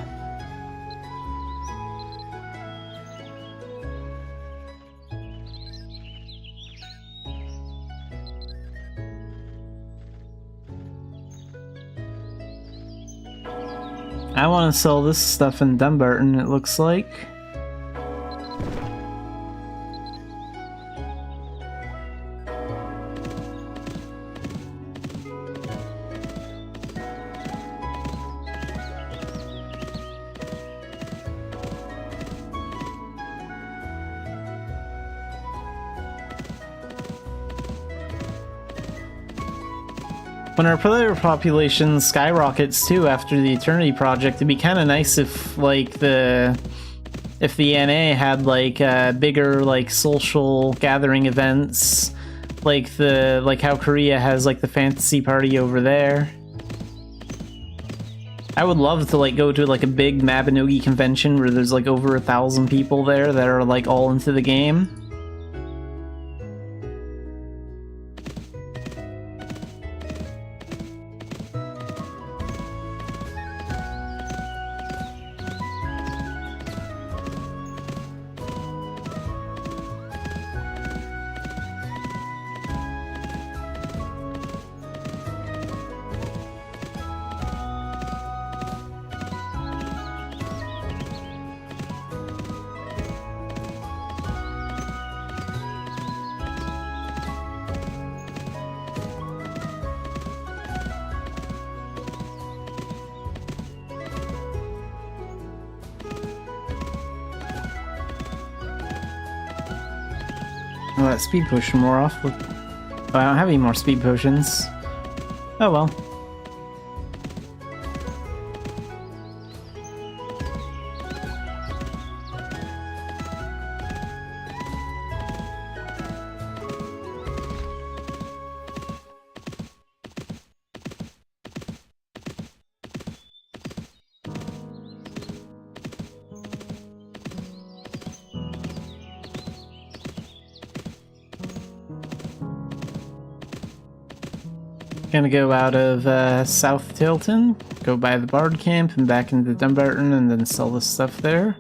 I want to sell this stuff in Dumbarton, it looks like. when our player population skyrockets too after the Eternity Project, it'd be kind of nice if like the NA had like bigger like social gathering events, like how Korea has like the fantasy party over there. I would love to like go to like a big Mabinogi convention where there's like over 1,000 people there that are like all into the game. Oh, that speed potion wore off. Oh, I don't have any more speed potions. Oh well. Gonna go out of South Tilton, go by the Bard Camp and back into Dumbarton and then sell the stuff there.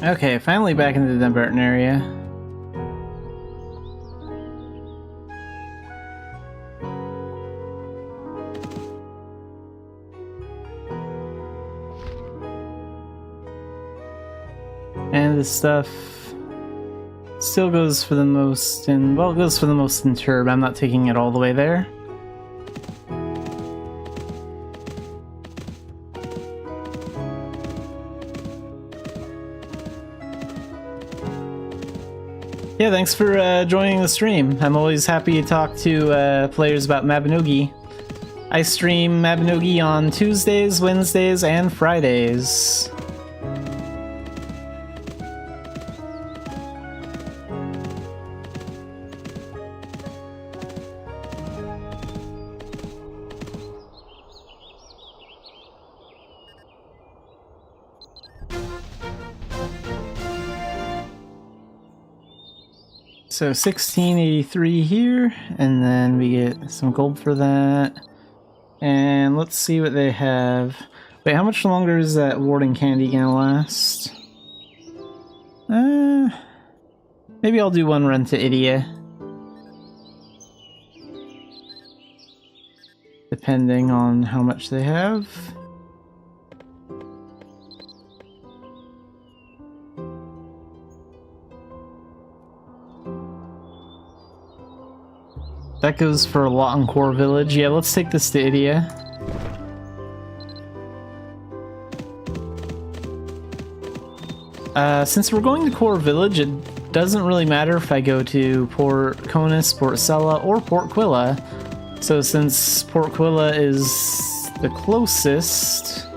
Okay, finally back into the Dumbarton area. And this stuff still goes for the most in, well, it goes for the most in Turb. I'm not taking it all the way there. Yeah, thanks for joining the stream. I'm always happy to talk to players about Mabinogi. I stream Mabinogi on Tuesdays, Wednesdays, and Fridays. So 1683 here, and then we get some gold for that. And let's see what they have. Wait, how much longer is that warding candy gonna last? Maybe I'll do one run to Idia. Depending on how much they have. That goes for a lot in Core Village. Yeah, let's take this to Idia. Since we're going to Core Village, it doesn't really matter if I go to Port Conus, Port Sella, or Port Quilla. So since Port Quilla is the closest,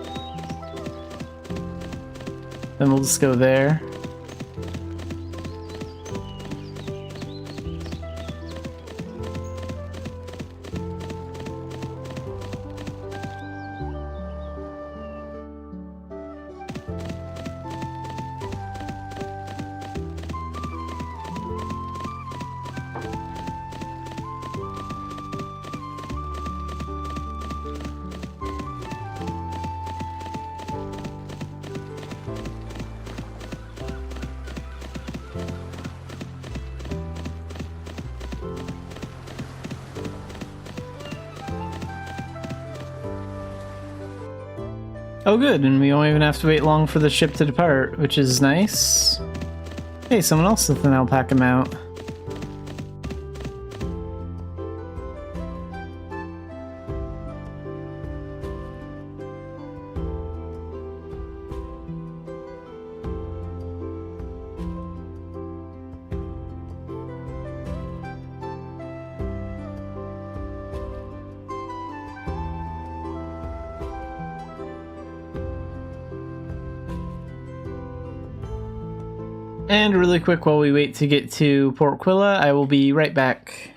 then we'll just go there. Oh good, and we don't even have to wait long for the ship to depart, which is nice. Hey, someone else with an alpaca mount. And really quick, while we wait to get to Port Quilla, I will be right back.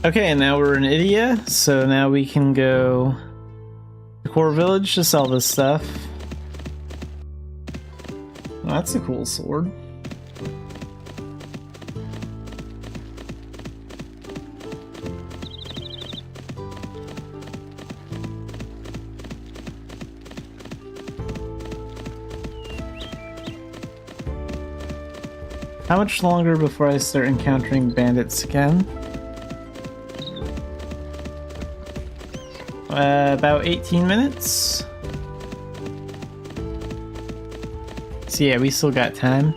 Okay, and now we're in Idia, so now we can go to Core Village to sell this stuff. Well, that's a cool sword. How much longer before I start encountering bandits again? About 18 minutes. So yeah, we still got time.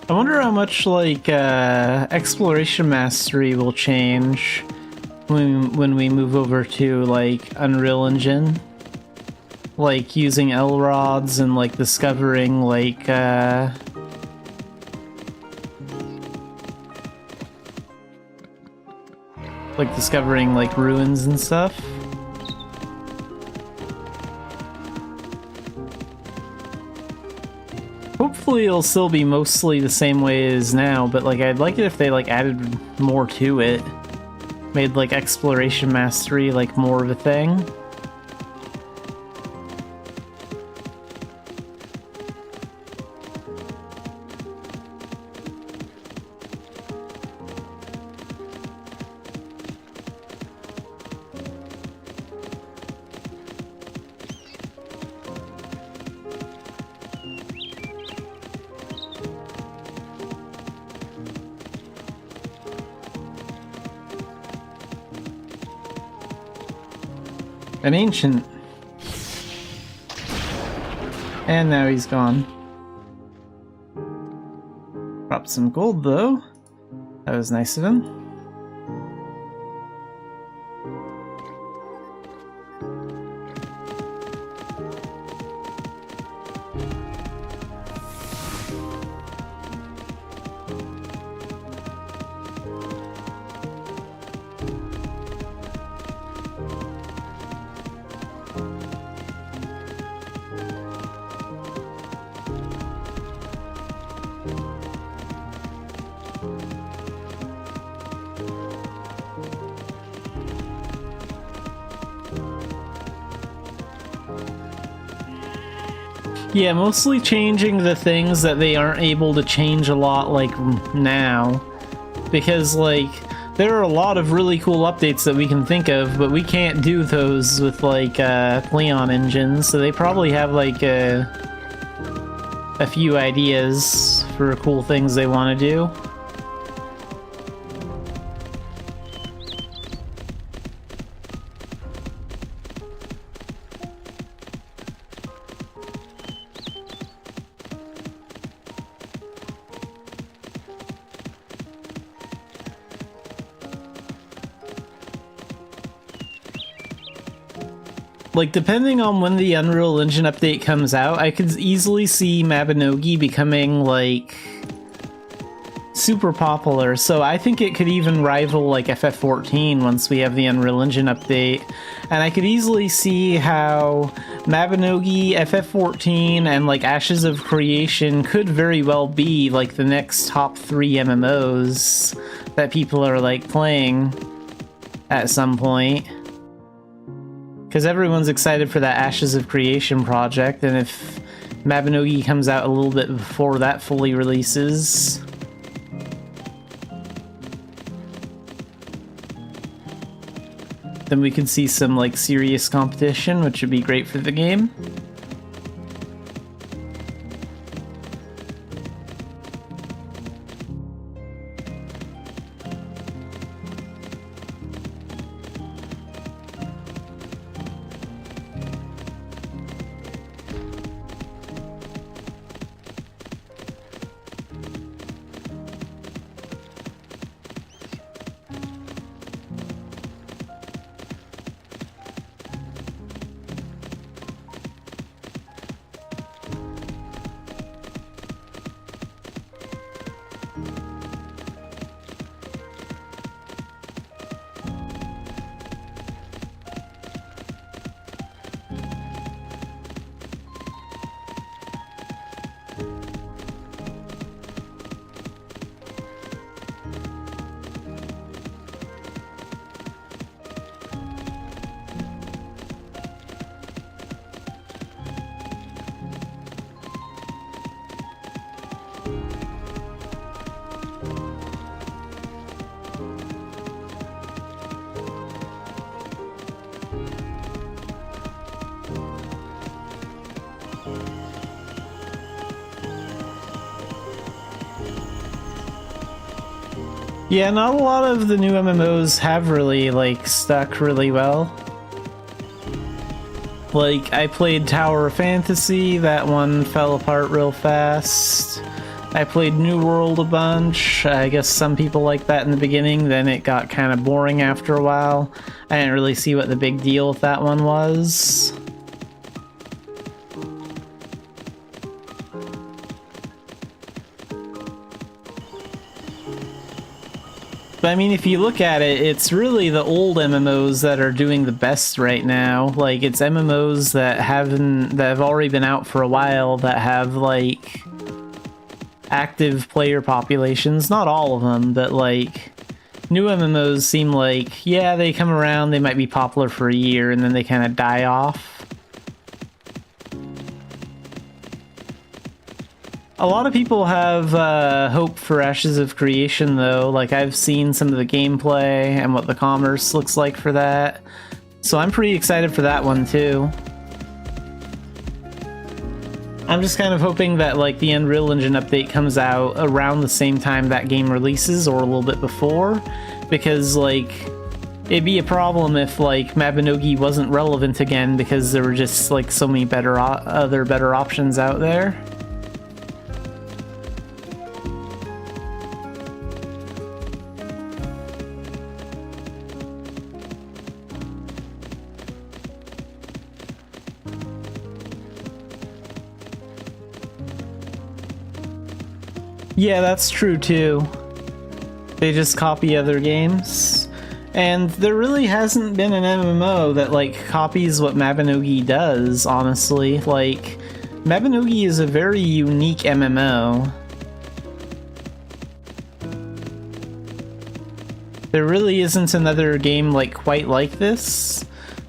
I wonder how much, like, exploration mastery will change when we move over to, like, Unreal Engine. Like, using L-rods and, like, discovering, like, discovering, like, ruins and stuff. Hopefully it'll still be mostly the same way it is now, but like I'd like it if they like added more to it. Made like exploration mastery like more of a thing. An ancient. And now he's gone. Dropped some gold though. That was nice of him. Yeah, mostly changing the things that they aren't able to change a lot, like, now. Because, like, there are a lot of really cool updates that we can think of, but we can't do those with, like, Leon engines, so they probably have, like, a few ideas for cool things they want to do. Like, depending on when the Unreal Engine update comes out, I could easily see Mabinogi becoming, like, super popular, so I think it could even rival like FF14 once we have the Unreal Engine update. And I could easily see how Mabinogi, FF14, and like Ashes of Creation could very well be like the next top 3 MMOs that people are like playing at some point. Because everyone's excited for that Ashes of Creation project, and if Mabinogi comes out a little bit before that fully releases, then we could see some like serious competition, which would be great for the game. Yeah, not a lot of the new MMOs have really, like, stuck really well. Like, I played Tower of Fantasy, that one fell apart real fast. I played New World a bunch. I guess some people like that in the beginning, then it got kind of boring after a while. I didn't really see what the big deal with that one was. But I mean, if you look at it, it's really the old MMOs that are doing the best right now. Like, it's MMOs that have already been out for a while that have like active player populations. Not all of them, but like new MMOs seem like, yeah, they come around, they might be popular for a year, and then they kind of die off. A lot of people have hope for Ashes of Creation, though. Like, I've seen some of the gameplay and what the commerce looks like for that. So I'm pretty excited for that one, too. I'm just kind of hoping that, like, the Unreal Engine update comes out around the same time that game releases, or a little bit before. Because, like, it'd be a problem if, like, Mabinogi wasn't relevant again because there were just, like, so many other better options out there. Yeah, that's true too. They just copy other games. And there really hasn't been an MMO that, like, copies what Mabinogi does, honestly. Like, Mabinogi is a very unique MMO. There really isn't another game, like, quite like this.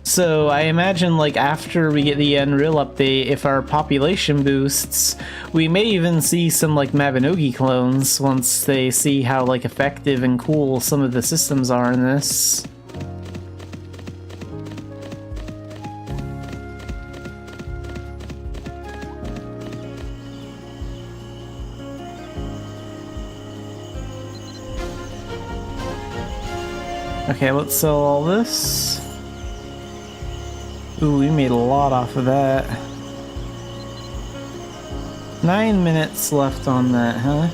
So I imagine, like, after we get the Unreal update, if our population boosts, we may even see some, like, Mabinogi clones once they see how, like, effective and cool some of the systems are in this. Okay, let's sell all this. Ooh, we made a lot off of that. 9 minutes left on that, huh?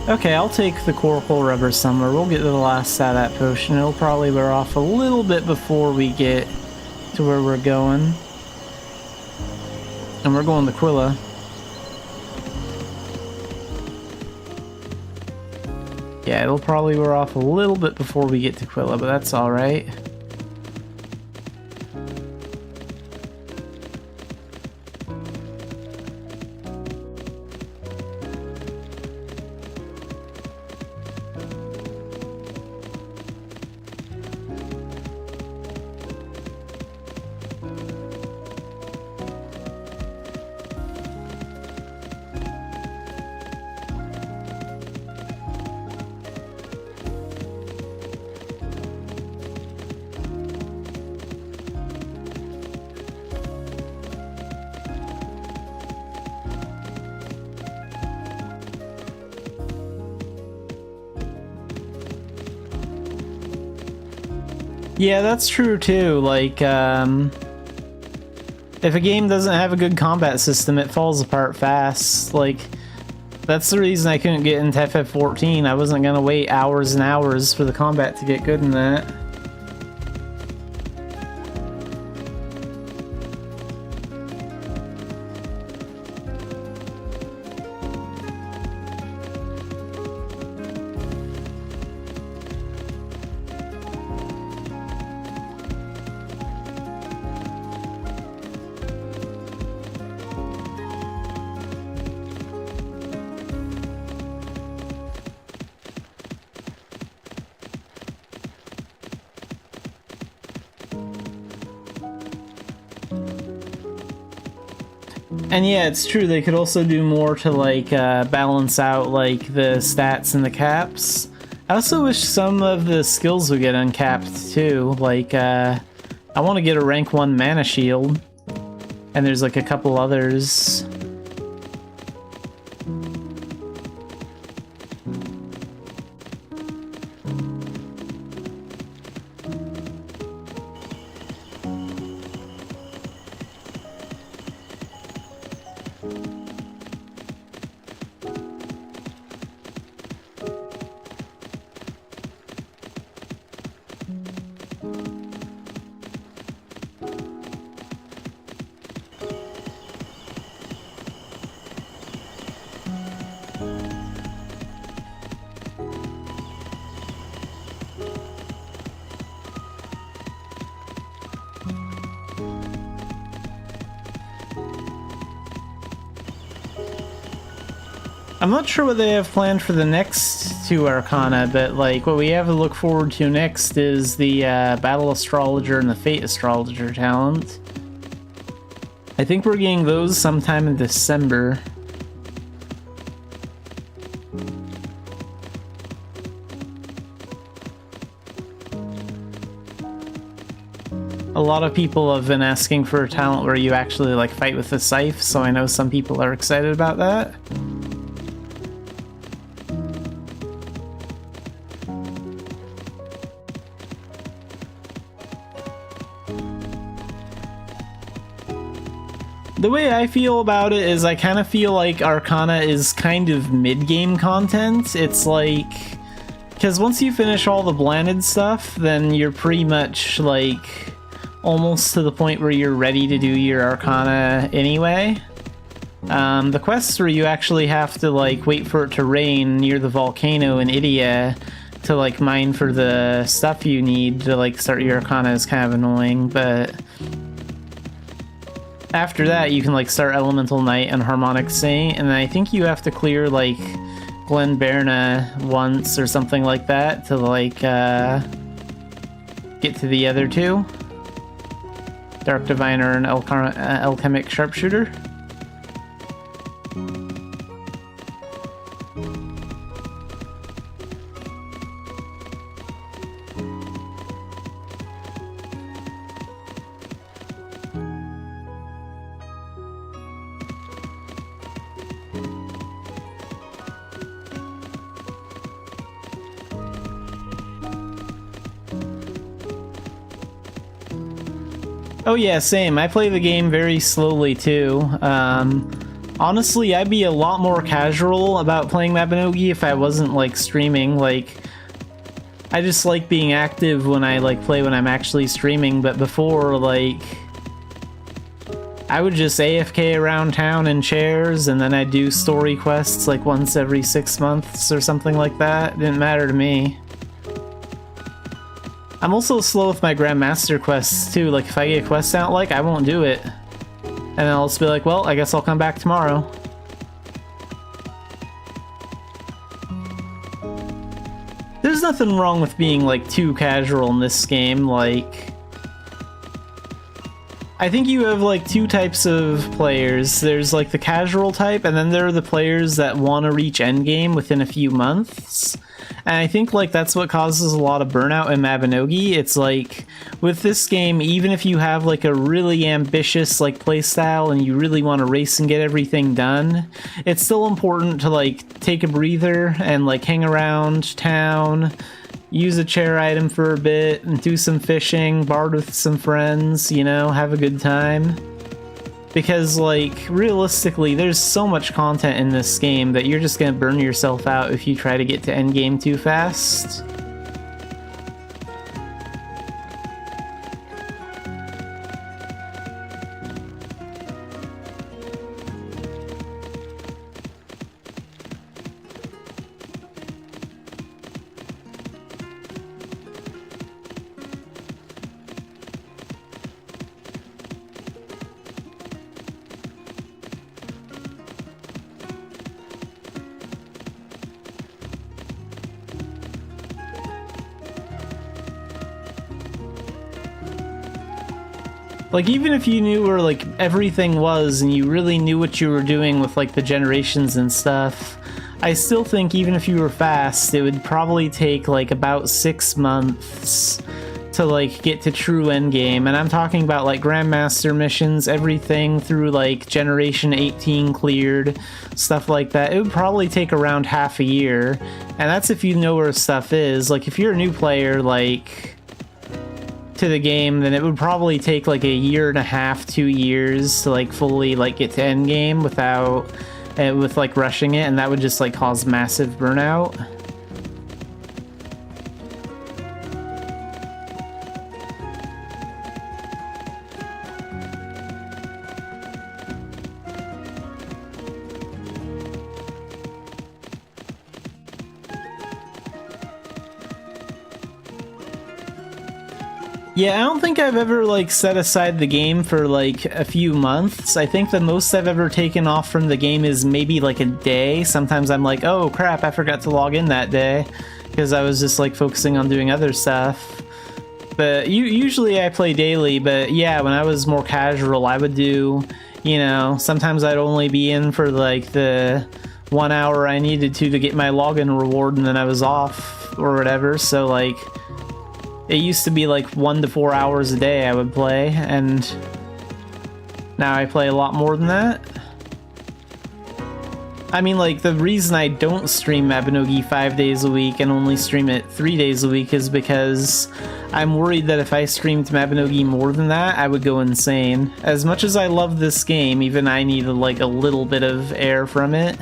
Okay, I'll take the Coracle Rubber Summer. We'll get to the last Sadat potion. It'll probably wear off a little bit before we get to where we're going. And we're going to Quilla. Yeah, it'll probably wear off a little bit before we get to Quilla, but that's alright. Yeah, that's true too. Like, if a game doesn't have a good combat system, it falls apart fast. Like, that's the reason I couldn't get into FF14. I wasn't gonna wait hours and hours for the combat to get good in that. And yeah, it's true, they could also do more to like balance out like the stats and the caps. I also wish some of the skills would get uncapped too. Like, I want to get a rank 1 mana shield. And there's like a couple others. I'm not sure what they have planned for the next 2 Arcana, but like what we have to look forward to next is the Battle Astrologer and the Fate Astrologer talent. I think we're getting those sometime in December. A lot of people have been asking for a talent where you actually like fight with the scythe, so I know some people are excited about that. The way I feel about it is I kind of feel like Arcana is kind of mid-game content. It's like, because once you finish all the blanded stuff, then you're pretty much like almost to the point where you're ready to do your Arcana anyway. The quests where you actually have to like wait for it to rain near the volcano in Idia to like mine for the stuff you need to like start your Arcana is kind of annoying, but after that, you can like start Elemental Knight and Harmonic Saint, and I think you have to clear like Glen Berna once or something like that to like get to the other 2. Dark Diviner and Alchemic Sharpshooter. Oh yeah, same. I play the game very slowly too. Honestly, I'd be a lot more casual about playing Mabinogi if I wasn't like streaming. Like, I just like being active when I like play when I'm actually streaming, but before, like, I would just AFK around town in chairs, and then I'd do story quests like once every 6 months or something like that. It didn't matter to me. I'm also slow with my Grandmaster quests too. Like if I get a quest I don't like, I won't do it. And then I'll just be like, well, I guess I'll come back tomorrow. There's nothing wrong with being like too casual in this game. Like, I think you have like two types of players. There's like the casual type, and then there are the players that want to reach endgame within a few months. And I think like that's what causes a lot of burnout in Mabinogi. It's like with this game, even if you have like a really ambitious like playstyle and you really want to race and get everything done, it's still important to like take a breather and like hang around town, use a chair item for a bit, and do some fishing, bard with some friends, you know, have a good time. Because, like, realistically, there's so much content in this game that you're just gonna burn yourself out if you try to get to endgame too fast. Like, even if you knew where, like, everything was and you really knew what you were doing with, like, the generations and stuff, I still think even if you were fast, it would probably take, like, about 6 months to, like, get to true endgame. And I'm talking about, like, Grandmaster missions, everything through, like, Generation 18 cleared, stuff like that. It would probably take around half a year. And that's if you know where stuff is. Like, if you're a new player, like, to the game, then it would probably take like a year and a half, 2 years to like fully like get to endgame without with like rushing it, and that would just like cause massive burnout. Yeah, I don't think I've ever, like, set aside the game for, like, a few months. I think the most I've ever taken off from the game is maybe, like, a day. Sometimes I'm like, oh, crap, I forgot to log in that day, because I was just, like, focusing on doing other stuff. But usually I play daily, but yeah, when I was more casual, I would do, you know, sometimes I'd only be in for, like, the 1 hour I needed to get my login reward, and then I was off, or whatever, so, like, it used to be like 1 to 4 hours a day I would play, and now I play a lot more than that. I mean, like, the reason I don't stream Mabinogi 5 days a week and only stream it 3 days a week is because I'm worried that if I streamed Mabinogi more than that, I would go insane. As much as I love this game, even I need like a little bit of air from it.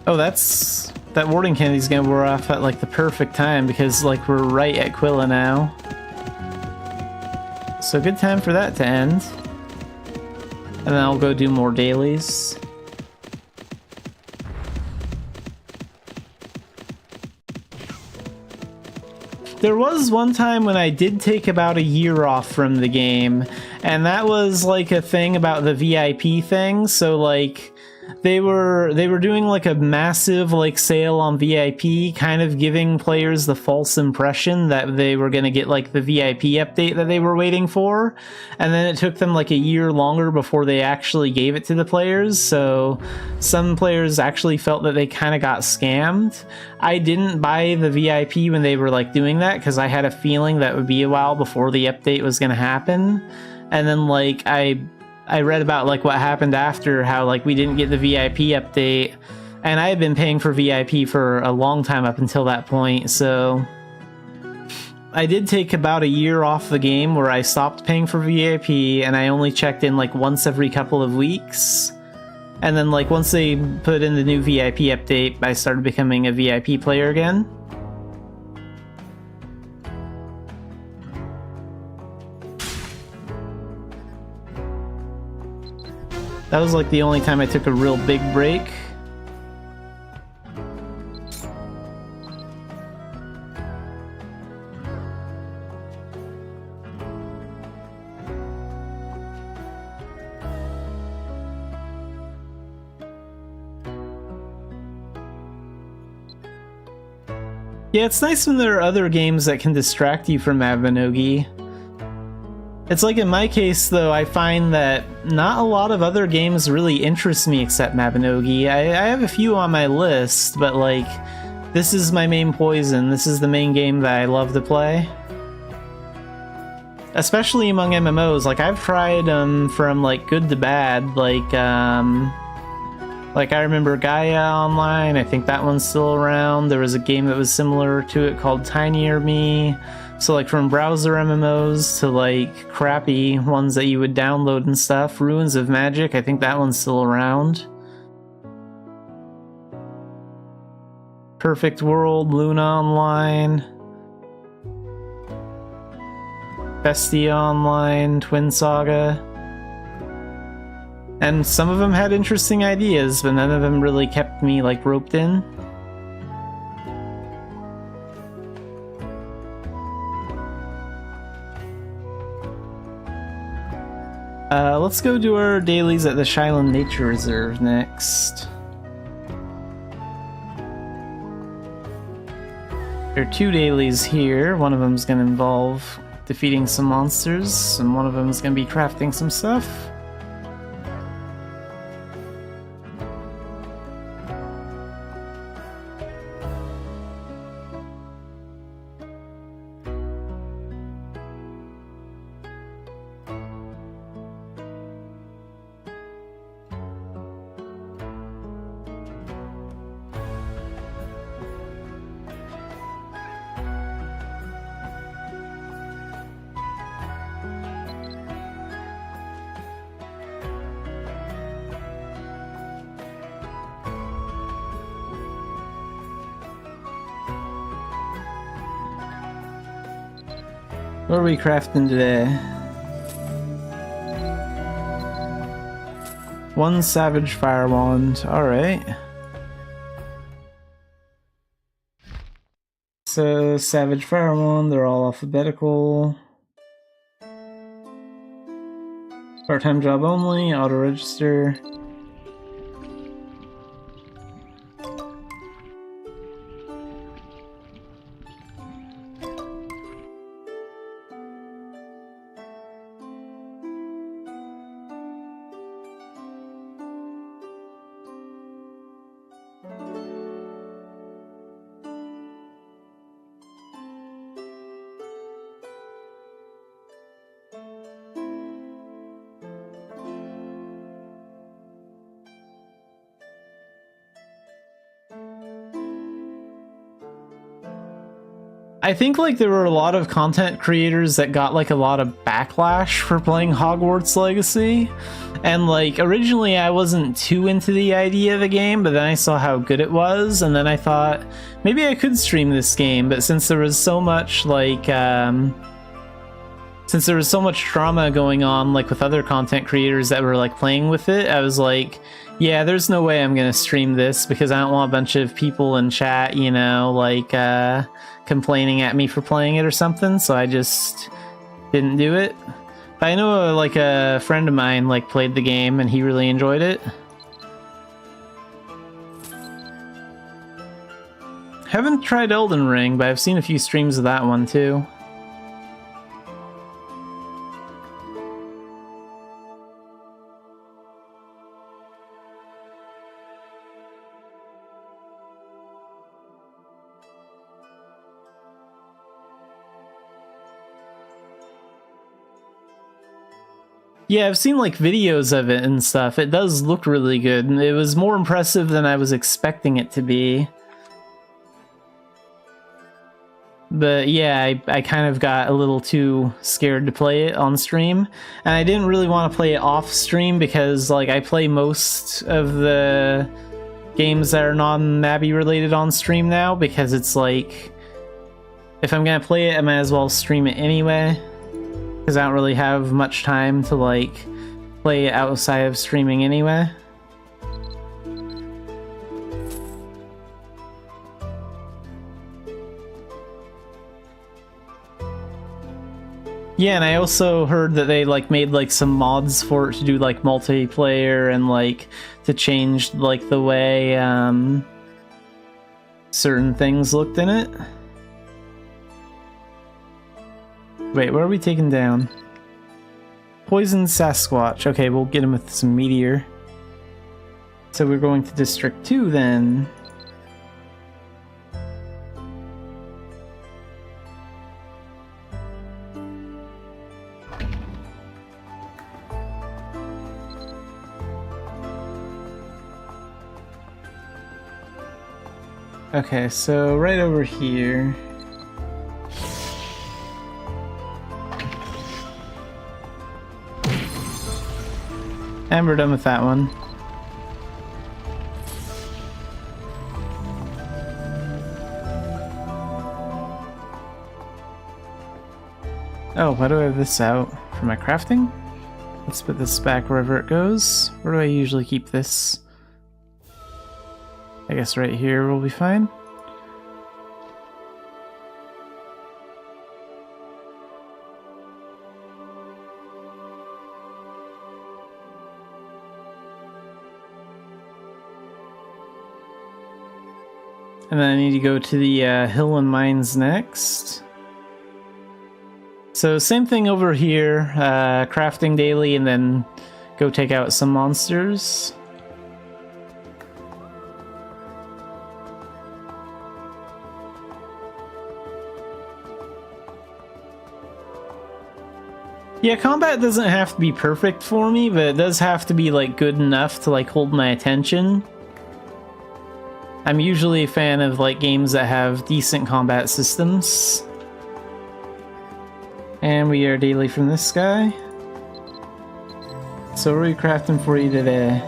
Oh, that warding candy's gonna wear off at like the perfect time because like we're right at Quilla now. So good time for that to end. And then I'll go do more dailies. There was one time when I did take about a year off from the game, and that was like a thing about the VIP thing. So like they were doing like a massive like sale on VIP, kind of giving players the false impression that they were going to get like the VIP update that they were waiting for, and then it took them like a year longer before they actually gave it to the players. So some players actually felt that they kind of got scammed. I didn't buy the VIP when they were like doing that because I had a feeling that would be a while before the update was going to happen. And then like I read about like what happened after, how like we didn't get the VIP update, And I had been paying for VIP for a long time up until that point, so I did take about a year off the game where I stopped paying for VIP and I only checked in like once every couple of weeks. And then like once they put in the new VIP update, I started becoming a VIP player again. That was like the only time I took a real big break. Yeah, it's nice when there are other games that can distract you from Mabinogi. It's like in my case, though, I find that not a lot of other games really interest me except Mabinogi. I have a few on my list, but like, this is my main poison. This is the main game that I love to play. Especially among MMOs. Like, I've tried from like good to bad, like I remember Gaia Online, I think that one's still around. There was a game that was similar to it called Tinier Me. So like from browser MMOs to like crappy ones that you would download and stuff. Ruins of Magic, I think that one's still around. Perfect World, Luna Online. Bestia Online, Twin Saga. And some of them had interesting ideas, but none of them really kept me, like, roped in. Let's go do our dailies at the Shiland Nature Reserve next. There are 2 dailies here. One of them's gonna involve defeating some monsters, and one of them's gonna be crafting some stuff. What are we crafting today? 1 Savage Fire Wand, alright. So, Savage Fire Wand, they're all alphabetical. Part-time job only, auto-register. I think like there were a lot of content creators that got like a lot of backlash for playing Hogwarts Legacy, and like originally I wasn't too into the idea of the game, but then I saw how good it was, and then I thought maybe I could stream this game. But since there was so much like since there was so much drama going on like with other content creators that were like playing with it, I was like, yeah, there's no way I'm gonna stream this because I don't want a bunch of people in chat, you know, like complaining at me for playing it or something, so I just didn't do it. But I know like a friend of mine like played the game and he really enjoyed it. Haven't tried Elden Ring, but I've seen a few streams of that one too. Yeah, I've seen like videos of it and stuff. It does look really good, and it was more impressive than I was expecting it to be. But yeah, I kind of got a little too scared to play it on stream. And I didn't really want to play it off stream because like I play most of the games that are non-Mabby related on stream now, because it's like, if I'm gonna play it, I might as well stream it anyway. Because I don't really have much time to like play it outside of streaming anyway. Yeah, and I also heard that they like made like some mods for it to do like multiplayer and like to change like the way certain things looked in it. Wait, where are we taking down? Poison Sasquatch. Okay, we'll get him with some meteor. So we're going to District 2 then. Okay, so right over here. And we're done with that one. Oh, why do I have this out? For my crafting? Let's put this back wherever it goes. Where do I usually keep this? I guess right here will be fine. And then I need to go to the Hill and Mines next. So same thing over here, crafting daily and then go take out some monsters. Yeah, combat doesn't have to be perfect for me, but it does have to be like good enough to like hold my attention. I'm usually a fan of like games that have decent combat systems. And we are daily from this guy. So what are we crafting for you today?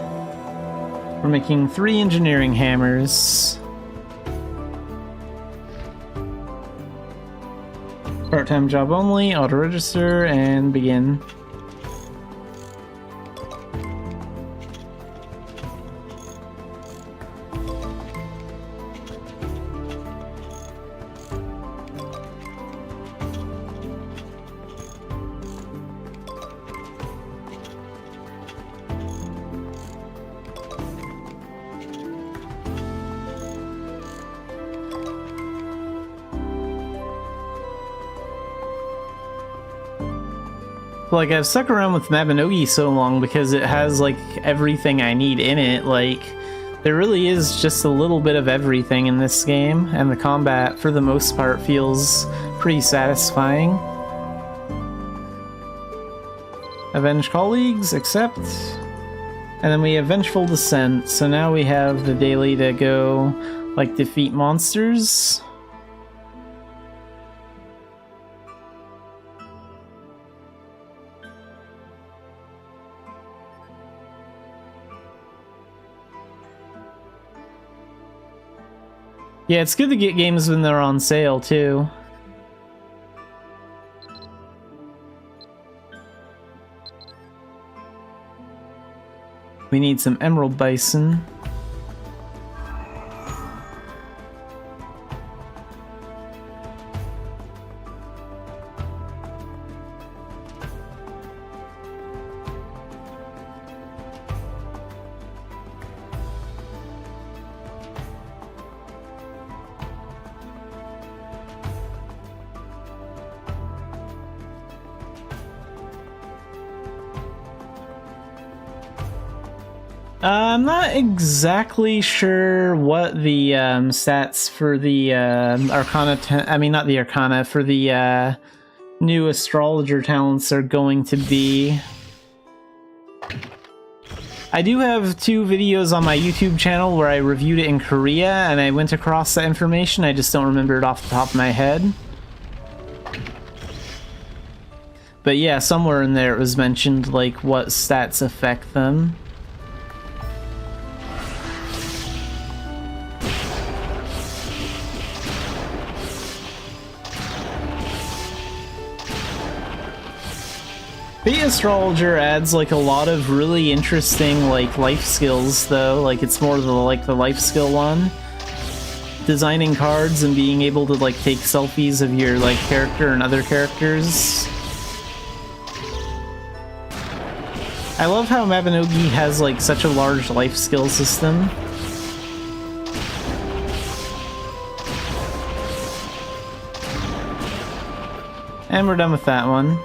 We're making 3 engineering hammers. Part-time job only, auto-register, and begin. Like, I've stuck around with Mabinogi so long because it has, like, everything I need in it. Like, there really is just a little bit of everything in this game, and the combat, for the most part, feels pretty satisfying. Avenge colleagues, accept. And then we have Vengeful Descent, so now we have the daily to go, like, defeat monsters. Yeah, it's good to get games when they're on sale, too. We need some Emerald Bison. I'm not exactly sure what the stats for the Arcana, I mean not the Arcana, for the new astrologer talents are going to be. I do have 2 videos on my YouTube channel where I reviewed it in Korea, and I went across that information. I just don't remember it off the top of my head. But yeah, somewhere in there it was mentioned, like, what stats affect them. Fate Astrologer adds like a lot of really interesting like life skills though, like it's more the life skill one. Designing cards and being able to like take selfies of your like character and other characters. I love how Mabinogi has like such a large life skill system. And we're done with that one.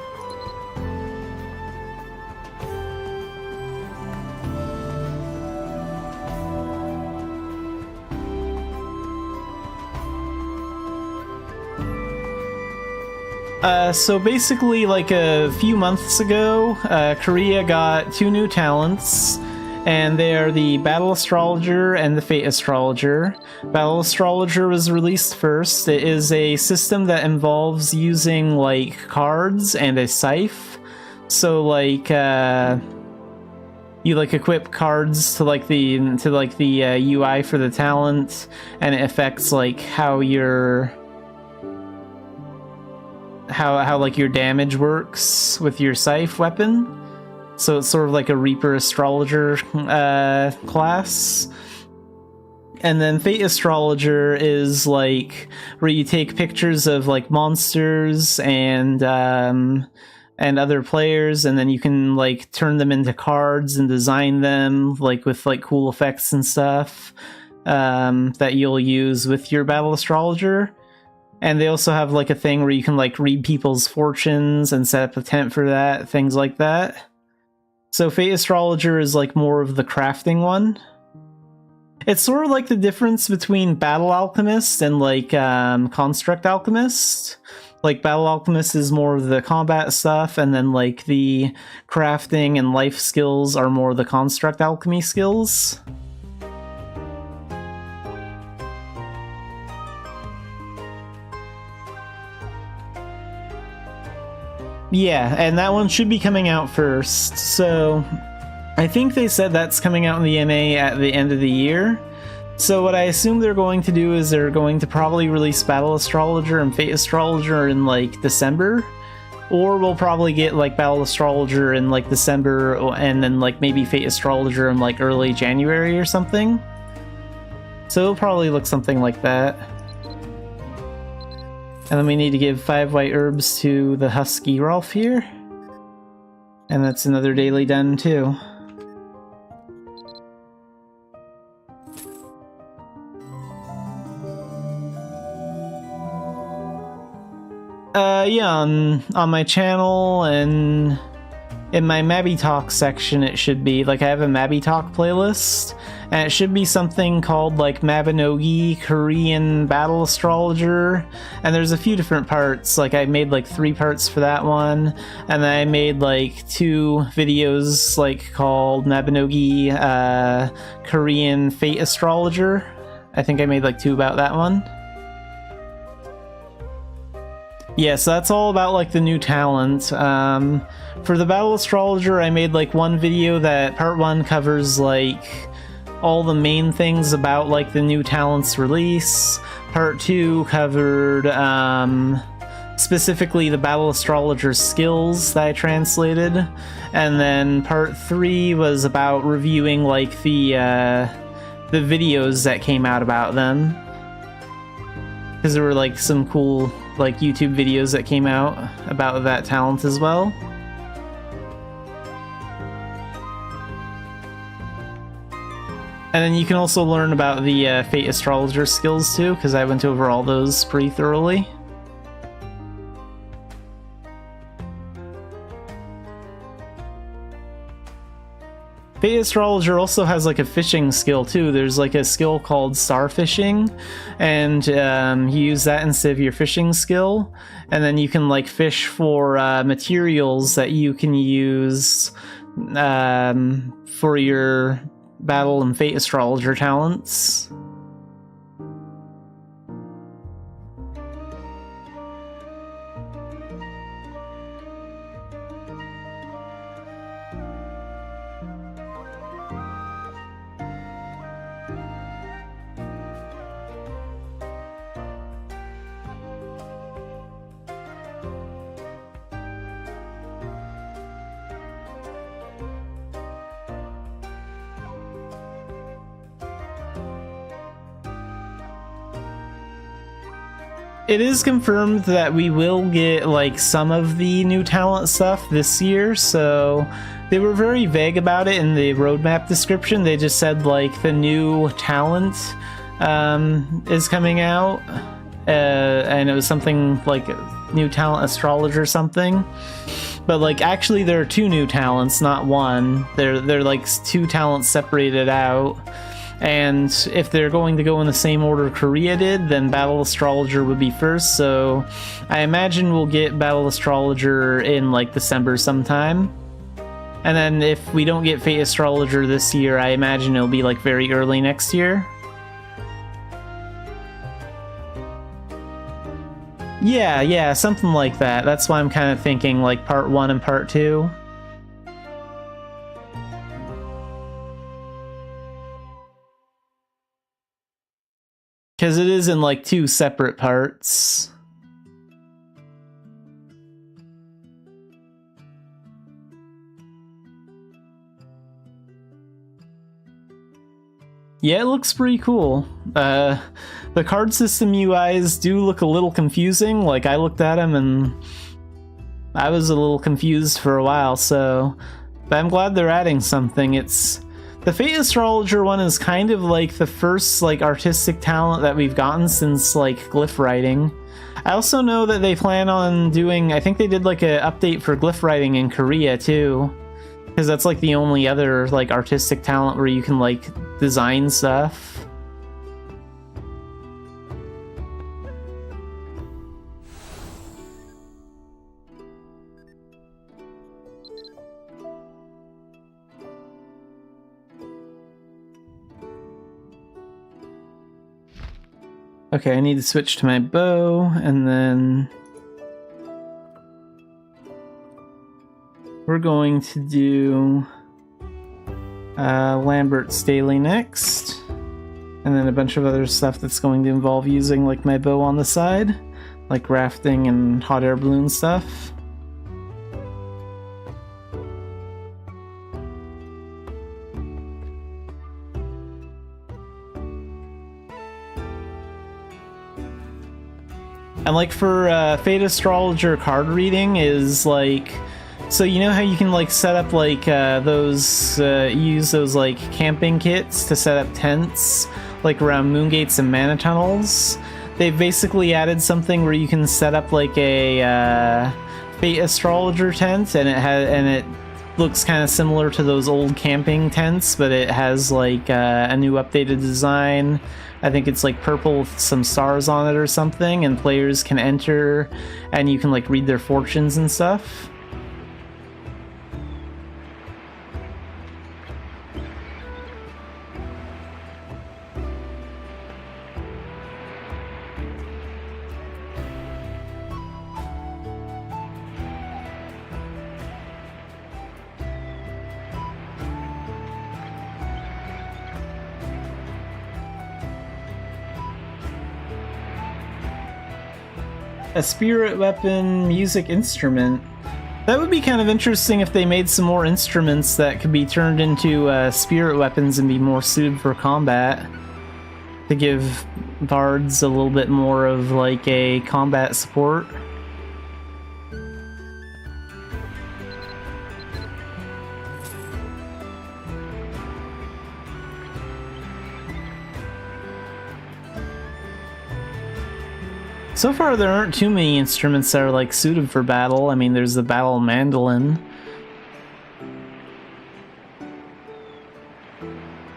So basically, like a few months ago, Korea got 2 new talents, and they are the Battle Astrologer and the Fate Astrologer. Battle Astrologer was released first. It is a system that involves using like cards and a scythe. So like you like equip cards to like the UI for the talent, and it affects like how your how like your damage works with your scythe weapon. So it's sort of like a Reaper Astrologer class. And then Fate Astrologer is like where you take pictures of like monsters and other players, and then you can like turn them into cards and design them like with like cool effects and stuff that you'll use with your Battle Astrologer. And they also have like a thing where you can like read people's fortunes and set up a tent for that, things like that. So Fate Astrologer is like more of the crafting one. It's sort of like the difference between Battle Alchemist and like Construct Alchemist. Like Battle Alchemist is more of the combat stuff, and then like the crafting and life skills are more the Construct Alchemy skills. Yeah, and that one should be coming out first, so I think they said that's coming out in the MA at the end of the year. So what I assume they're going to do is they're going to probably release Battle Astrologer and Fate Astrologer in like December, or we'll probably get like Battle Astrologer in like December, and then like maybe Fate Astrologer in like early January or something. So it'll probably look something like that. And then we need to give 5 white herbs to the Husky Rolf here. And that's another daily done too. Yeah, on my channel and in my Mabby Talk section it should be, like I have a Mabby Talk playlist, and it should be something called like Mabinogi Korean Battle Astrologer, and there's a few different parts, like I made like 3 parts for that one, and then I made like 2 videos like called Mabinogi Korean Fate Astrologer. I think I made like 2 about that one. Yeah, so that's all about like the new talent. For the Battle Astrologer, I made like 1 video that part 1 covers like all the main things about like the new talent's release. Part 2 covered specifically the Battle Astrologer skills that I translated, and then part 3 was about reviewing like the videos that came out about them, because there were like some cool like YouTube videos that came out about that talent as well. And then you can also learn about the Fate Astrologer skills too, because I went over all those pretty thoroughly. Fate Astrologer also has like a fishing skill too. There's like a skill called star fishing, and you use that instead of your fishing skill, and then you can like fish for materials that you can use for your Battle and Fate Astrologer talents. It is confirmed that we will get like some of the new talent stuff this year, so they were very vague about it in the roadmap description. They just said like the new talent is coming out, and it was something like new talent astrologer or something. But like actually there are two new talents, not one. They're like two talents separated out. And if they're going to go in the same order Korea did, then Battle Astrologer would be first, so I imagine we'll get Battle Astrologer in like December sometime. And then if we don't get Fate Astrologer this year, I imagine it'll be like very early next year. Yeah, something like that. That's why I'm kind of thinking like part 1 and part 2. Because it is in like 2 separate parts. Yeah, it looks pretty cool. The card system UIs do look a little confusing. Like, I looked at them and I was a little confused for a while, so... But I'm glad they're adding something. The Fate Astrologer one is kind of like the first like artistic talent that we've gotten since like glyph writing. I also know that they plan on doing, I think they did like an update for glyph writing in Korea too, because that's like the only other like artistic talent where you can like design stuff. Okay, I need to switch to my bow, and then we're going to do Lambert's Daily next, and then a bunch of other stuff that's going to involve using like my bow on the side, like rafting and hot air balloon stuff. And like for Fate Astrologer card reading is like, so you know how you can like set up like use those like camping kits to set up tents like around moon gates and mana tunnels? They've basically added something where you can set up like a Fate Astrologer tent, and it looks kind of similar to those old camping tents, but it has like a new updated design. I think it's like purple with some stars on it or something, and players can enter and you can like read their fortunes and stuff. A spirit weapon music instrument. That would be kind of interesting if they made some more instruments that could be turned into spirit weapons and be more suited for combat, to give bards a little bit more of like a combat support. So far, there aren't too many instruments that are like suited for battle. I mean, there's the battle mandolin.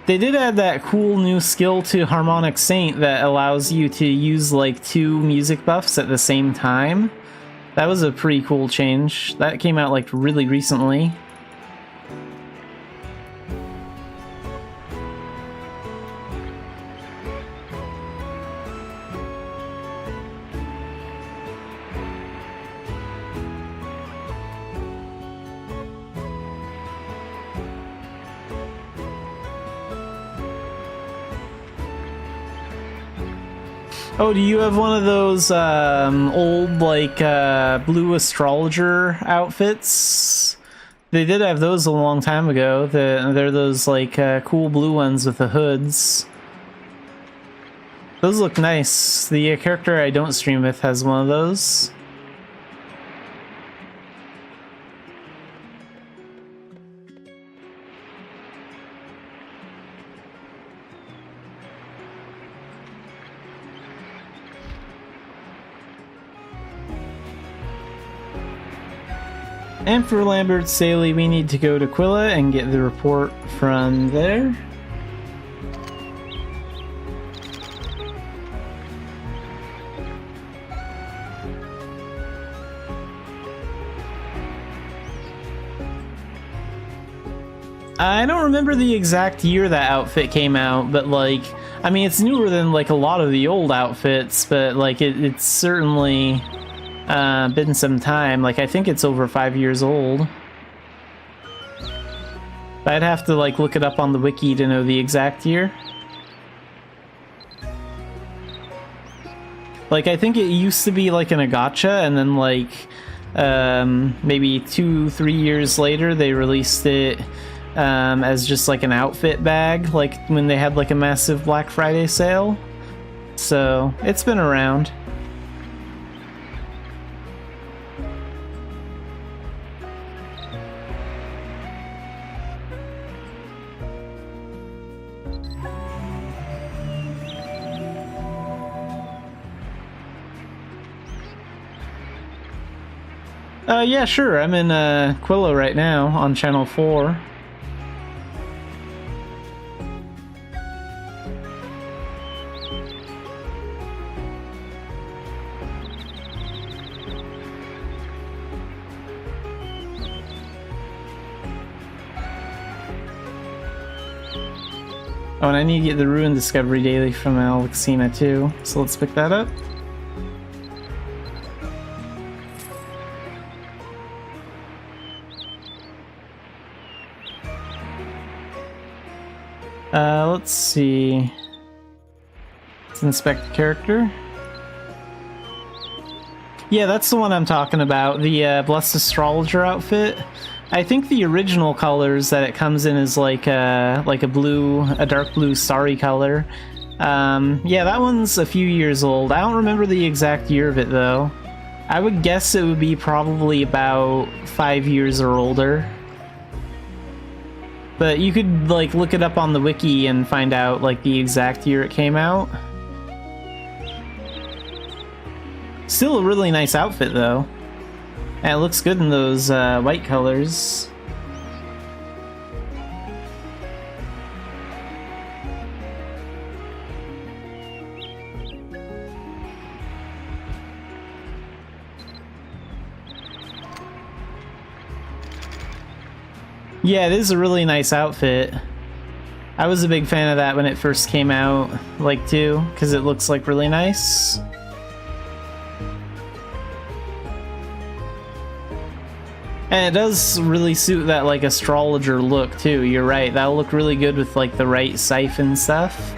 They did add that cool new skill to Harmonic Saint that allows you to use like 2 music buffs at the same time. That was a pretty cool change. That came out like really recently. Oh, do you have one of those old, like, blue astrologer outfits? They did have those a long time ago. They're those, like, cool blue ones with the hoods. Those look nice. The character I don't stream with has one of those. And for Lambert Saley, we need to go to Quilla and get the report from there. I don't remember the exact year that outfit came out, but like, I mean, it's newer than like a lot of the old outfits, but like it's certainly been some time. Like, I think it's over 5 years old. I'd have to like look it up on the wiki to know the exact year. Like, I think it used to be like in a gacha, and then like maybe 2-3 years later they released it as just like an outfit bag, like when they had like a massive Black Friday sale. So it's been around. Yeah, sure. I'm in Quilla right now on channel 4. Oh, and I need to get the Ruin Discovery Daily from Alexina too, so let's pick that up. Let's see. Let's inspect the character. Yeah, that's the one I'm talking about, the Blessed Astrologer outfit. I think the original colors that it comes in is like a dark blue starry color. Yeah, that one's a few years old. I don't remember the exact year of it though. I would guess it would be probably about 5 years or older. But you could like look it up on the wiki and find out like the exact year it came out. Still a really nice outfit though. And it looks good in those white colors. Yeah, it is a really nice outfit. I was a big fan of that when it first came out, like, too, because it looks, like, really nice. And it does really suit that, like, astrologer look, too. You're right, that'll look really good with, like, the right siphon stuff.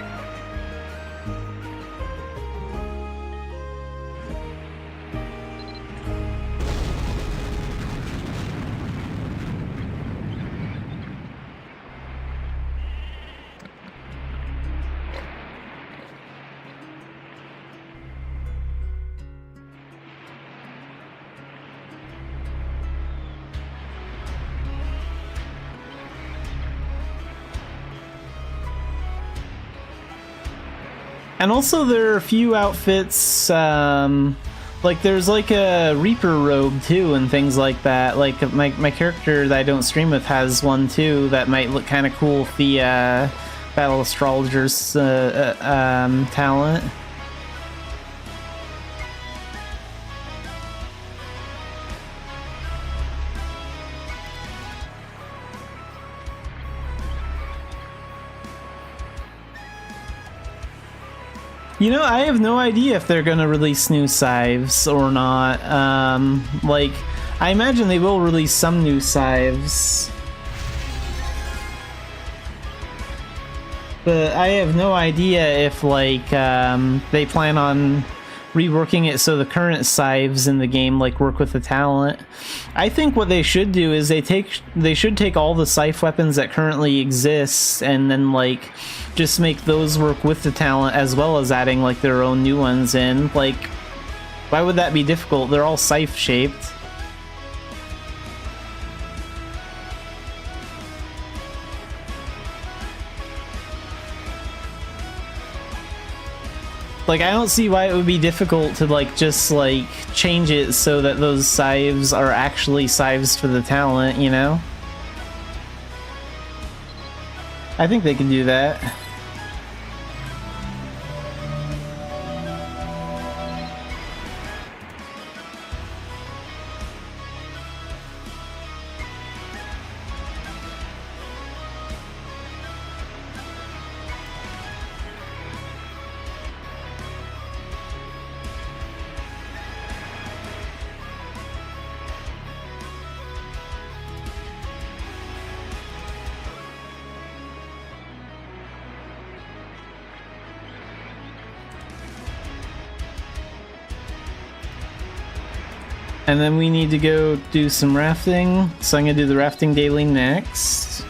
And also there are a few outfits, like there's like a Reaper robe too and things like that. Like my character that I don't stream with has one too that might look kind of cool with the Battle Astrologer's talent. You know, I have no idea if they're gonna release new scythes or not. Like, I imagine they will release some new scythes. But I have no idea if, like, they plan on reworking it so the current scythes in the game, like, work with the talent. I think what they should do is they should take all the scythe weapons that currently exist and then, like, just make those work with the talent as well as adding, like, their own new ones in. Like, why would that be difficult? They're all scythe-shaped. Like, I don't see why it would be difficult to, like, just, like, change it so that those scythes are actually scythes for the talent, you know? I think they can do that. And then we need to go do some rafting, so I'm gonna do the rafting daily next.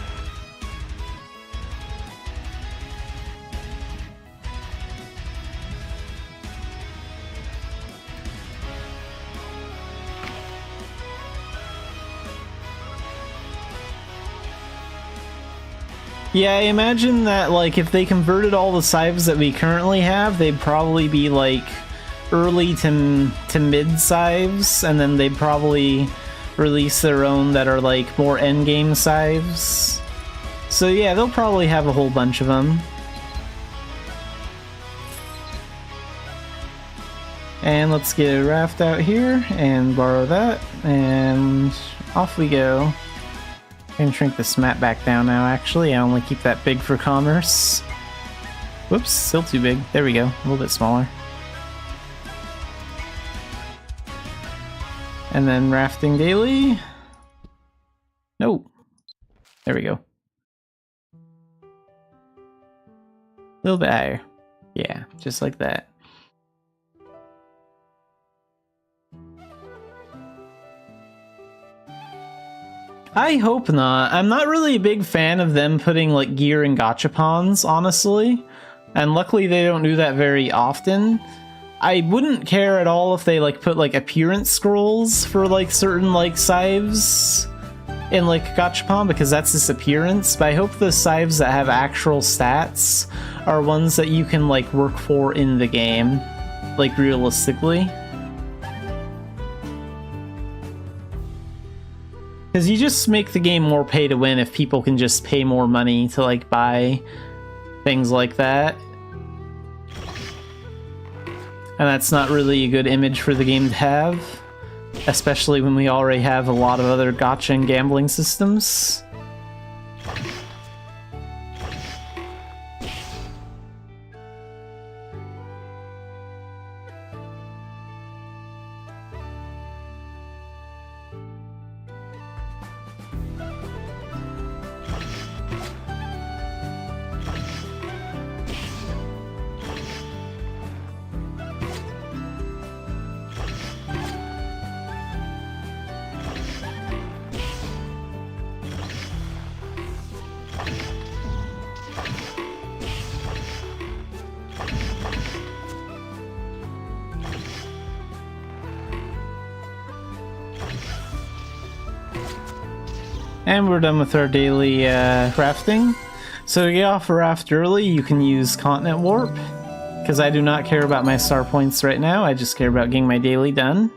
Yeah, I imagine that, like, if they converted all the scythes that we currently have, they'd probably be, like, early to mid scythes, and then they'd probably release their own that are, like, more endgame scythes. So yeah, they'll probably have a whole bunch of them. And let's get a raft out here and borrow that, and off we go. I can shrink this map back down now, actually. I only keep that big for commerce. Whoops, still too big. There we go, a little bit smaller. And then rafting daily. No. There we go. A little bit higher. Yeah, just like that. I hope not. I'm not really a big fan of them putting, like, gear in gachapons, honestly. And luckily they don't do that very often. I wouldn't care at all if they, like, put, like, appearance scrolls for, like, certain, like, scythes in, like, gachapon, because that's this appearance. But I hope the scythes that have actual stats are ones that you can, like, work for in the game, like, realistically. Because you just make the game more pay to win if people can just pay more money to, like, buy things like that. And that's not really a good image for the game to have, especially when we already have a lot of other gacha and gambling systems. And we're done with our daily rafting. So to get off a raft early, you can use Continent Warp, because I do not care about my star points right now, I just care about getting my daily done.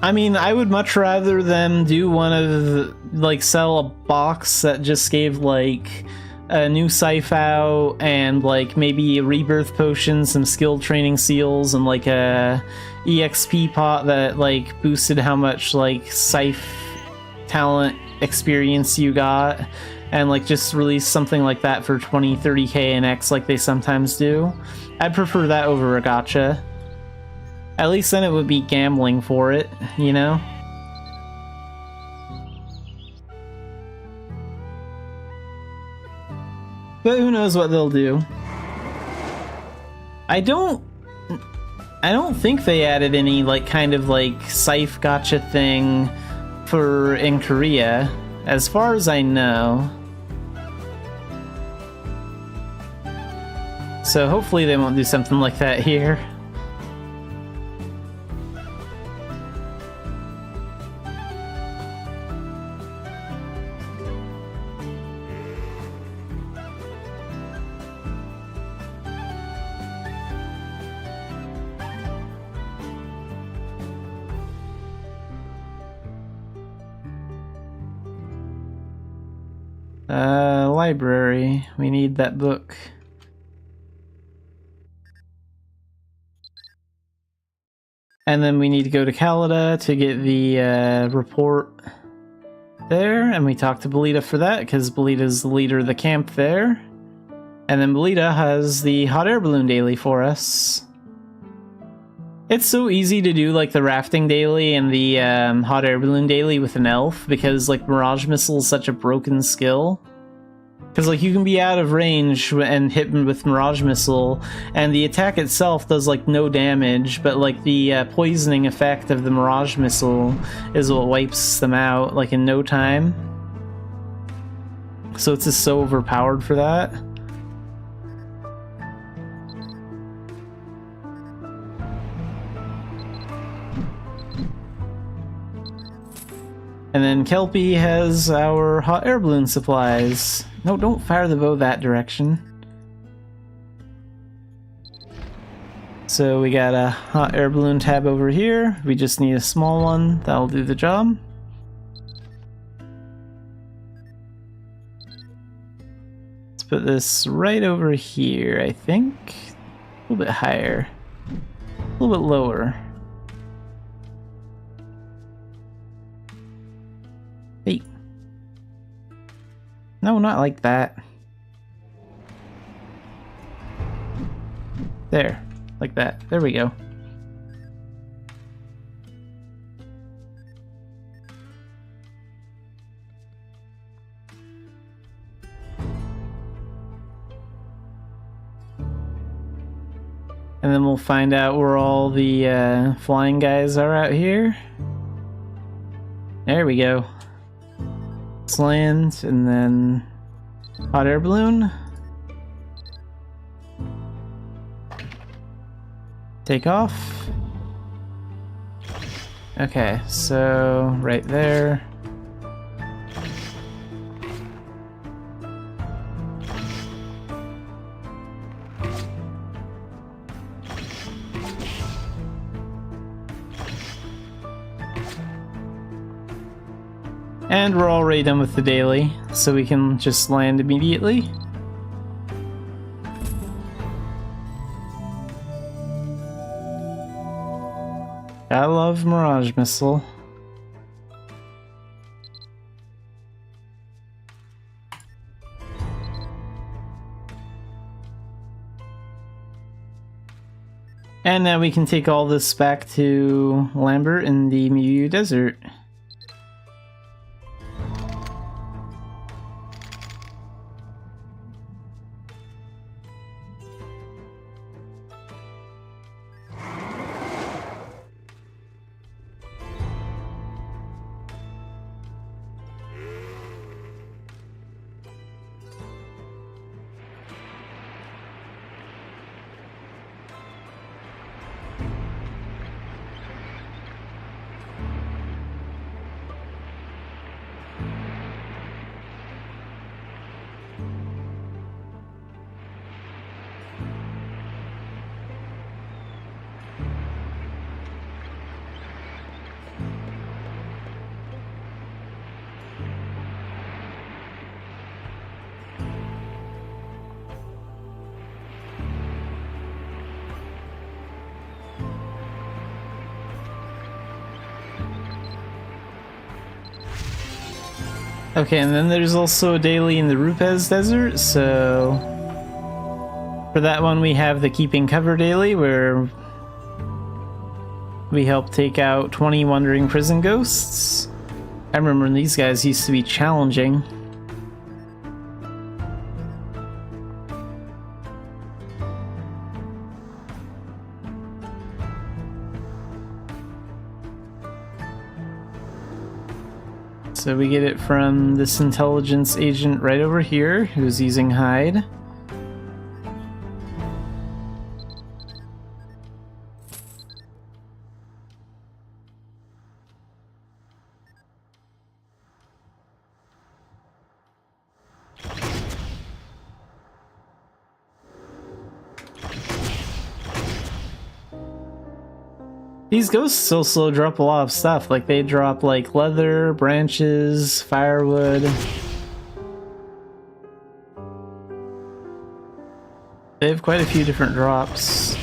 I mean, I would much rather them do one of the, like, sell a box that just gave, like, a new scythe out, and, like, maybe a rebirth potion, some skill training seals, and, like, a EXP pot that, like, boosted how much, like, scythe talent experience you got, and like just release something like that for 20, 30k and X like they sometimes do. I'd prefer that over a gacha. At least then it would be gambling for it, you know? But who knows what they'll do. I don't think they added any like kind of like Scythe gacha thing for in Korea, as far as I know. So hopefully they won't do something like that here. Library. We need that book. And then we need to go to Calida to get the report there, and we talked to Belita for that, because Belita's the leader of the camp there. And then Belita has the hot air balloon daily for us. It's so easy to do like the rafting daily and the hot air balloon daily with an elf, because like Mirage Missile is such a broken skill. Because like you can be out of range and hit them with Mirage Missile, and the attack itself does like no damage, but like the poisoning effect of the Mirage Missile is what wipes them out like in no time. So it's just so overpowered for that. And then Kelpie has our hot air balloon supplies. No, don't fire the bow that direction. So we got a hot air balloon tab over here. We just need a small one. That'll do the job. Let's put this right over here, I think. A little bit higher. A little bit lower. Hey. No, not like that. There. Like that. There we go. And then we'll find out where all the flying guys are out here. There we go. Let's land, and then hot air balloon. Take off. Okay, so right there. And we're already done with the daily, so we can just land immediately. I love Mirage Missile. And now we can take all this back to Lambert in the Miyu Desert. Okay, and then there's also a daily in the Rupes Desert, so for that one we have the Keeping Cover daily, where we help take out 20 wandering prison ghosts. I remember when these guys used to be challenging. So we get it from this intelligence agent right over here, who's using hide. These ghosts also drop a lot of stuff, like they drop like leather, branches, firewood. They have quite a few different drops.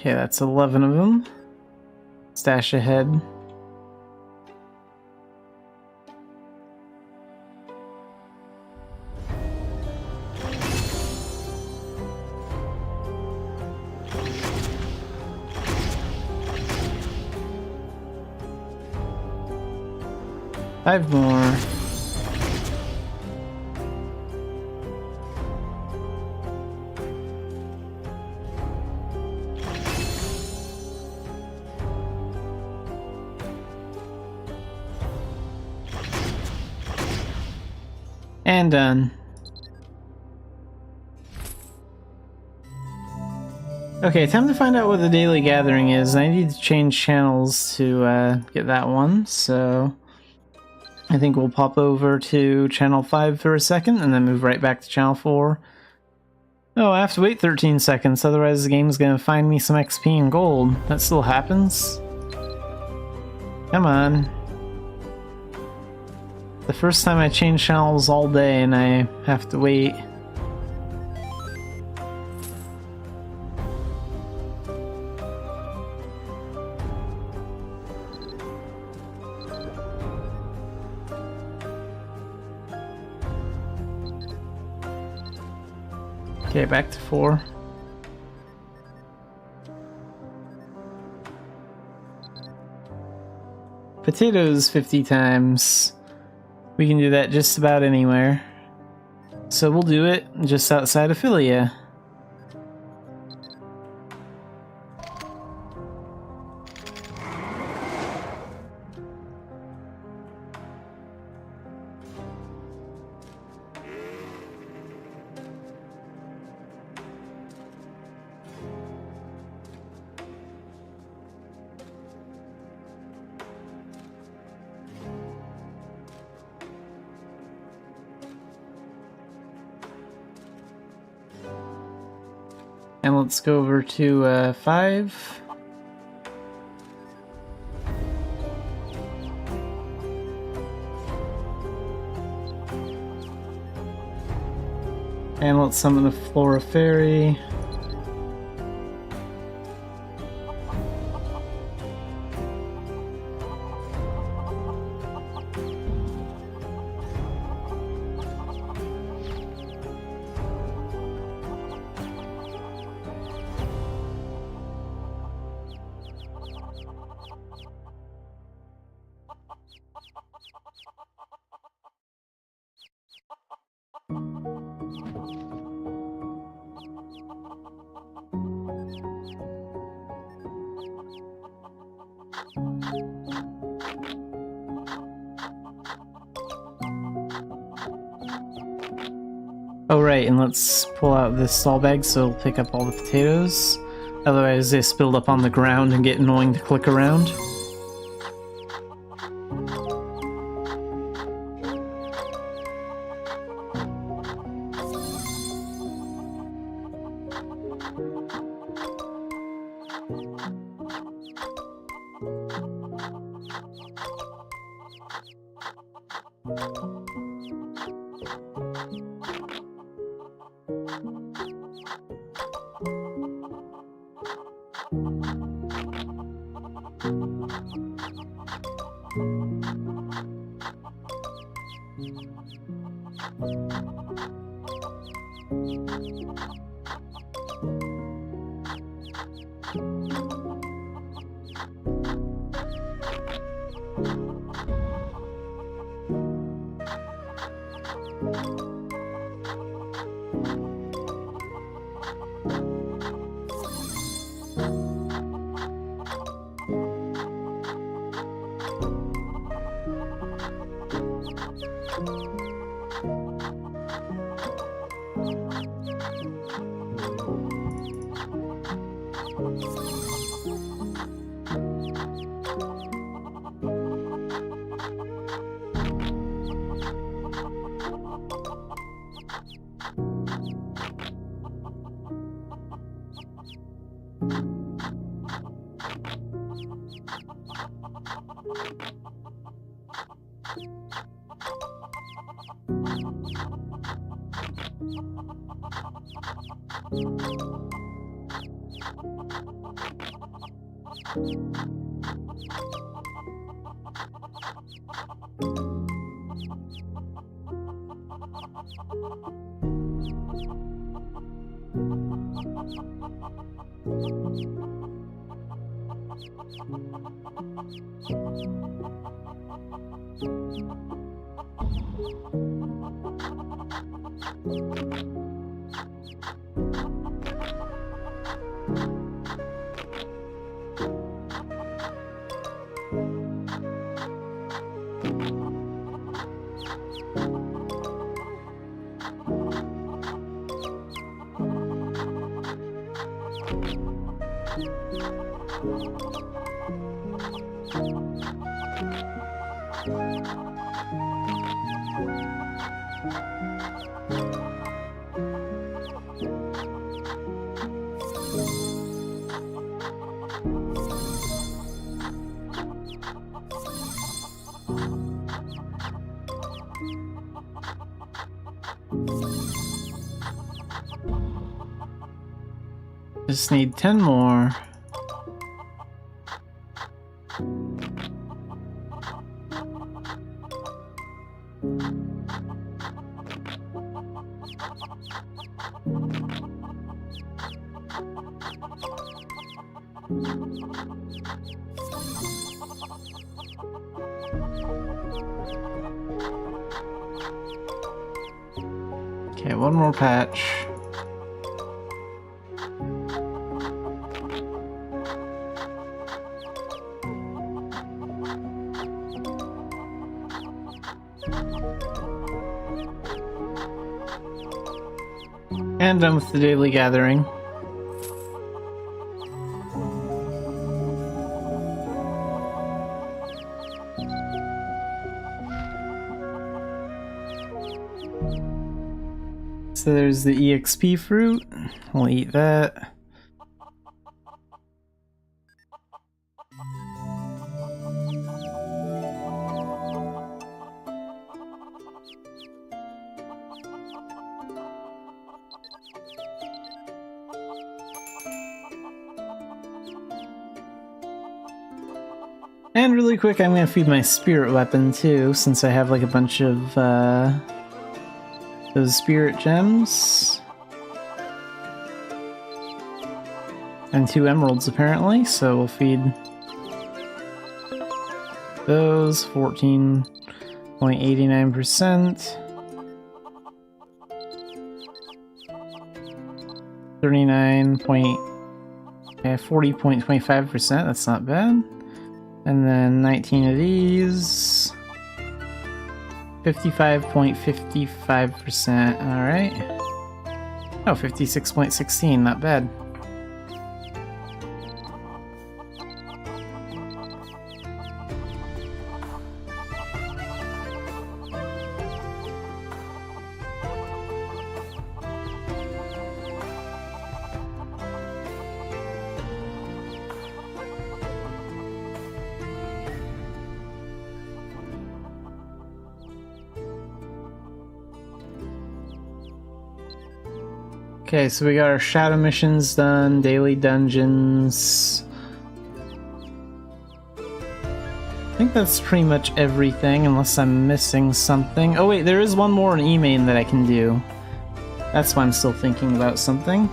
Okay, that's 11 of them. Stash ahead. Five more. And done. Okay, time to find out what the daily gathering is. I need to change channels to get that one, so I think we'll pop over to channel 5 for a second and then move right back to channel 4. Oh, I have to wait 13 seconds, otherwise the game's gonna find me some XP and gold. That still happens. Come on. The first time I change channels all day and I have to wait. Okay, back to 4. Potatoes 50 times. We can do that just about anywhere. So we'll do it just outside of Philia. And let's go over to 5. And let's summon the Flora Fairy. Oh right, and let's pull out this stall bag so it'll pick up all the potatoes. Otherwise they spill up on the ground and get annoying to click around. Just need 10 more. Okay, one more patch. And done with the daily gathering. So there's the EXP fruit. We'll eat that. And really quick, I'm gonna feed my spirit weapon too, since I have like a bunch of those spirit gems. And 2 emeralds apparently, so we'll feed those. 14.89%. 40.25%, that's not bad. And then 19 of these. 55.55%, alright. Oh, 56.16, not bad. Okay, so we got our shadow missions done, daily dungeons. I think that's pretty much everything, unless I'm missing something. Oh wait, there is one more in E-main that I can do. That's why I'm still thinking about something.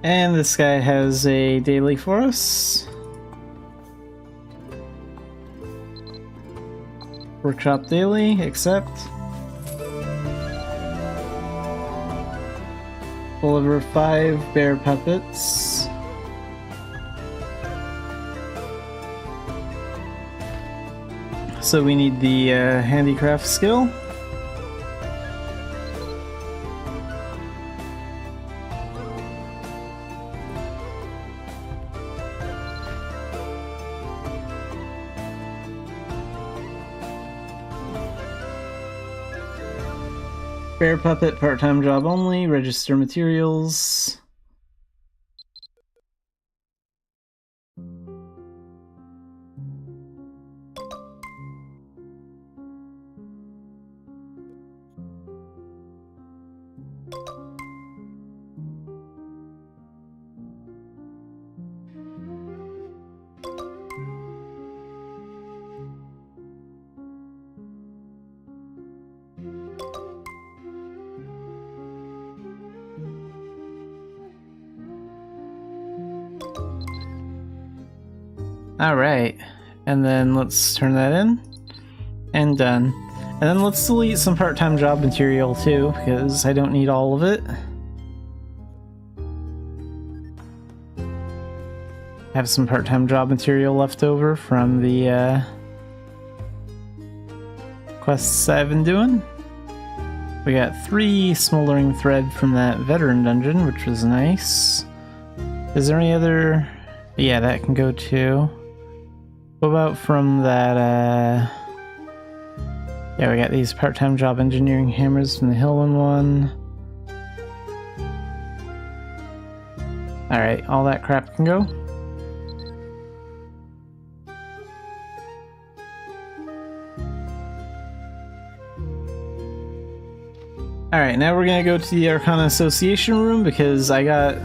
And this guy has a daily for us. Workshop daily, accept. Deliver 5 bear puppets. So we need the handicraft skill. Bear puppet, part-time job only, register materials. Alright, and then let's turn that in, and done. And then let's delete some part-time job material too, because I don't need all of it. I have some part-time job material left over from the quests I've been doing. We got 3 smoldering thread from that veteran dungeon, which was nice. Is there any other... Yeah, that can go too. What about from that, yeah, we got these part-time job engineering hammers from the Hillman one. Alright, all that crap can go. Alright, now we're gonna go to the Arcana Association room because I got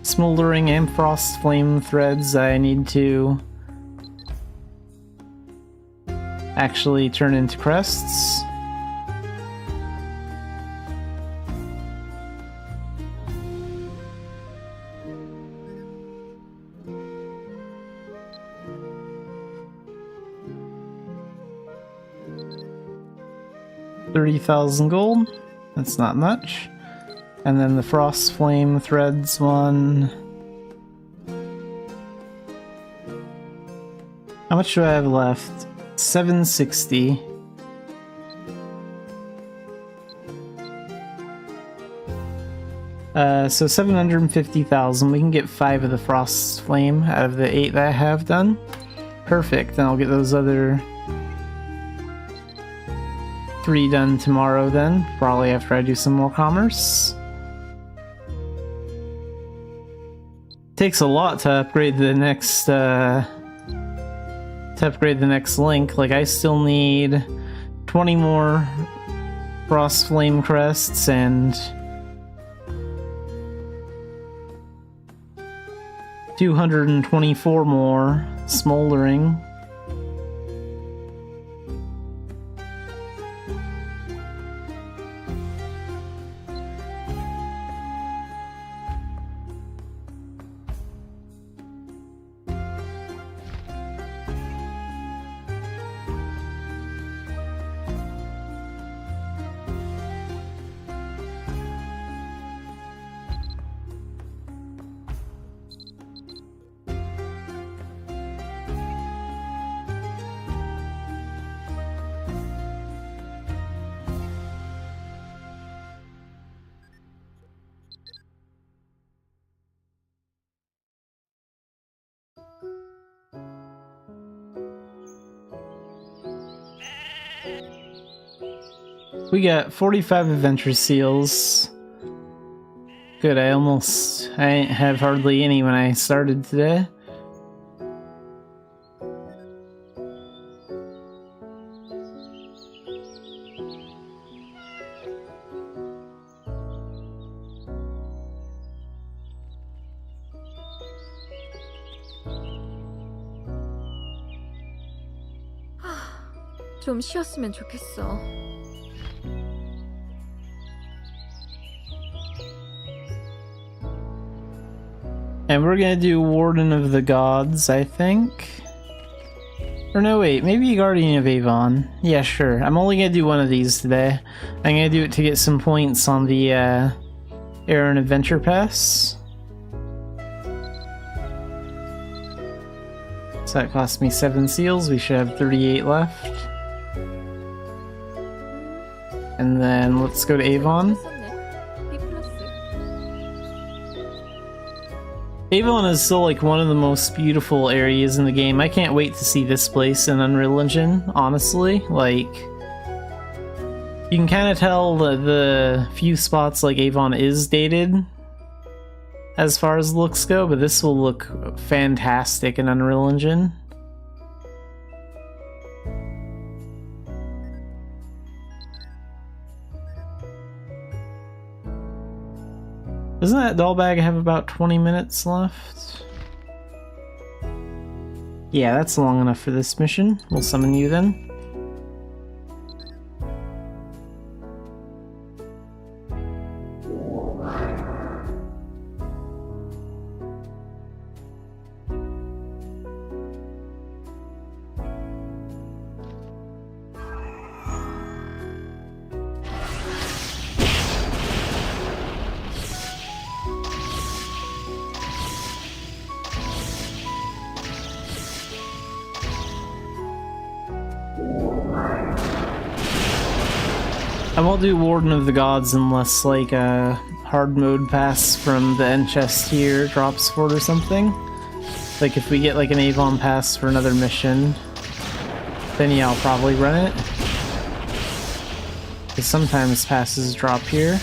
smoldering and frost flame threads I need to actually turn into crests. $30,000 gold. That's not much. And then the frost flame threads one. How much do I have left? 760. So 750,000. We can get 5 of the frost flame out of the 8 that I have done. Perfect. Then I'll get those other 3 done tomorrow then, probably after I do some more commerce. Takes a lot to upgrade the next link. Like, I still need 20 more frost flame crests and 224 more smoldering. We got 45 adventure seals. Good, I ain't have hardly any when I started today. 좀 쉬었으면 좋겠어. And we're gonna do Warden of the Gods, I think. Or no, wait, maybe Guardian of Avon. Yeah, sure. I'm only gonna do one of these today. I'm gonna do it to get some points on the Aaron Adventure Pass. So that cost me 7 seals. We should have 38 left. And then let's go to Avon. Avon is still like one of the most beautiful areas in the game. I can't wait to see this place in Unreal Engine, honestly. Like, you can kind of tell the few spots like Avon is dated as far as looks go, but this will look fantastic in Unreal Engine. Doesn't that doll bag have about 20 minutes left? Yeah, that's long enough for this mission. We'll summon you then. I won't do Warden of the Gods unless like a hard mode pass from the end chest here drops for it or something. Like if we get like an Avon pass for another mission, then yeah, I'll probably run it. Because sometimes passes drop here.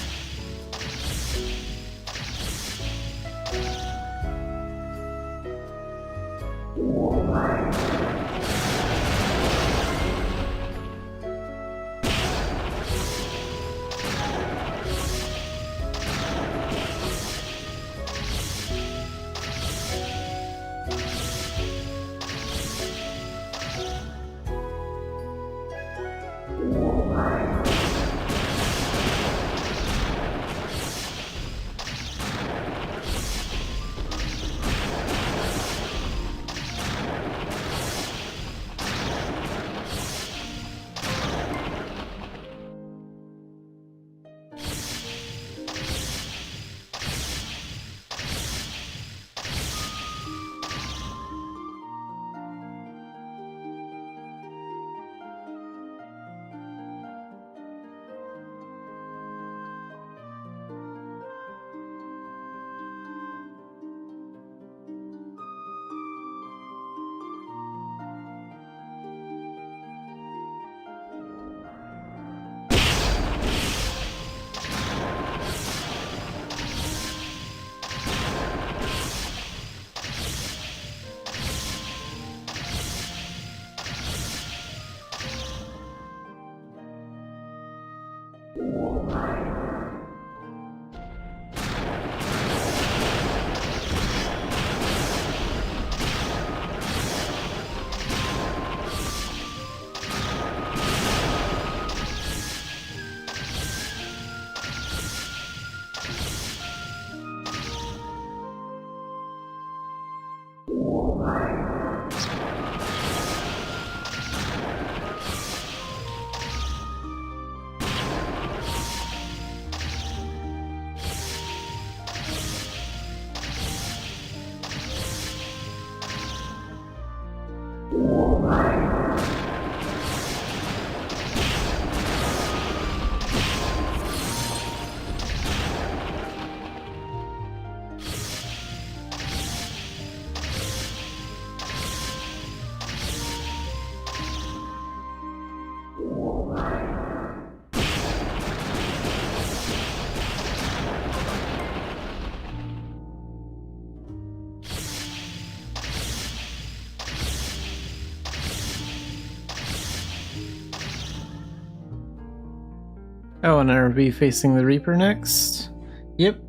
Oh, and I'll be facing the Reaper next. Yep.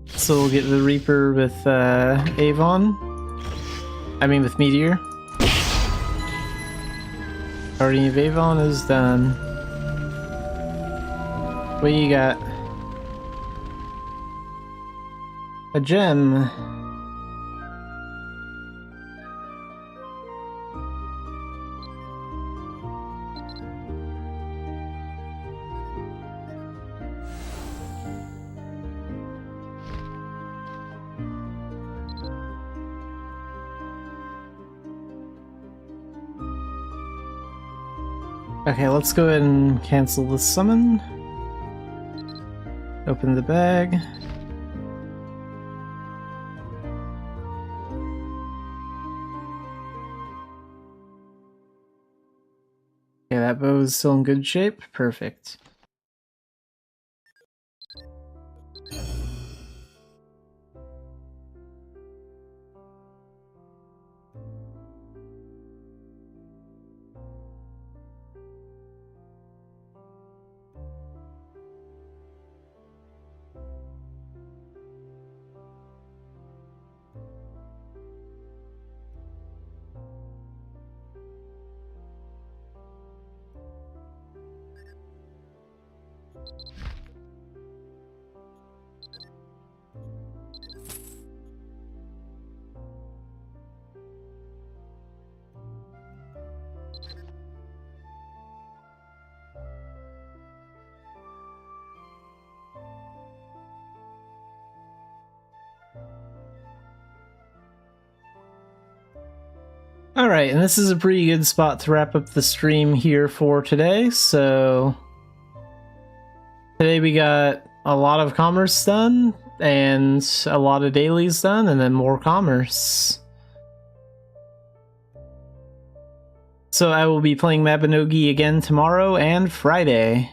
So we'll get the Reaper with Avon. I mean with Meteor. Guardian of Avon is done. What you got? A gem. Okay, let's go ahead and cancel the summon. Open the bag. Okay, that bow is still in good shape. Perfect. Alright, and this is a pretty good spot to wrap up the stream here for today. So today we got a lot of commerce done, and a lot of dailies done, and then more commerce. So I will be playing Mabinogi again tomorrow and Friday.